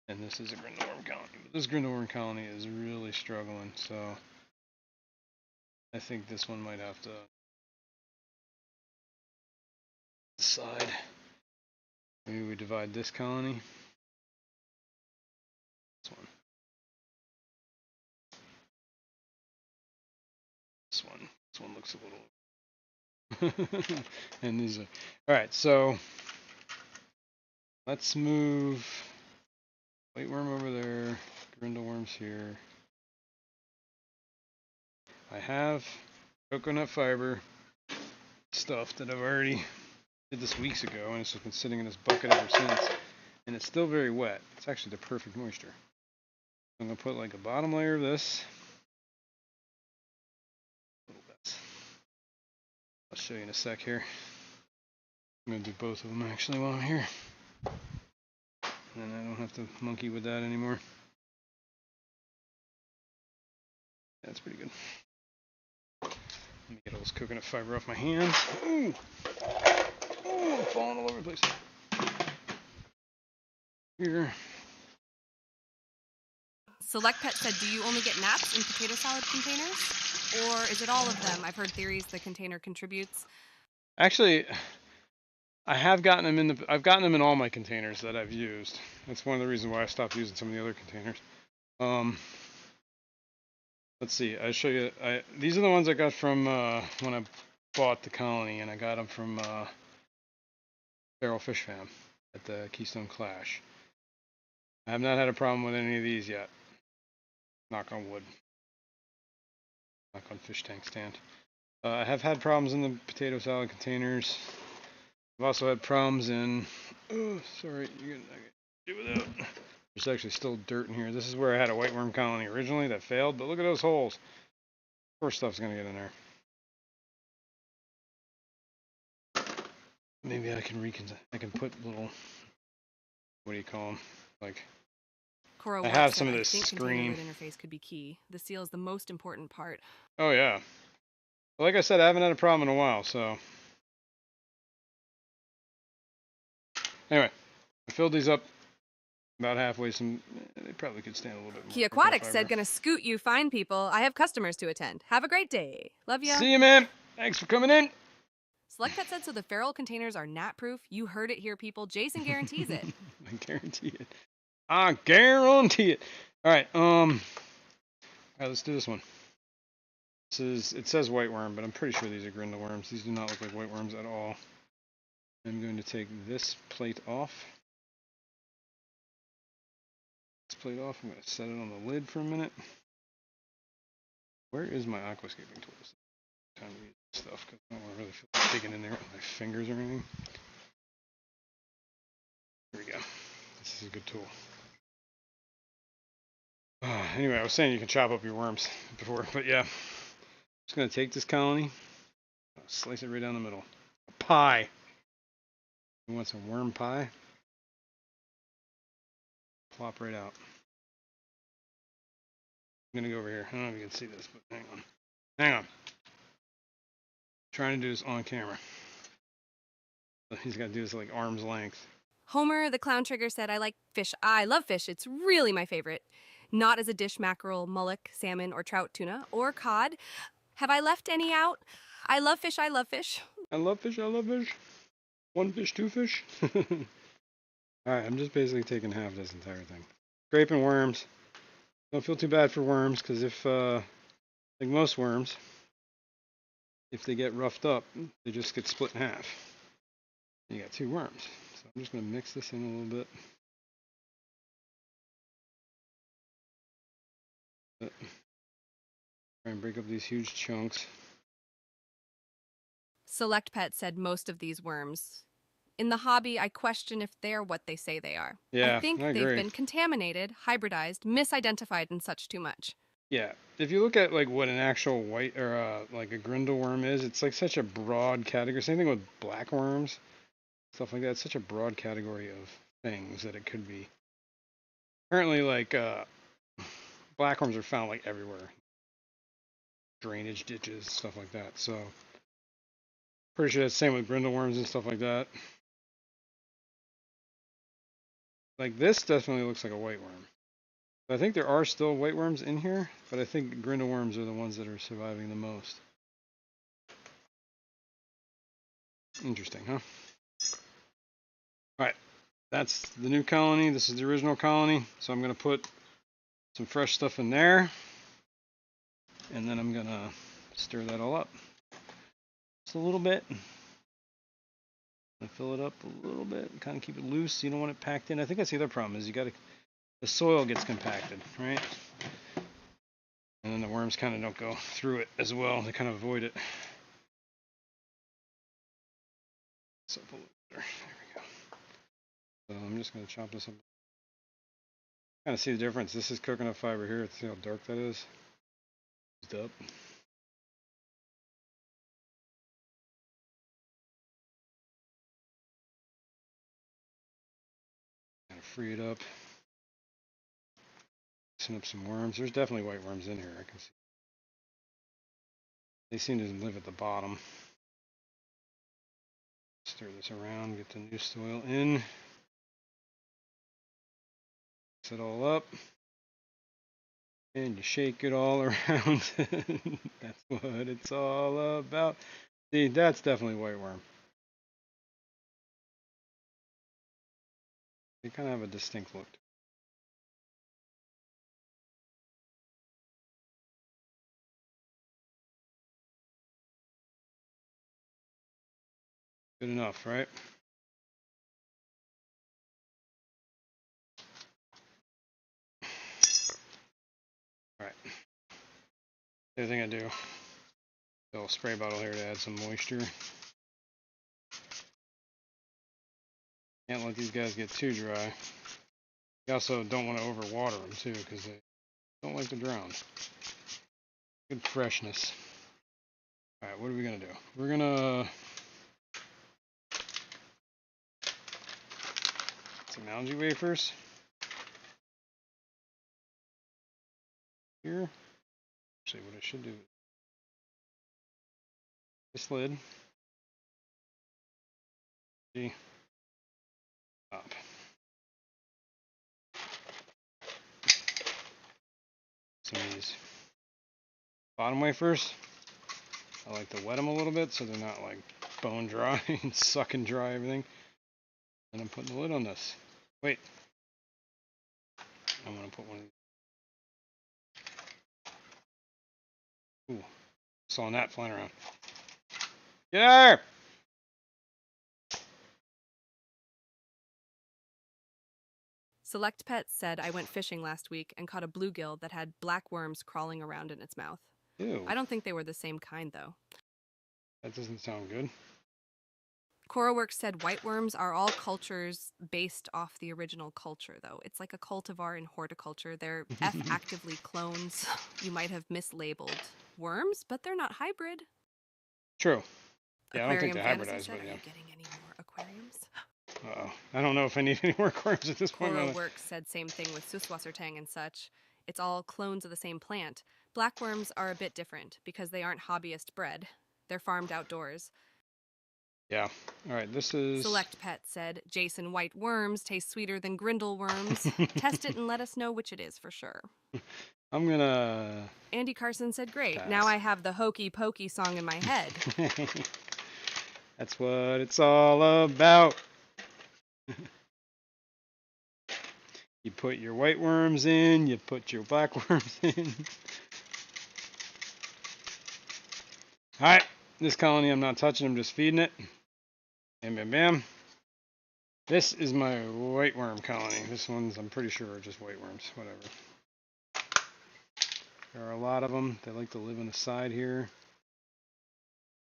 And this is a grindle worm colony. But this grindle worm colony is really struggling, so I think this one might have to decide. Maybe we divide this colony. This one. This one. This one looks a little. And these are. Alright, so let's move white worm over there, grindle worms here. I have coconut fiber stuff that I've already did this weeks ago, and it's just been sitting in this bucket ever since. And it's still very wet. It's actually the perfect moisture. I'm gonna put like a bottom layer of this. Little bits. I'll show you in a sec here. I'm gonna do both of them actually while I'm here. And I don't have to monkey with that anymore. That's pretty good. Let me get all this coconut fiber off my hands. Ooh! Oh, I'm falling all over the place. Here. Select Pet said, do you only get naps in potato salad containers? Or is it all of them? I've heard theories the container contributes. Actually, I've gotten them in all my containers that I've used. That's one of the reasons why I stopped using some of the other containers. Let's see. I'll show you. These are the ones I got from when I bought the colony, and I got them from Feral Fish Fam at the Keystone Clash. I have not had a problem with any of these yet. Knock on wood. Knock on fish tank stand. I have had problems in the potato salad containers. I've also had problems in. Oh, sorry, you're gonna do without. There's actually still dirt in here. This is where I had a whiteworm colony originally that failed, but look at those holes. Of course, stuff's gonna get in there. Maybe I can put little. What do you call them? Like. Cora I Watts have said, some of I this think screen. container interface could be key. The seal is the most important part. Oh yeah. Well, like I said, I haven't had a problem in a while, so. Anyway, I filled these up about halfway. They probably could stand a little bit more. Key Aquatics said, gonna scoot you fine people. I have customers to attend. Have a great day. Love ya. See you, man. Thanks for coming in. Select Pet said, so the feral containers are gnat proof. You heard it here, people. Jason guarantees it. I guarantee it. I guarantee it. All right. All right, let's do this one. It says whiteworm, but I'm pretty sure these are grindle worms. These do not look like whiteworms at all. I'm going to take this plate off. This plate off. I'm going to set it on the lid for a minute. Where is my aquascaping tools? Time to use this stuff because I don't really feel like digging in there with my fingers or anything. Here we go. This is a good tool. Anyway, I was saying you can chop up your worms before, but yeah. I'm just going to take this colony, slice it right down the middle. A pie. You want some worm pie? Plop right out. I'm going to go over here. I don't know if you can see this, but hang on. Hang on. I'm trying to do this on camera. He's got to do this like arm's length. Homer, the clown trigger, said, I like fish. I love fish. It's really my favorite. Not as a dish mackerel, mullet, salmon, or trout, tuna, or cod. Have I left any out? I love fish. I love fish. I love fish. I love fish. One fish, two fish. Alright, I'm just basically taking half this entire thing. Scraping worms. Don't feel too bad for worms, because if, like most worms, if they get roughed up, they just get split in half. You got two worms. So I'm just going to mix this in a little bit. Try and break up these huge chunks. Select Pet said most of these worms. In the hobby, I question if they're what they say they are. Yeah, I think I they've agree. been contaminated, hybridized, misidentified, and such too much. Yeah, if you look at like what an actual white or like a grindle worm is, it's like such a broad category. Same thing with black worms, stuff like that. It's such a broad category of things that it could be. Apparently, like black worms are found like everywhere, drainage ditches, stuff like that. So, pretty sure that's the same with grindle worms and stuff like that. Like this definitely looks like a white worm. I think there are still white worms in here, but I think grindle worms are the ones that are surviving the most. Interesting, huh? Alright, that's the new colony. This is the original colony. So I'm going to put some fresh stuff in there. And then I'm going to stir that all up. Just a little bit. Fill it up a little bit. Kind of keep it loose. You don't want it packed in. I think that's the other problem is the soil gets compacted, right? And then the worms kind of don't go through it as well. They kind of avoid it. I'm just gonna chop this up. Kind of see the difference. This is coconut fiber here. See how dark that is? Used up. Kind of free it up. Mixing up some worms. There's definitely white worms in here. I can see. They seem to live at the bottom. Stir this around. Get the new soil in. Mix it all up. And you shake it all around. That's what it's all about. See, that's definitely white worm. They kind of have a distinct look. Good enough, right? Alright. The other thing I do, a little spray bottle here to add some moisture. Can't let these guys get too dry. You also don't want to overwater them too, because they don't like to drown. Good freshness. Alright, what are we gonna do? We're gonna some algae wafers. Here. Actually, what I should do. This lid. See. Top. Some of these bottom wafers. I like to wet them a little bit so they're not like bone dry and sucking dry everything. And I'm putting the lid on this. Wait. I'm gonna put one of these. Ooh. Saw that flying around. Get there! Select Pets said I went fishing last week and caught a bluegill that had black worms crawling around in its mouth. Ew. I don't think they were the same kind, though. That doesn't sound good. CoraWorks said white worms are all cultures based off the original culture, though. It's like a cultivar in horticulture. They're F-actively clones. You might have mislabeled worms, but they're not hybrid. True. Yeah, Aquarium I don't think they're Fantasy hybridized, said, but yeah. Are you getting any more aquariums? Uh-oh. I don't know if I need any more aquariums at this point. CoraWorks said same thing with Süßwassertang and such. It's all clones of the same plant. Black worms are a bit different because they aren't hobbyist bred. They're farmed outdoors. Yeah. All right, this is... Select Pet said, Jason, white worms taste sweeter than Grindle worms. Test it and let us know which it is for sure. I'm gonna... Andy Carson said, great. Pass. Now I have the Hokey Pokey song in my head. That's what it's all about. You put your white worms in, you put your black worms in. Alright, this colony I'm not touching, I'm just feeding it. Bam, bam, bam. This is my white worm colony. This one's, I'm pretty sure, are just white worms, whatever. There are a lot of them. They like to live on the side here.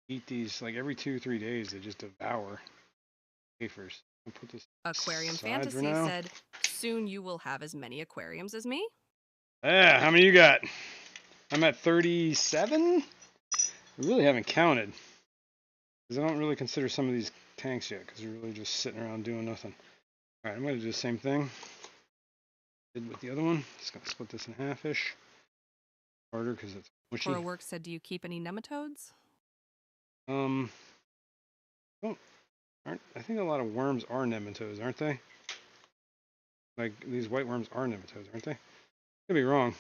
Eat these like every 2-3 days. They just devour wafers. I'll put this Aquarium aside Fantasy for now. said, soon you will have as many aquariums as me. Yeah, how many you got? I'm at 37? I really haven't counted. Because I don't really consider some of these tanks yet, because they're really just sitting around doing nothing. Alright, I'm going to do the same thing. Did with the other one. Just going to split this in half-ish. Harder because it's mushy. CoraWorks said, do you keep any nematodes? Oh, I think a lot of worms are nematodes, aren't they? Like, these white worms are nematodes, aren't they? Could be wrong.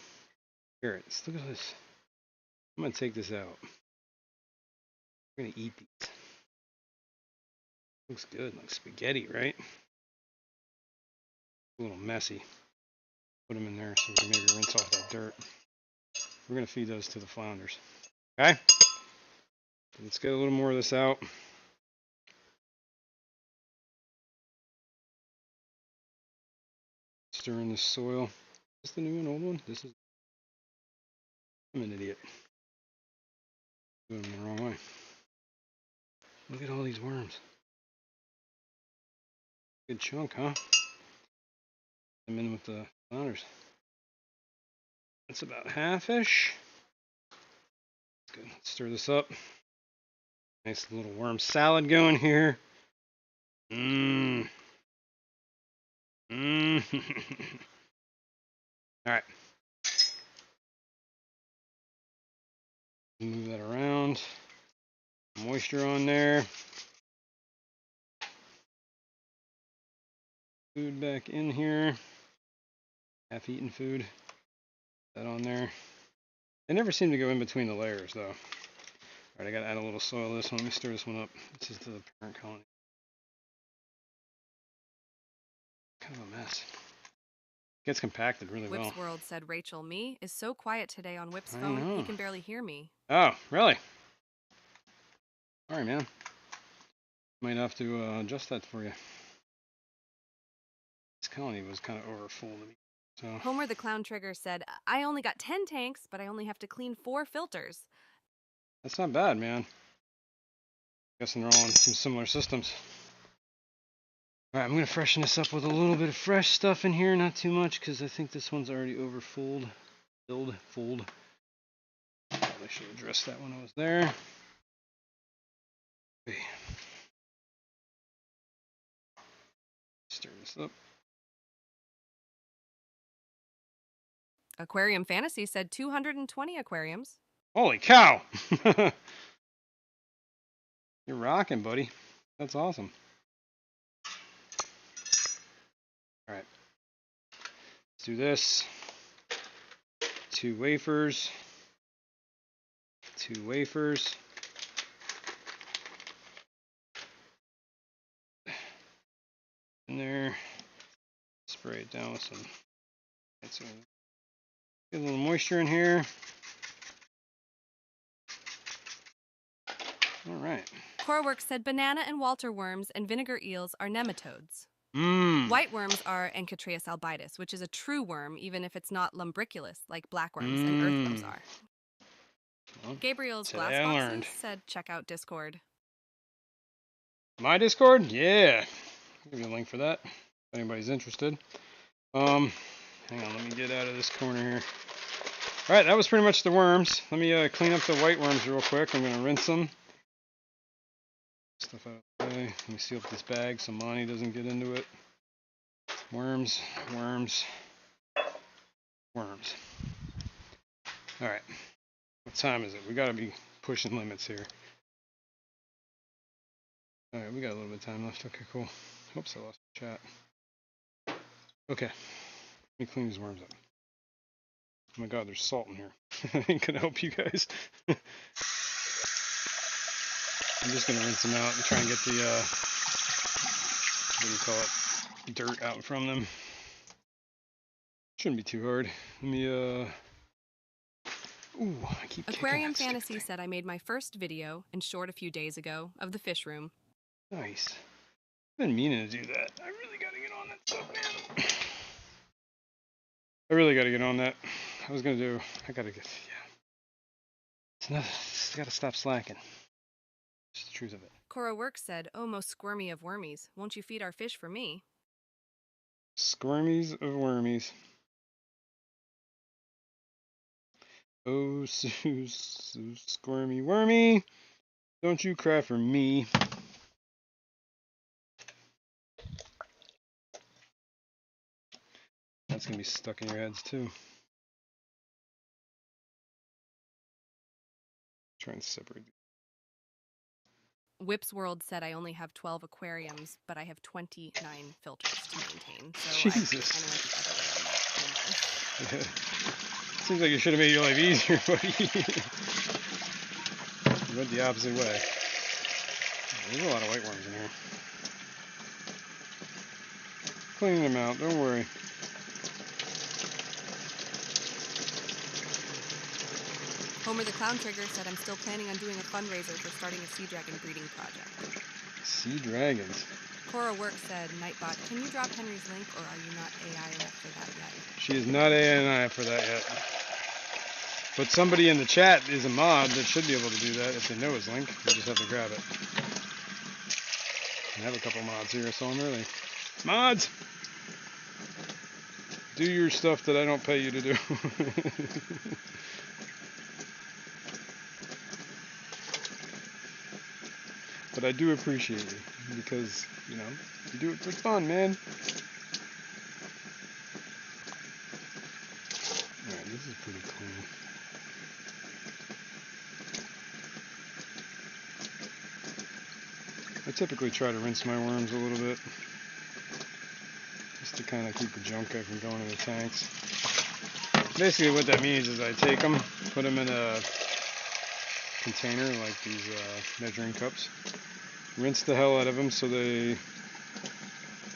Here, look at this. I'm going to take this out. I'm going to eat these. Looks good, like spaghetti, right? A little messy. Put them in there so we can maybe rinse off that dirt. We're going to feed those to the flounders. Okay? Let's get a little more of this out. Stir in this soil. Is this the new and old one? This is... I'm an idiot. Doing them the wrong way. Look at all these worms. Good chunk, huh? I'm in with the honors. That's about half-ish. Good. Let's stir this up. Nice little worm salad going here. Mmm. Mmm. All right. Move that around. Moisture on there. Food back in here. Half-eaten food. That on there. They never seem to go in between the layers, though. All right, I gotta add a little soil to this one. Let me stir this one up. This is the parent colony. Kind of a mess. Gets compacted really well. Whip's World said Rachel Me is so quiet today on Whip's I phone, know. he can barely hear me. Oh, really? All right, man. Might have to adjust that for you. This colony was kind of overfull to me. So Homer the Clown Trigger said, I only got 10 tanks, but I only have to clean 4 filters. that's not bad, man. Guessing they're all on some similar systems. All right, I'm gonna freshen this up with a little bit of fresh stuff in here, not too much, because I think this one's already overfulled. Fold. Probably should have addressed that when I was there. Okay. Stir this up. Aquarium Fantasy said 220 aquariums. Holy cow! You're rocking, buddy. That's awesome. All right. Let's do this. 2 wafers. 2 wafers. In there. Spray it down with some. Get a little moisture in here. All right. Coreworks said banana and Walter worms and vinegar eels are nematodes. Mmm. White worms are Enchotreus albidus, which is a true worm, even if it's not lumbriculus like blackworms and earthworms are. Well, Gabriel's today I Glass learned. Boxes said check out Discord. My Discord? Yeah. I'll give you a link for that if anybody's interested. Hang on, let me get out of this corner here. All right, that was pretty much the worms. Let me clean up the white worms real quick. I'm going to rinse them. Stuff out of the way. Let me seal up this bag so Monty doesn't get into it. Worms. All right. What time is it? We got to be pushing limits here. All right, we got a little bit of time left. Okay, cool. Oops, I lost the chat. Okay. Let me clean these worms up. Oh my god, there's salt in here. I ain't gonna help you guys. I'm just gonna rinse them out and try and get the, what do you call it, dirt out from them. Shouldn't be too hard. Let me, ooh, I keep Aquarium Fantasy said I made my first video and short a few days ago of the Fishroom. Nice. I've been meaning to do that. I really gotta get on that stuff, man. I really gotta get on that. I was gonna do, I gotta get, yeah. It's gotta stop slacking. It's the truth of it. Cora Works said, oh, most squirmy of wormies, won't you feed our fish for me? Squirmies of wormies. Oh, so squirmy wormy. Don't you cry for me. That's gonna be stuck in your heads too. Try and separate. Whip's World said I only have 12 aquariums, but I have 29 filters to maintain. So Jesus. I kind of went the other way on that. Seems like you should have made your life easier, buddy. You went the opposite way. There's a lot of white worms in here. Cleaning them out, don't worry. Homer the Clown Trigger said I'm still planning on doing a fundraiser for starting a sea dragon breeding project. Sea dragons. Cora Work said, Nightbot, can you drop Henry's link or are you not AI enough for that yet? She is not AI for that yet. But somebody in the chat is a mod that should be able to do that if they know his link. You just have to grab it. I have a couple mods here, so I'm early. Mods! Do your stuff that I don't pay you to do. But I do appreciate you because, you know, you do it for fun, man. Alright, this is pretty clean. I typically try to rinse my worms a little bit, just to kind of keep the junk from going in the tanks. Basically what that means is I take them, put them in a container like these measuring cups, rinse the hell out of them so they...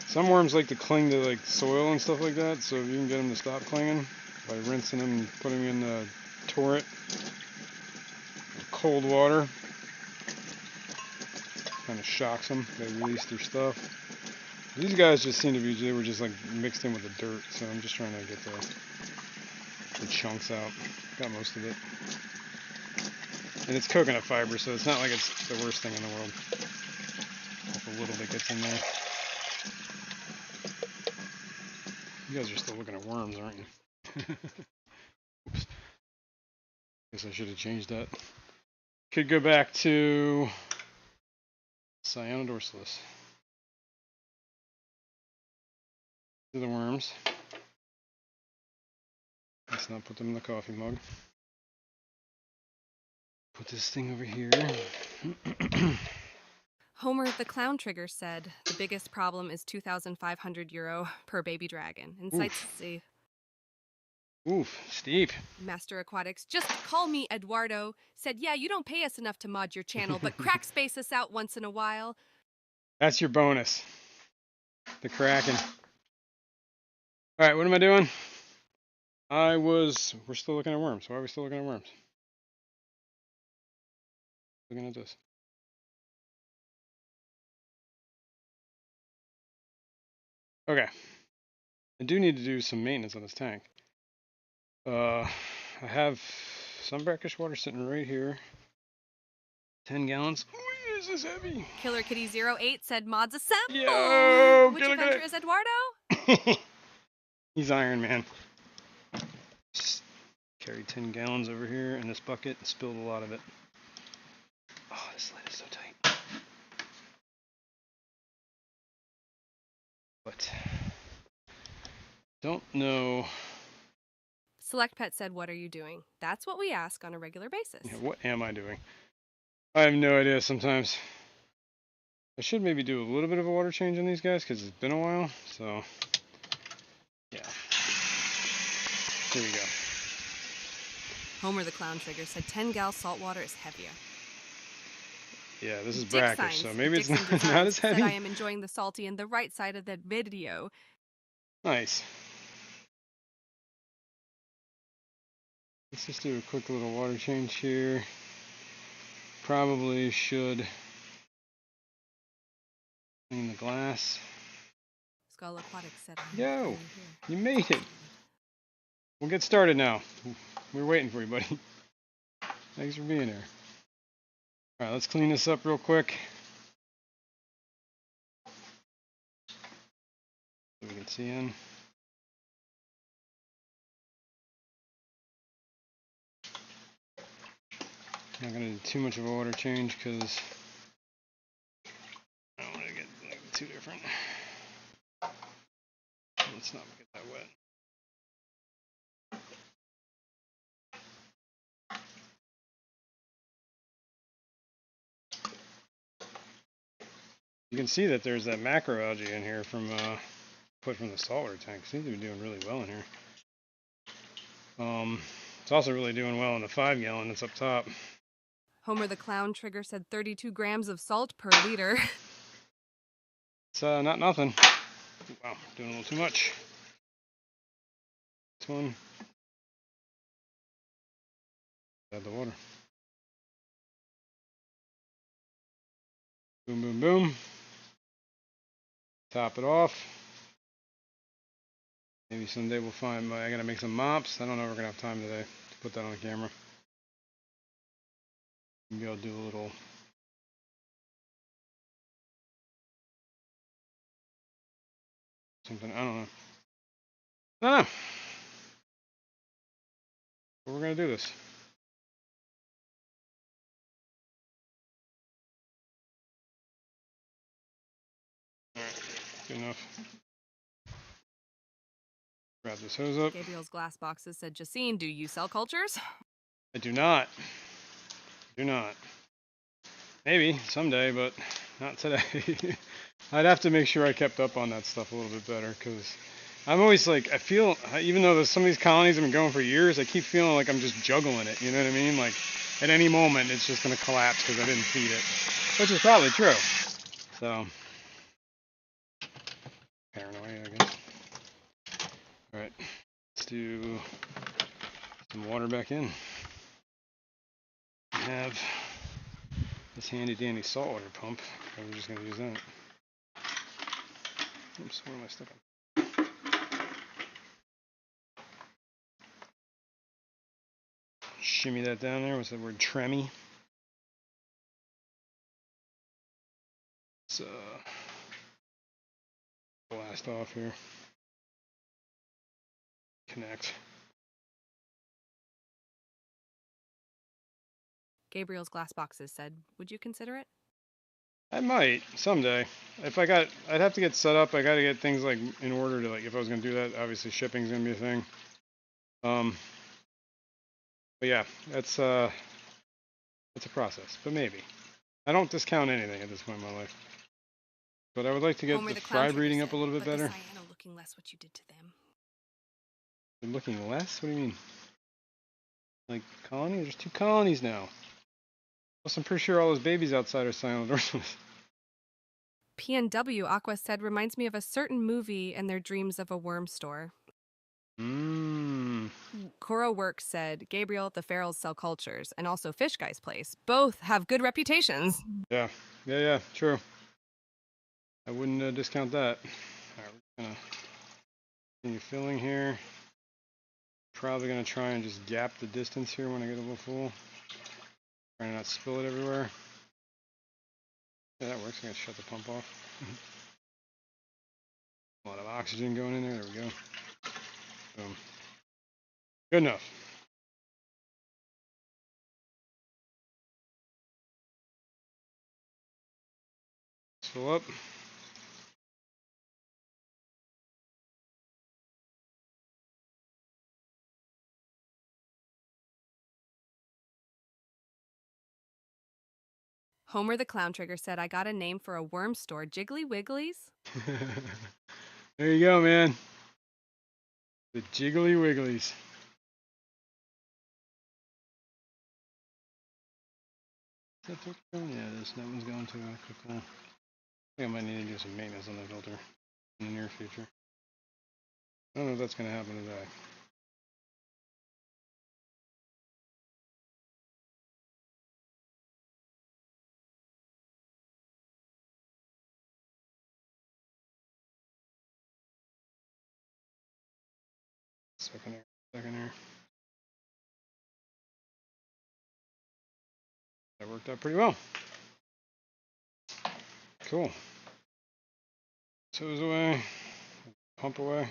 Some worms like to cling to like soil and stuff like that, so if you can get them to stop clinging by rinsing them and putting them in the torrent, cold water, kind of shocks them, they release their stuff. These guys just seem to be, they were just like mixed in with the dirt, so I'm just trying to get the chunks out. Got most of it. And it's coconut fiber, so it's not like it's the worst thing in the world. If a little bit gets in there. You guys are still looking at worms, aren't you? Oops. Guess I should have changed that. Could go back to Cyanodorsalis. To the worms. Let's not put them in the coffee mug. Put this thing over here. Homer the Clown Trigger said the biggest problem is €2,500 per baby dragon. And cites a Oof, steep. Master Aquatics, just call me Eduardo, said, yeah, you don't pay us enough to mod your channel, but crack space us out once in a while. That's your bonus. The Kraken. Alright, what am I doing? We're still looking at worms. Why are we still looking at worms? Looking at this. Okay. I do need to do some maintenance on this tank. I have some brackish water sitting right here. 10 gallons. Oh, this is heavy. Killer Kitty 08 said, mods assemble! Yo, Which adventure is Eduardo? He's Iron Man. Just carried 10 gallons over here in this bucket and spilled a lot of it. Oh, this lid is so tight. But don't know. Select Pet said, what are you doing? That's what we ask on a regular basis. Yeah, what am I doing? I have no idea sometimes. I should maybe do a little bit of a water change on these guys because it's been a while. So, yeah. Here we go. Homer the Clown Trigger said 10 gal salt water is heavier. Yeah, this is Dick brackish, Signs, so maybe it's Dixon not Designs, as heavy. said I am enjoying the salty in the right side of that video. Nice. Let's just do a quick little water change here. Probably should clean the glass. Skull Aquatics said, Yo, you made it. We'll get started now. We're waiting for you, buddy. Thanks for being here. Alright, let's clean this up real quick. So we can see in. Not going to do too much of a water change because I don't want to get like, too different. Let's not get that wet. You can see that there's that macroalgae in here from put from the saltwater tank. Seems to be doing really well in here. It's also really doing well in the 5 gallon that's up top. Homer the Clown Trigger said 32 grams of salt per liter. It's not nothing. Wow, doing a little too much. This one. Add the water. Boom, boom, boom. Top it off. Maybe someday we'll find I gotta make some mops. I don't know if we're gonna have time today to put that on the camera. Maybe I'll do a little something, I don't know. I don't know. But we're gonna do this. Alright, good enough. Grab this hose up. Gabriel's glass boxes said, Jacine, do you sell cultures? I do not. Do not. Maybe someday, but not today. I'd have to make sure I kept up on that stuff a little bit better, because I'm always like, I feel, even though some of these colonies have been going for years, I keep feeling like I'm just juggling it, you know what I mean? Like, at any moment, it's just going to collapse because I didn't feed it, which is probably true. So, paranoia, I guess. Alright, let's do some water back in. I have this handy dandy saltwater pump. I'm just going to use that. Oops, where am I stuck on? Shimmy that down there. What's that word? Tremmy. Let's blast off here. Connect. Gabriel's glass boxes said, would you consider it? I might someday. If I'd have to get set up. I got to get things like in order to, like, if I was gonna do that. Obviously, shipping's gonna be a thing. But yeah, that's a process. But maybe. I don't discount anything at this point in my life. But I would like to get Homer the clown fry trigger breeding said, up a little bit but better. The cyano looking less what you did to them. They're looking less? What do you mean? Like colony? There's 2 colonies now. Plus, I'm pretty sure all those babies outside are cyanodorsalis. PNW Aqua said reminds me of a certain movie and their dreams of a worm store. Mmm. Coro Works said Gabriel, the Ferals sell cultures, and also Fish Guy's Place. Both have good reputations. Yeah. Yeah, true. I wouldn't discount that. Alright, we're gonna continue filling here. Probably gonna try and just gap the distance here when I get a little full. Try not to spill it everywhere. Yeah, that works. I'm gonna shut the pump off. A lot of oxygen going in there. There we go. Boom. Good enough. Let's fill up. Homer the Clown Trigger said, I got a name for a worm store, Jiggly Wigglies. There you go, man. The Jiggly Wigglies. Is that filter going? Yeah, it is. That one's going to a quick one. I think I might need to do some maintenance on that filter in the near future. I don't know if that's going to happen today. Second air. That worked out pretty well. Cool. Hose away. Pump away.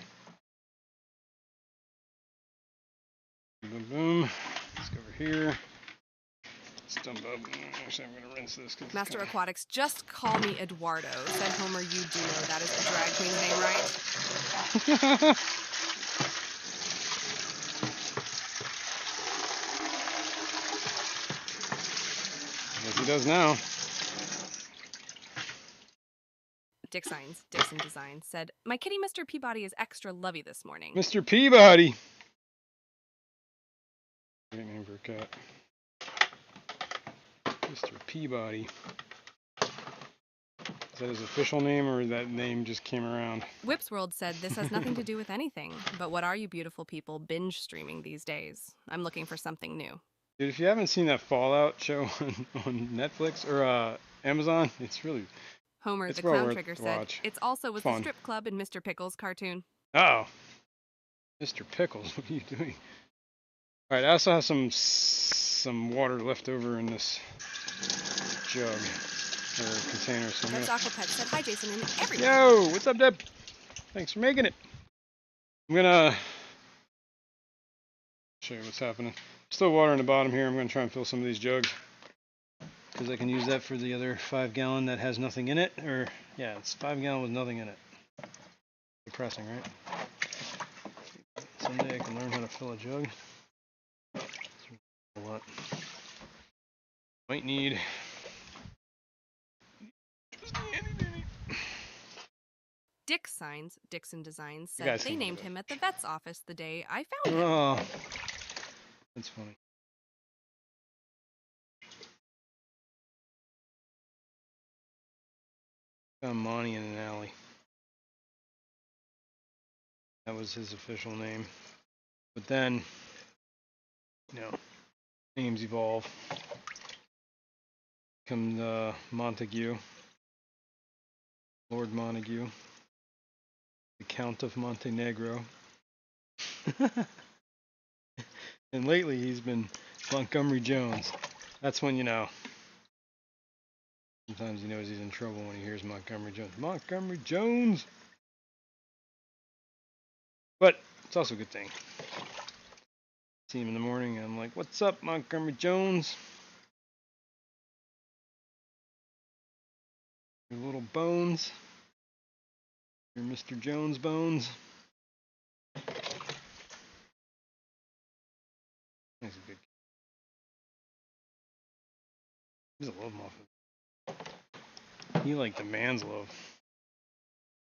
Boom, boom. Let's go over here. Let's dump up. Actually, I'm going to rinse this. Master Aquatics, just call me Eduardo. Said Homer, you do know that is the drag queen's name, right? Yes, he does now. Dixon Design said, my kitty Mr. Peabody is extra lovey this morning. Mr. Peabody. Great name for a cat. Mr. Peabody. Is that his official name, or that name just came around? Whips World said, this has nothing to do with anything. But what are you beautiful people binge streaming these days? I'm looking for something new. Dude, if you haven't seen that Fallout show on Netflix or Amazon, it's really... Homer It's the well Clown worth Trigger to said, watch. it's also with Fun. the strip club in Mr. Pickles' cartoon. Oh, Mr. Pickles, what are you doing? All right, I also have some water left over in this jug or container somewhere. That's Aquapet said, hi Jason and everyone. Yo, what's up, Deb? Thanks for making it. I'm gonna show you what's happening. Still water in the bottom here. I'm gonna try and fill some of these jugs because I can use that for the other 5-gallon that has nothing in it. Or yeah, it's 5-gallon with nothing in it. Depressing, right? Someday I can learn how to fill a jug. A lot. Might need. Dixon Designs, You said guys they can named do it. him at the vet's office the day I found him. Oh, that's funny. Found Monty in an alley. That was his official name. But then, you know, names evolve. Comes Montague, Lord Montague, the Count of Montenegro. And lately he's been Montgomery Jones. That's when, you know, sometimes he knows he's in trouble when he hears Montgomery Jones. Montgomery Jones! But it's also a good thing. See him in the morning and I'm like, what's up, Montgomery Jones? Your little bones. Your Mr. Jones bones. He's a good kid. He's a love muffin. He like demands love.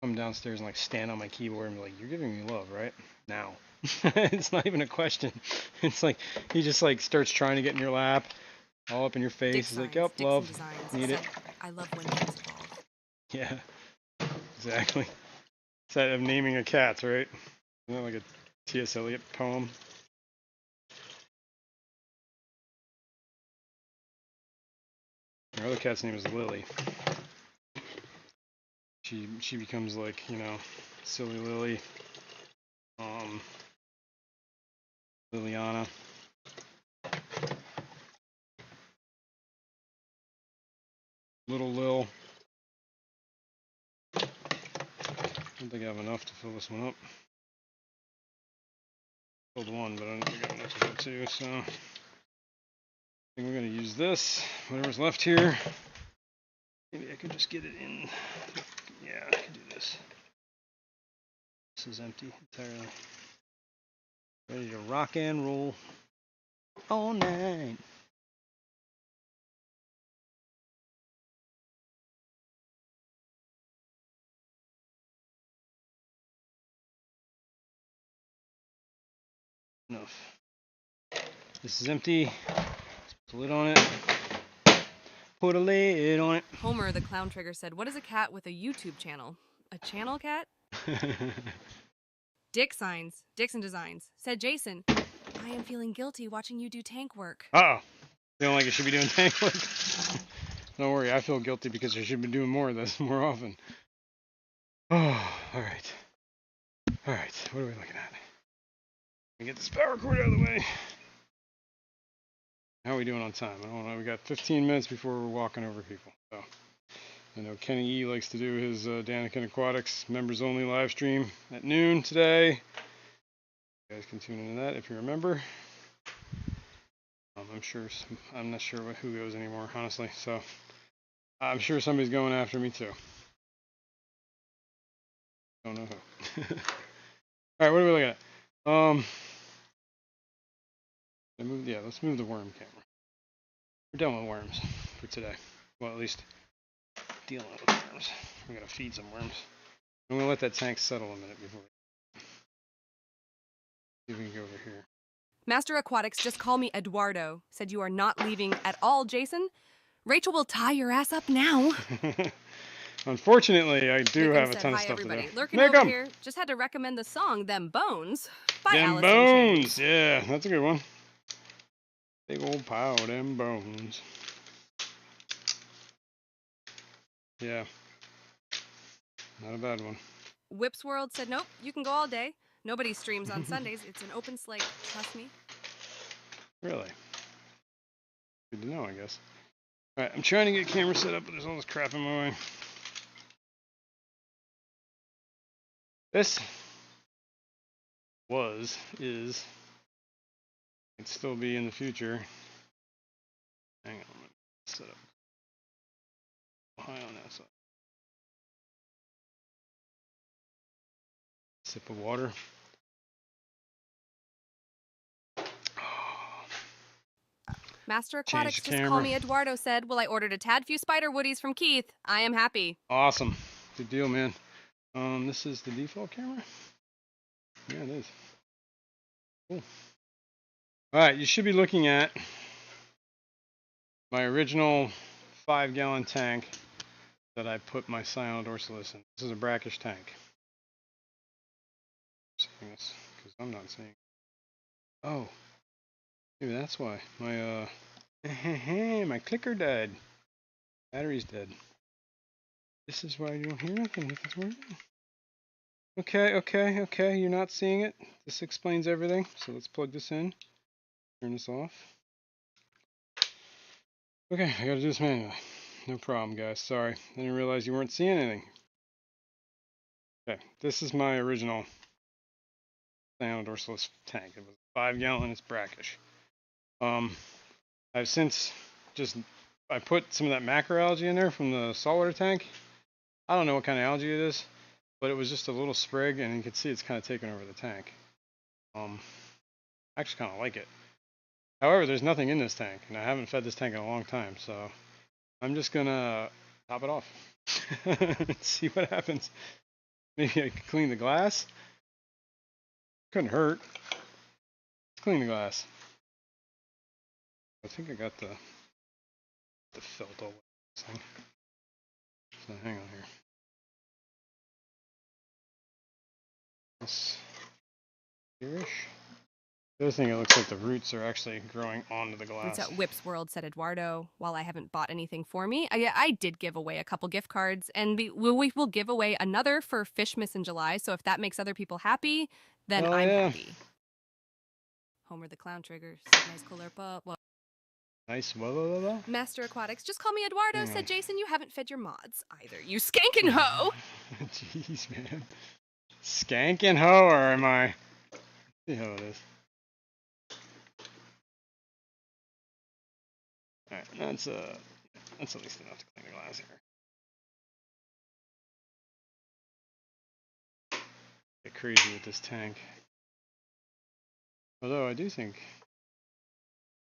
Come downstairs and like stand on my keyboard and be like, "You're giving me love, right? Now." It's not even a question. It's like he just like starts trying to get in your lap, all up in your face. He's like, "Yep, love, need it." I love when names evolve. Yeah, exactly. It's that of naming a cat, right? Isn't that like a T.S. Eliot poem? Our other cat's name is Lily. She becomes like, you know, silly Lily, Liliana. Little Lil. I don't think I have enough to fill this one up. Filled one, but I don't think I have enough to fill two, so I think we're going to use this. Whatever's left here. Maybe I could just get it in. Yeah, I can do this. This is empty entirely. Ready to rock and roll all night. Enough. This is empty. Put a lid on it. Put a lid on it. Homer the Clown Trigger said, "What is a cat with a YouTube channel? A channel cat?" Dixon Designs, said Jason, "I am feeling guilty watching you do tank work." Uh-oh. Feeling like I should be doing tank work? Don't worry, I feel guilty because I should be doing more of this more often. Oh, alright. Alright, what are we looking at? Let me get this power cord out of the way. How are we doing on time? I don't know. We got 15 minutes before we're walking over people. So I know Kenny E likes to do his Daniken Aquatics members only live stream at noon today. You guys can tune into that if you remember. I'm not sure who goes anymore, honestly. So I'm sure somebody's going after me too. Don't know who. All right, what are we looking at? Let's move the worm camera. We're done with worms for today. Well, at least dealing with worms. We're gonna feed some worms. I'm gonna let that tank settle a minute before. See if we can go over here. Master Aquatics, just call me Eduardo, said, "You are not leaving at all, Jason. Rachel will tie your ass up now." Unfortunately, I do Nick'em have a said, ton of "Hi, stuff everybody. to do. Lurking over Nick'em! here. Just had to recommend the song Them Bones by Them Alice in Chains." bones! Yeah, that's a good one. Big old pile of them bones. Yeah. Not a bad one. Whips World said, "Nope, you can go all day. Nobody streams on Sundays. It's an open slate. Trust me." Really? Good to know, I guess. Alright, I'm trying to get a camera set up, but there's all this crap in my way. This is, it'd still be in the future. Hang on, I'm gonna set up high on that side. Sip of water. Master Change Aquatics, the just call camera. me Eduardo said, well, I ordered a tad few spider woodies from Keith. I am happy. Awesome. Good deal, man. This is the default camera? Yeah, it is. Cool. Alright, you should be looking at my original 5-gallon tank that I put my Cyanodorsalis in. This is a brackish tank. Seeing this, because I'm not seeing. Oh, maybe that's why. My my clicker died. Battery's dead. This is why you don't hear nothing if it's working. Okay. You're not seeing it. This explains everything. So let's plug this in. Turn this off. Okay, I gotta do this manually. No problem, guys. Sorry. I didn't realize you weren't seeing anything. Okay, this is my original Cyanodorsalis tank. It was 5-gallon. It's brackish. I've since I put some of that macroalgae in there from the saltwater tank. I don't know what kind of algae it is, but it was just a little sprig, and you can see it's kind of taken over the tank. I actually kind of like it. However, there's nothing in this tank, and I haven't fed this tank in a long time, so I'm just gonna top it off and see what happens. Maybe I could clean the glass. Couldn't hurt. Let's clean the glass. I think I got the felt all over this thing. So hang on here. This here-ish. The other thing, it looks like the roots are actually growing onto the glass. It's at Whip's World, said Eduardo. While I haven't bought anything for me, I did give away a couple gift cards, and we will give away another for Fishmas in July. So if that makes other people happy, then Oh, I'm yeah. happy. Homer the Clown Trigger said, nice cooler pup. Well, Nice. Whoa. Master Aquatics, just call me Eduardo, Hang on. said Jason. You haven't fed your mods either. You skankin' hoe. Jeez, man. Skankin' hoe, or am I? See how it is. Alright, that's at least enough to clean the glass here. Get crazy with this tank. Although I do think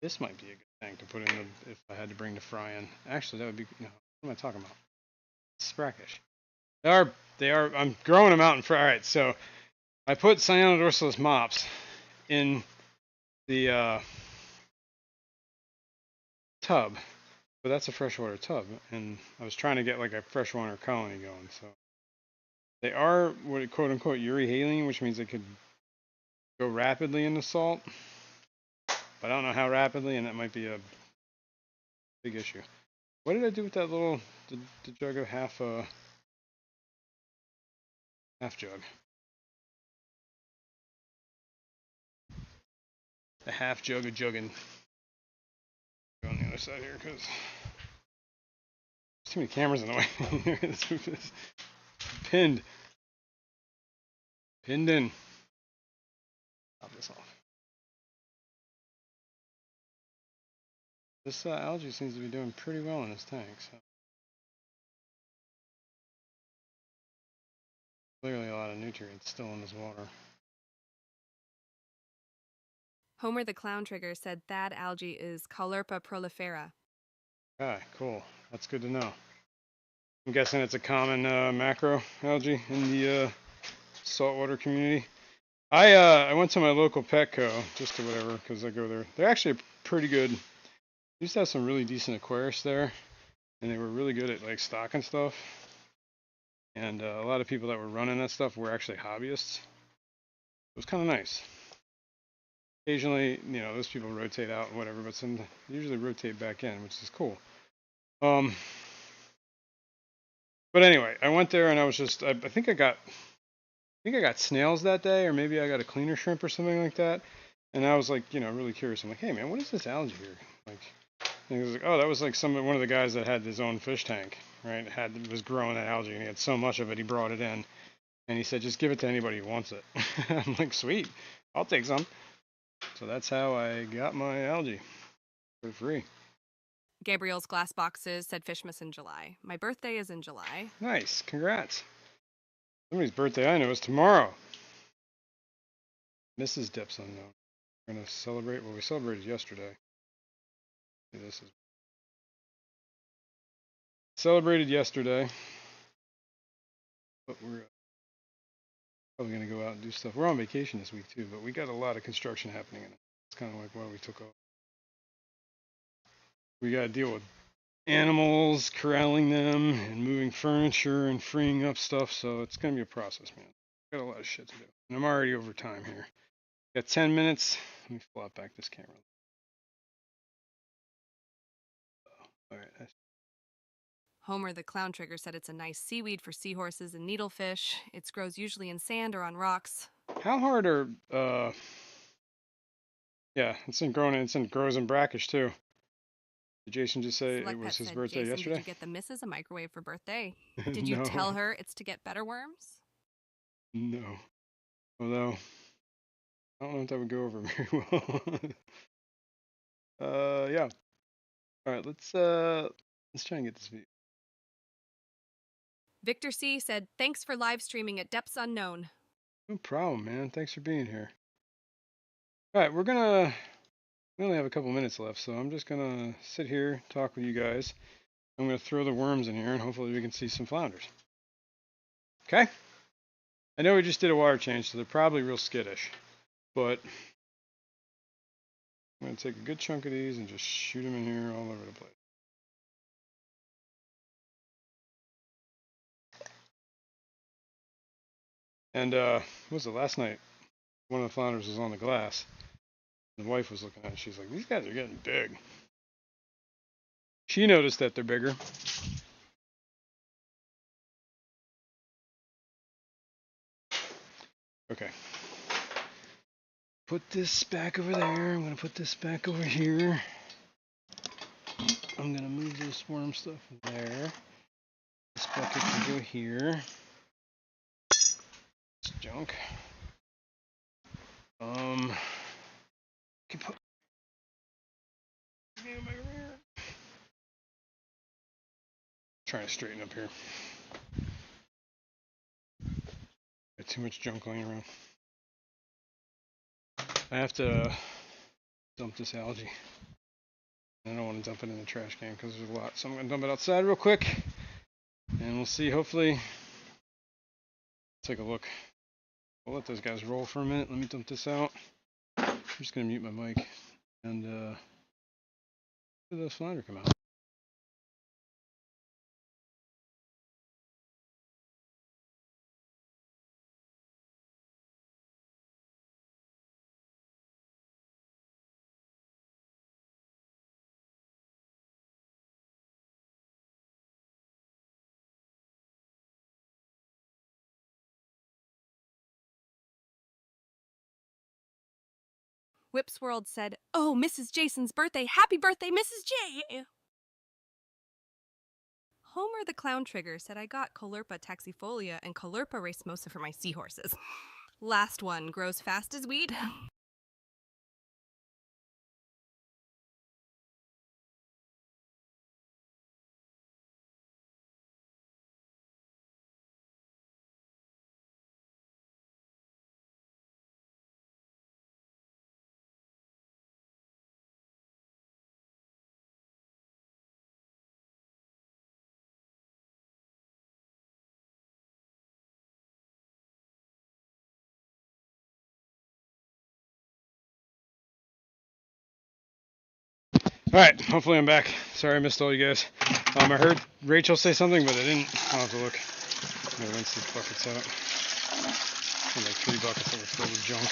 this might be a good tank to put in if I had to bring the fry in. Actually, that would be no. What am I talking about? It's brackish. They are. I'm growing them out in fry. All right, so I put Cyanodorsalis mops in the tub, but that's a freshwater tub, and I was trying to get like a freshwater colony going. So they are what quote unquote euryhaline, which means they could go rapidly in the salt, but I don't know how rapidly, and that might be a big issue. What did I do with that little the jug of half jug? The half jug of jugging. Go on the other side here because there's too many cameras in the way. Let's move this. Pinned in. Pop this off. This algae seems to be doing pretty well in this tank. So clearly a lot of nutrients still in this water. Homer the Clown Trigger said that algae is Caulerpa prolifera. Okay, cool. That's good to know. I'm guessing it's a common macro algae in the saltwater community. I went to my local Petco, just to whatever, because I go there. They're actually pretty good. I used to have some really decent aquarists there, and they were really good at like stocking stuff. And a lot of people that were running that stuff were actually hobbyists. It was kind of nice. Occasionally, those people rotate out and whatever, but some usually rotate back in, which is cool. But anyway, I went there and I was just, I think I got snails that day, or maybe I got a cleaner shrimp or something like that. And I was like, really curious. I'm like, hey man, what is this algae here? Like, and he was like, oh, that was like one of the guys that had his own fish tank, right? Was growing that algae, and he had so much of it, he brought it in. And he said, just give it to anybody who wants it. I'm like, sweet, I'll take some. So that's how I got my algae for free. Gabriel's glass boxes said Fishmas in July. My birthday is in July. Nice, congrats. Somebody's birthday I know is tomorrow. Mrs. Dips Unknown. We're gonna celebrate. Well, we celebrated yesterday. This is celebrated yesterday, but we're probably gonna go out and do stuff. We're on vacation this week too, but we got a lot of construction happening in it. It's kind of like why we took off. We got to deal with animals, corralling them, and moving furniture and freeing up stuff. So it's gonna be a process, man. Got a lot of shit to do, and I'm already over time here. Got 10 minutes. Let me flop back this camera. All right. Homer the clown trigger said it's a nice seaweed for seahorses and needlefish. It grows usually in sand or on rocks. How hard are yeah, it's in grows in brackish too. Did Jason just say Select it was Pet his said, birthday Jason, yesterday? Did you get the missus a microwave for birthday? Did you No. tell her it's to get better worms? No. Although I don't know if that would go over very well. Yeah. All right, let's try and get this video. Victor C said, thanks for live streaming at depths unknown. No problem, man. Thanks for being here. All right, we only have a couple minutes left, so I'm just gonna sit here, talk with you guys. I'm gonna throw the worms in here, and hopefully we can see some flounders. Okay? I know we just did a water change, so they're probably real skittish, but I'm gonna take a good chunk of these and just shoot them in here all over the place. And what was it last night? One of the flounders was on the glass. The wife was looking at it. She's like, these guys are getting big. She noticed that they're bigger. Okay. Put this back over there. I'm going to put this back over here. I'm going to move this worm stuff there. This bucket can go here. It's junk. Can put trying to straighten up here. Got too much junk laying around. I have to dump this algae. I don't want to dump it in the trash can because there's a lot. So I'm going to dump it outside real quick. And we'll see, hopefully. Take a look. We'll let those guys roll for a minute. Let me dump this out. I'm just going to mute my mic. And let the flounder come out. Whips World said, oh, Mrs. Jason's birthday. Happy birthday, Mrs. J. Homer the clown trigger said I got Caulerpa taxifolia and Caulerpa racemosa for my seahorses. Last one grows fast as weed. Alright, hopefully I'm back. Sorry I missed all you guys. I heard Rachel say something, but I didn't. I'll have to look. I'm going to rinse these buckets out. And like 3 buckets that were filled with junk.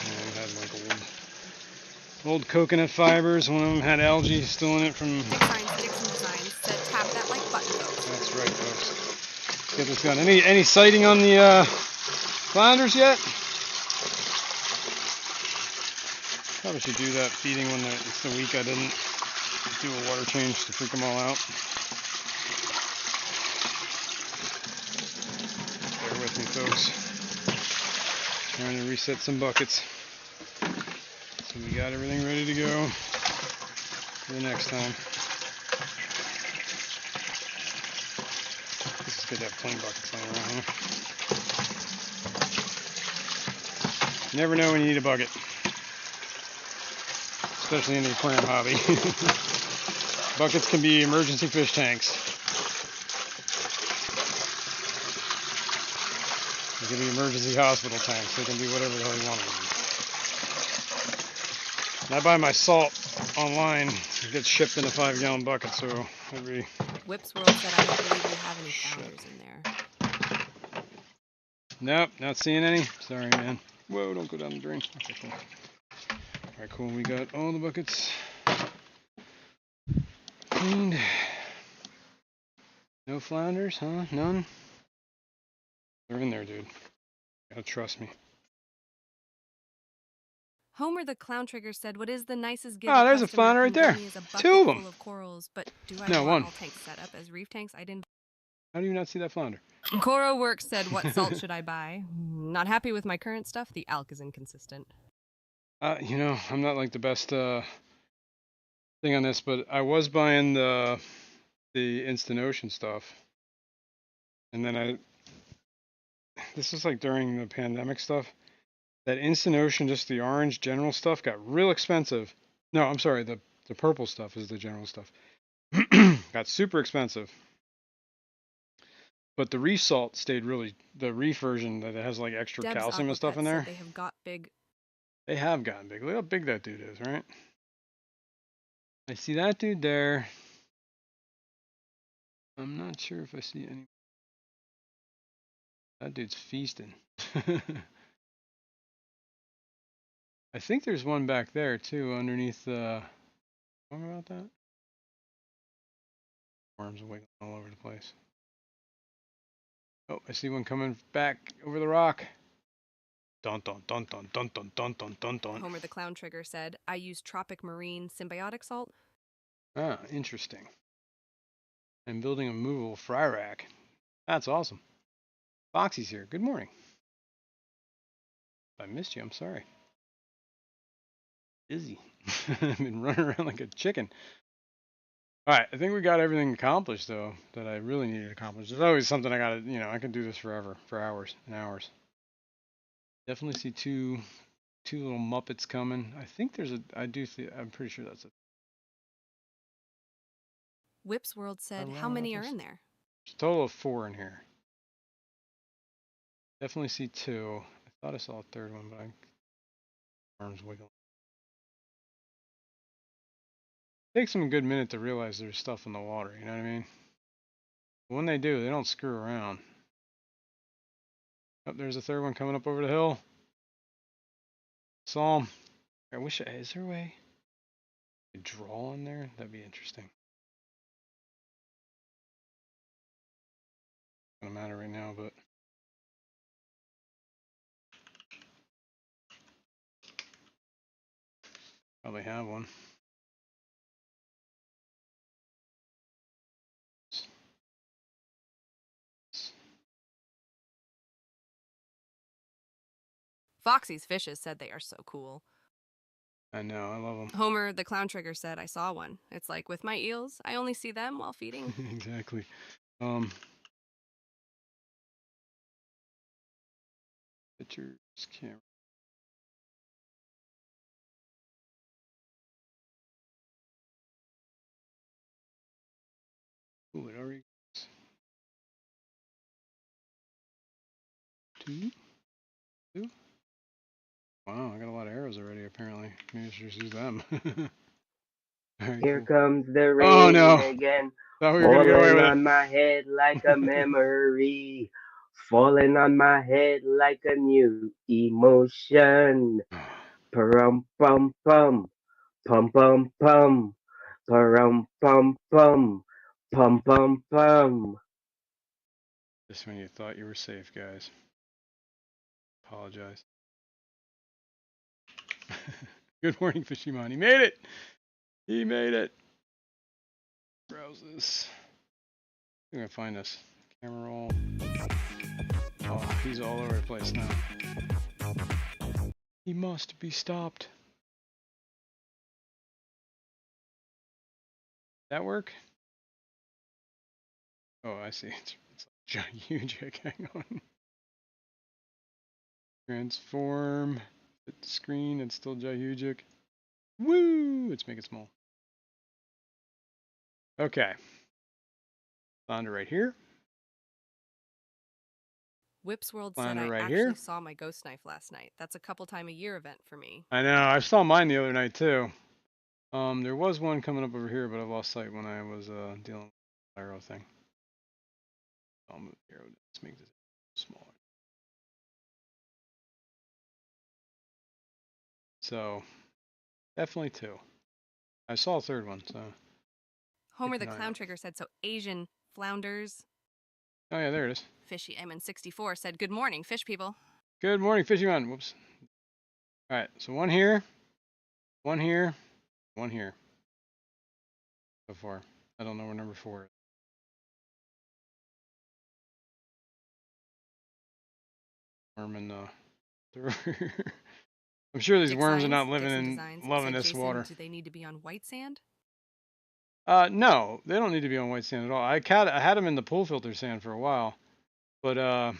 And we had like old coconut fibers. One of them had algae still in it from... Dixon Designs said tap that like button, folks. That's right, folks. Let's get this going. Any sighting on the flounders yet? Probably should do that feeding when it's the week I didn't do a water change to freak them all out. with me, folks. Trying to reset some buckets. So we got everything ready to go for the next time. This is good to have plain buckets laying around, huh? You never know when you need a bucket. Especially in the aquarium hobby. Buckets can be emergency fish tanks. They can be emergency hospital tanks. They can be whatever the hell you want them to be. And I buy my salt online. It gets shipped in a 5-gallon bucket, so every... Whip's World said I don't believe you have any founders in there. Nope, not seeing any. Sorry, man. Whoa, don't go down the drain. Okay, cool. Alright, cool. We got all the buckets cleaned. No flounders, huh? None? They're in there, dude. You gotta trust me. Homer the Clown Trigger said, "What is the nicest gift?" Oh, there's a flounder right there. Is a bucket 2 of them. full of corals, but do I No, want 1. all tanks set up as reef tanks? I didn't. How do you not see that flounder? Coro Works said, "What salt should I buy?" Not happy with my current stuff. The alk is inconsistent. You know, I'm not like the best thing on this, but I was buying the Instant Ocean stuff, and then this is like during the pandemic stuff. That Instant Ocean, just the orange general stuff, got real expensive. No, I'm sorry, the purple stuff is the general stuff. Got super expensive. But the reef salt stayed really, the reef version that has like extra Deb's calcium and stuff in Aquapet there. said they have got big. They have gotten big. Look how big that dude is, right? I see that dude there. I'm not sure if I see any. That dude's feasting. I think there's one back there too, underneath the. Wrong about that? Arms are wiggling all over the place. Oh, I see one coming back over the rock. Dun dun dun dun dun dun dun dun dun dun. Homer the Clown Trigger said, "I use Tropic Marine symbiotic salt." Ah, interesting. I'm building a movable fry rack. That's awesome. Foxy's here. Good morning. If I missed you, I'm sorry. Busy. I've been running around like a chicken. Alright, I think we got everything accomplished, though, that I really needed to accomplish. There's always something I gotta, you know, I can do this forever, for hours and hours. Definitely see two little Muppets coming. I think there's I'm pretty sure that's it. Whip's World said, Hello, "How many are Muppets. in there?" There's a total of 4 in here. Definitely see 2. I thought I saw a 3rd one, but arms wiggling. Takes them a good minute to realize there's stuff in the water, you know what I mean? But when they do, they don't screw around. Oh, there's a 3rd one coming up over the hill. Saw him. I wish is there a way to draw in there? That'd be interesting. Doesn't matter right now, but probably have one. Foxy's Fishes said they are so cool. I know, I love them. Homer the Clown Trigger said, "I saw one. It's like with my eels, I only see them while feeding." Exactly. Pictures, camera. Ooh, it already goes. 2, 2. Wow, I got a lot of arrows already, apparently. Maybe I should just use them. Alright, Here cool. comes the rain Oh no! again, Thought we were gonna get away falling with on it. my head like a memory, falling on my head like a new emotion. Pum pum pum, pum pum pum, pum pum pum, pum pum pum. Just when you thought you were safe, guys. Apologize. Good morning, Fishimon. He made it! He made it! Browse this. I'm gonna find this. Camera roll. Oh, he's all over the place now. He must be stopped. That work? Oh, I see. It's like huge. Hang on. Transform. Hit the screen. It's still Jahujic. Woo! Let's make it small. Okay. Flounder right here. Whips World said Flounder I right actually here. saw my ghost knife last night. That's a couple time a year event for me. I know. I saw mine the other night too. There was one coming up over here, but I lost sight when I was dealing with the arrow thing. I'll move the arrow. Let's make this smaller. So, definitely two. I saw a third one, so. Homer Keep the an eye Clown out. Trigger said, so Asian flounders. Oh yeah, there it is. Fishy Eamon64 said, good morning, fish people. Good morning, Fishy Man. Whoops. All right, so one here, one here, one here. So far, I don't know where number 4 is. Worm and I'm sure these Dick worms are Signs, not living Dixon in Designs loving said, this Jason, water. do they need to be on white sand? No, they don't need to be on white sand at all. I had them in the pool filter sand for a while, but I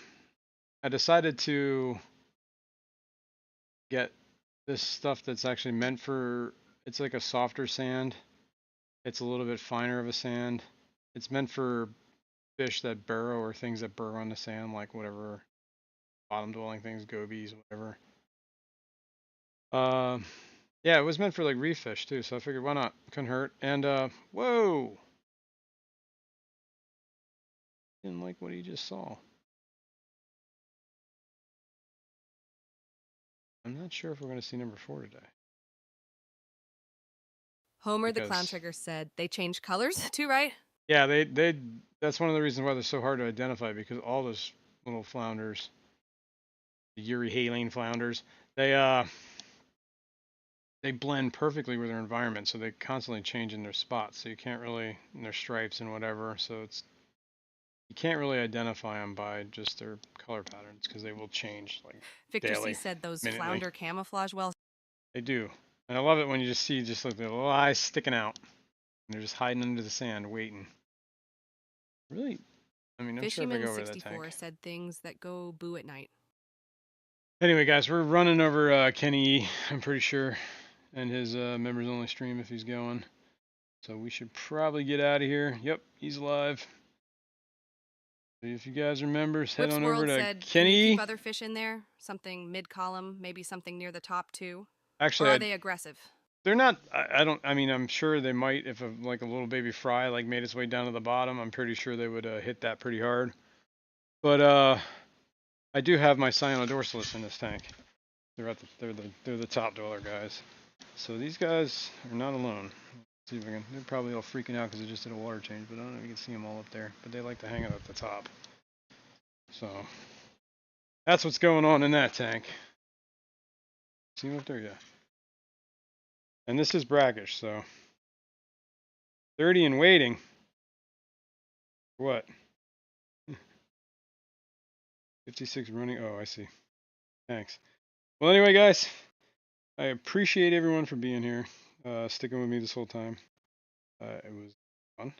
decided to get this stuff that's actually meant for. It's like a softer sand. It's a little bit finer of a sand. It's meant for fish that burrow or things that burrow on the sand, like whatever bottom dwelling things, gobies, whatever. Yeah, it was meant for like reef fish too, so I figured why not? Couldn't hurt. And whoa! Didn't like what he just saw. I'm not sure if we're going to see number 4 today. Homer the Clown Trigger said, they change colors too, right? Yeah, they that's one of the reasons why they're so hard to identify, because all those little flounders, the euryhaline flounders, they blend perfectly with their environment, so they constantly change in their spots, so you can't really, in their stripes and whatever, so you can't really identify them by just their color patterns, because they will change like Victor daily, C said those minutely. flounder camouflage wells. They do, and I love it when you just see just like the little eyes sticking out, and they're just hiding under the sand, waiting. Really, I mean, I'm sure if I go over that tank. Fishyman64 said things that go boo at night. Anyway, guys, we're running over Kenny E, I'm pretty sure, and his members only stream if he's going. So we should probably get out of here. Yep, he's alive. If you guys are members, head Whips on World over to said, Kenny can you E. keep other fish in there? Something mid-column, maybe something near the top too? Actually, or are they aggressive? They're not. I mean, I'm sure they might if like a little baby fry like made its way down to the bottom. I'm pretty sure they would hit that pretty hard. But I do have my cyanodorsalis in this tank. They're the top dweller guys. So these guys are not alone. Let's see if I can. They're probably all freaking out because they just did a water change, but I don't know if you can see them all up there. But they like to hang out at the top. So that's what's going on in that tank. See them up there, yeah. And this is brackish, so 30 and waiting. What? 56 running. Oh, I see. Thanks. Well, anyway, guys, I appreciate everyone for being here, sticking with me this whole time. It was fun.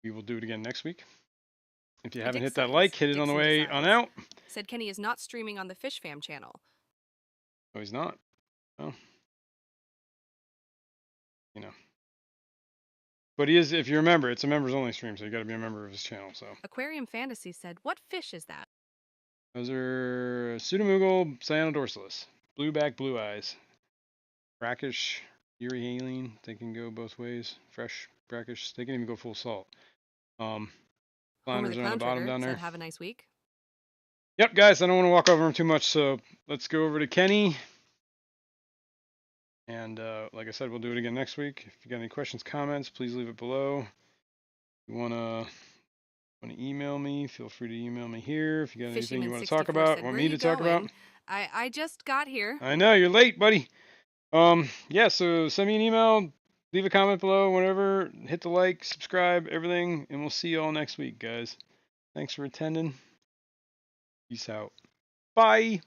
We will do it again next week. If you haven't hit that like, hit it on the way on out. Said Kenny is not streaming on the Fish Fam channel. No, he's not. Well, you know. But he is, if you remember, it's a members only stream, so you got to be a member of his channel. So Aquarium Fantasy said, what fish is that? those are Pseudomugil cyanodorsalis, blueback, blue eyes, brackish, euryhaline. They can go both ways. Fresh, brackish. They can even go full salt. Flounders are on the bottom down there. Said, have a nice week. Yep, guys, I don't want to walk over them too much, so let's go over to Kenny. And like I said, we'll do it again next week. If you got any questions, comments, please leave it below. If you want to email me, feel free to email me here. If you got anything you want to talk about, want me to talk about. I just got here. I know, you're late, buddy. Yeah, so send me an email, leave a comment below, whatever. Hit the like, subscribe, everything, and we'll see you all next week, guys. Thanks for attending. Peace out. Bye.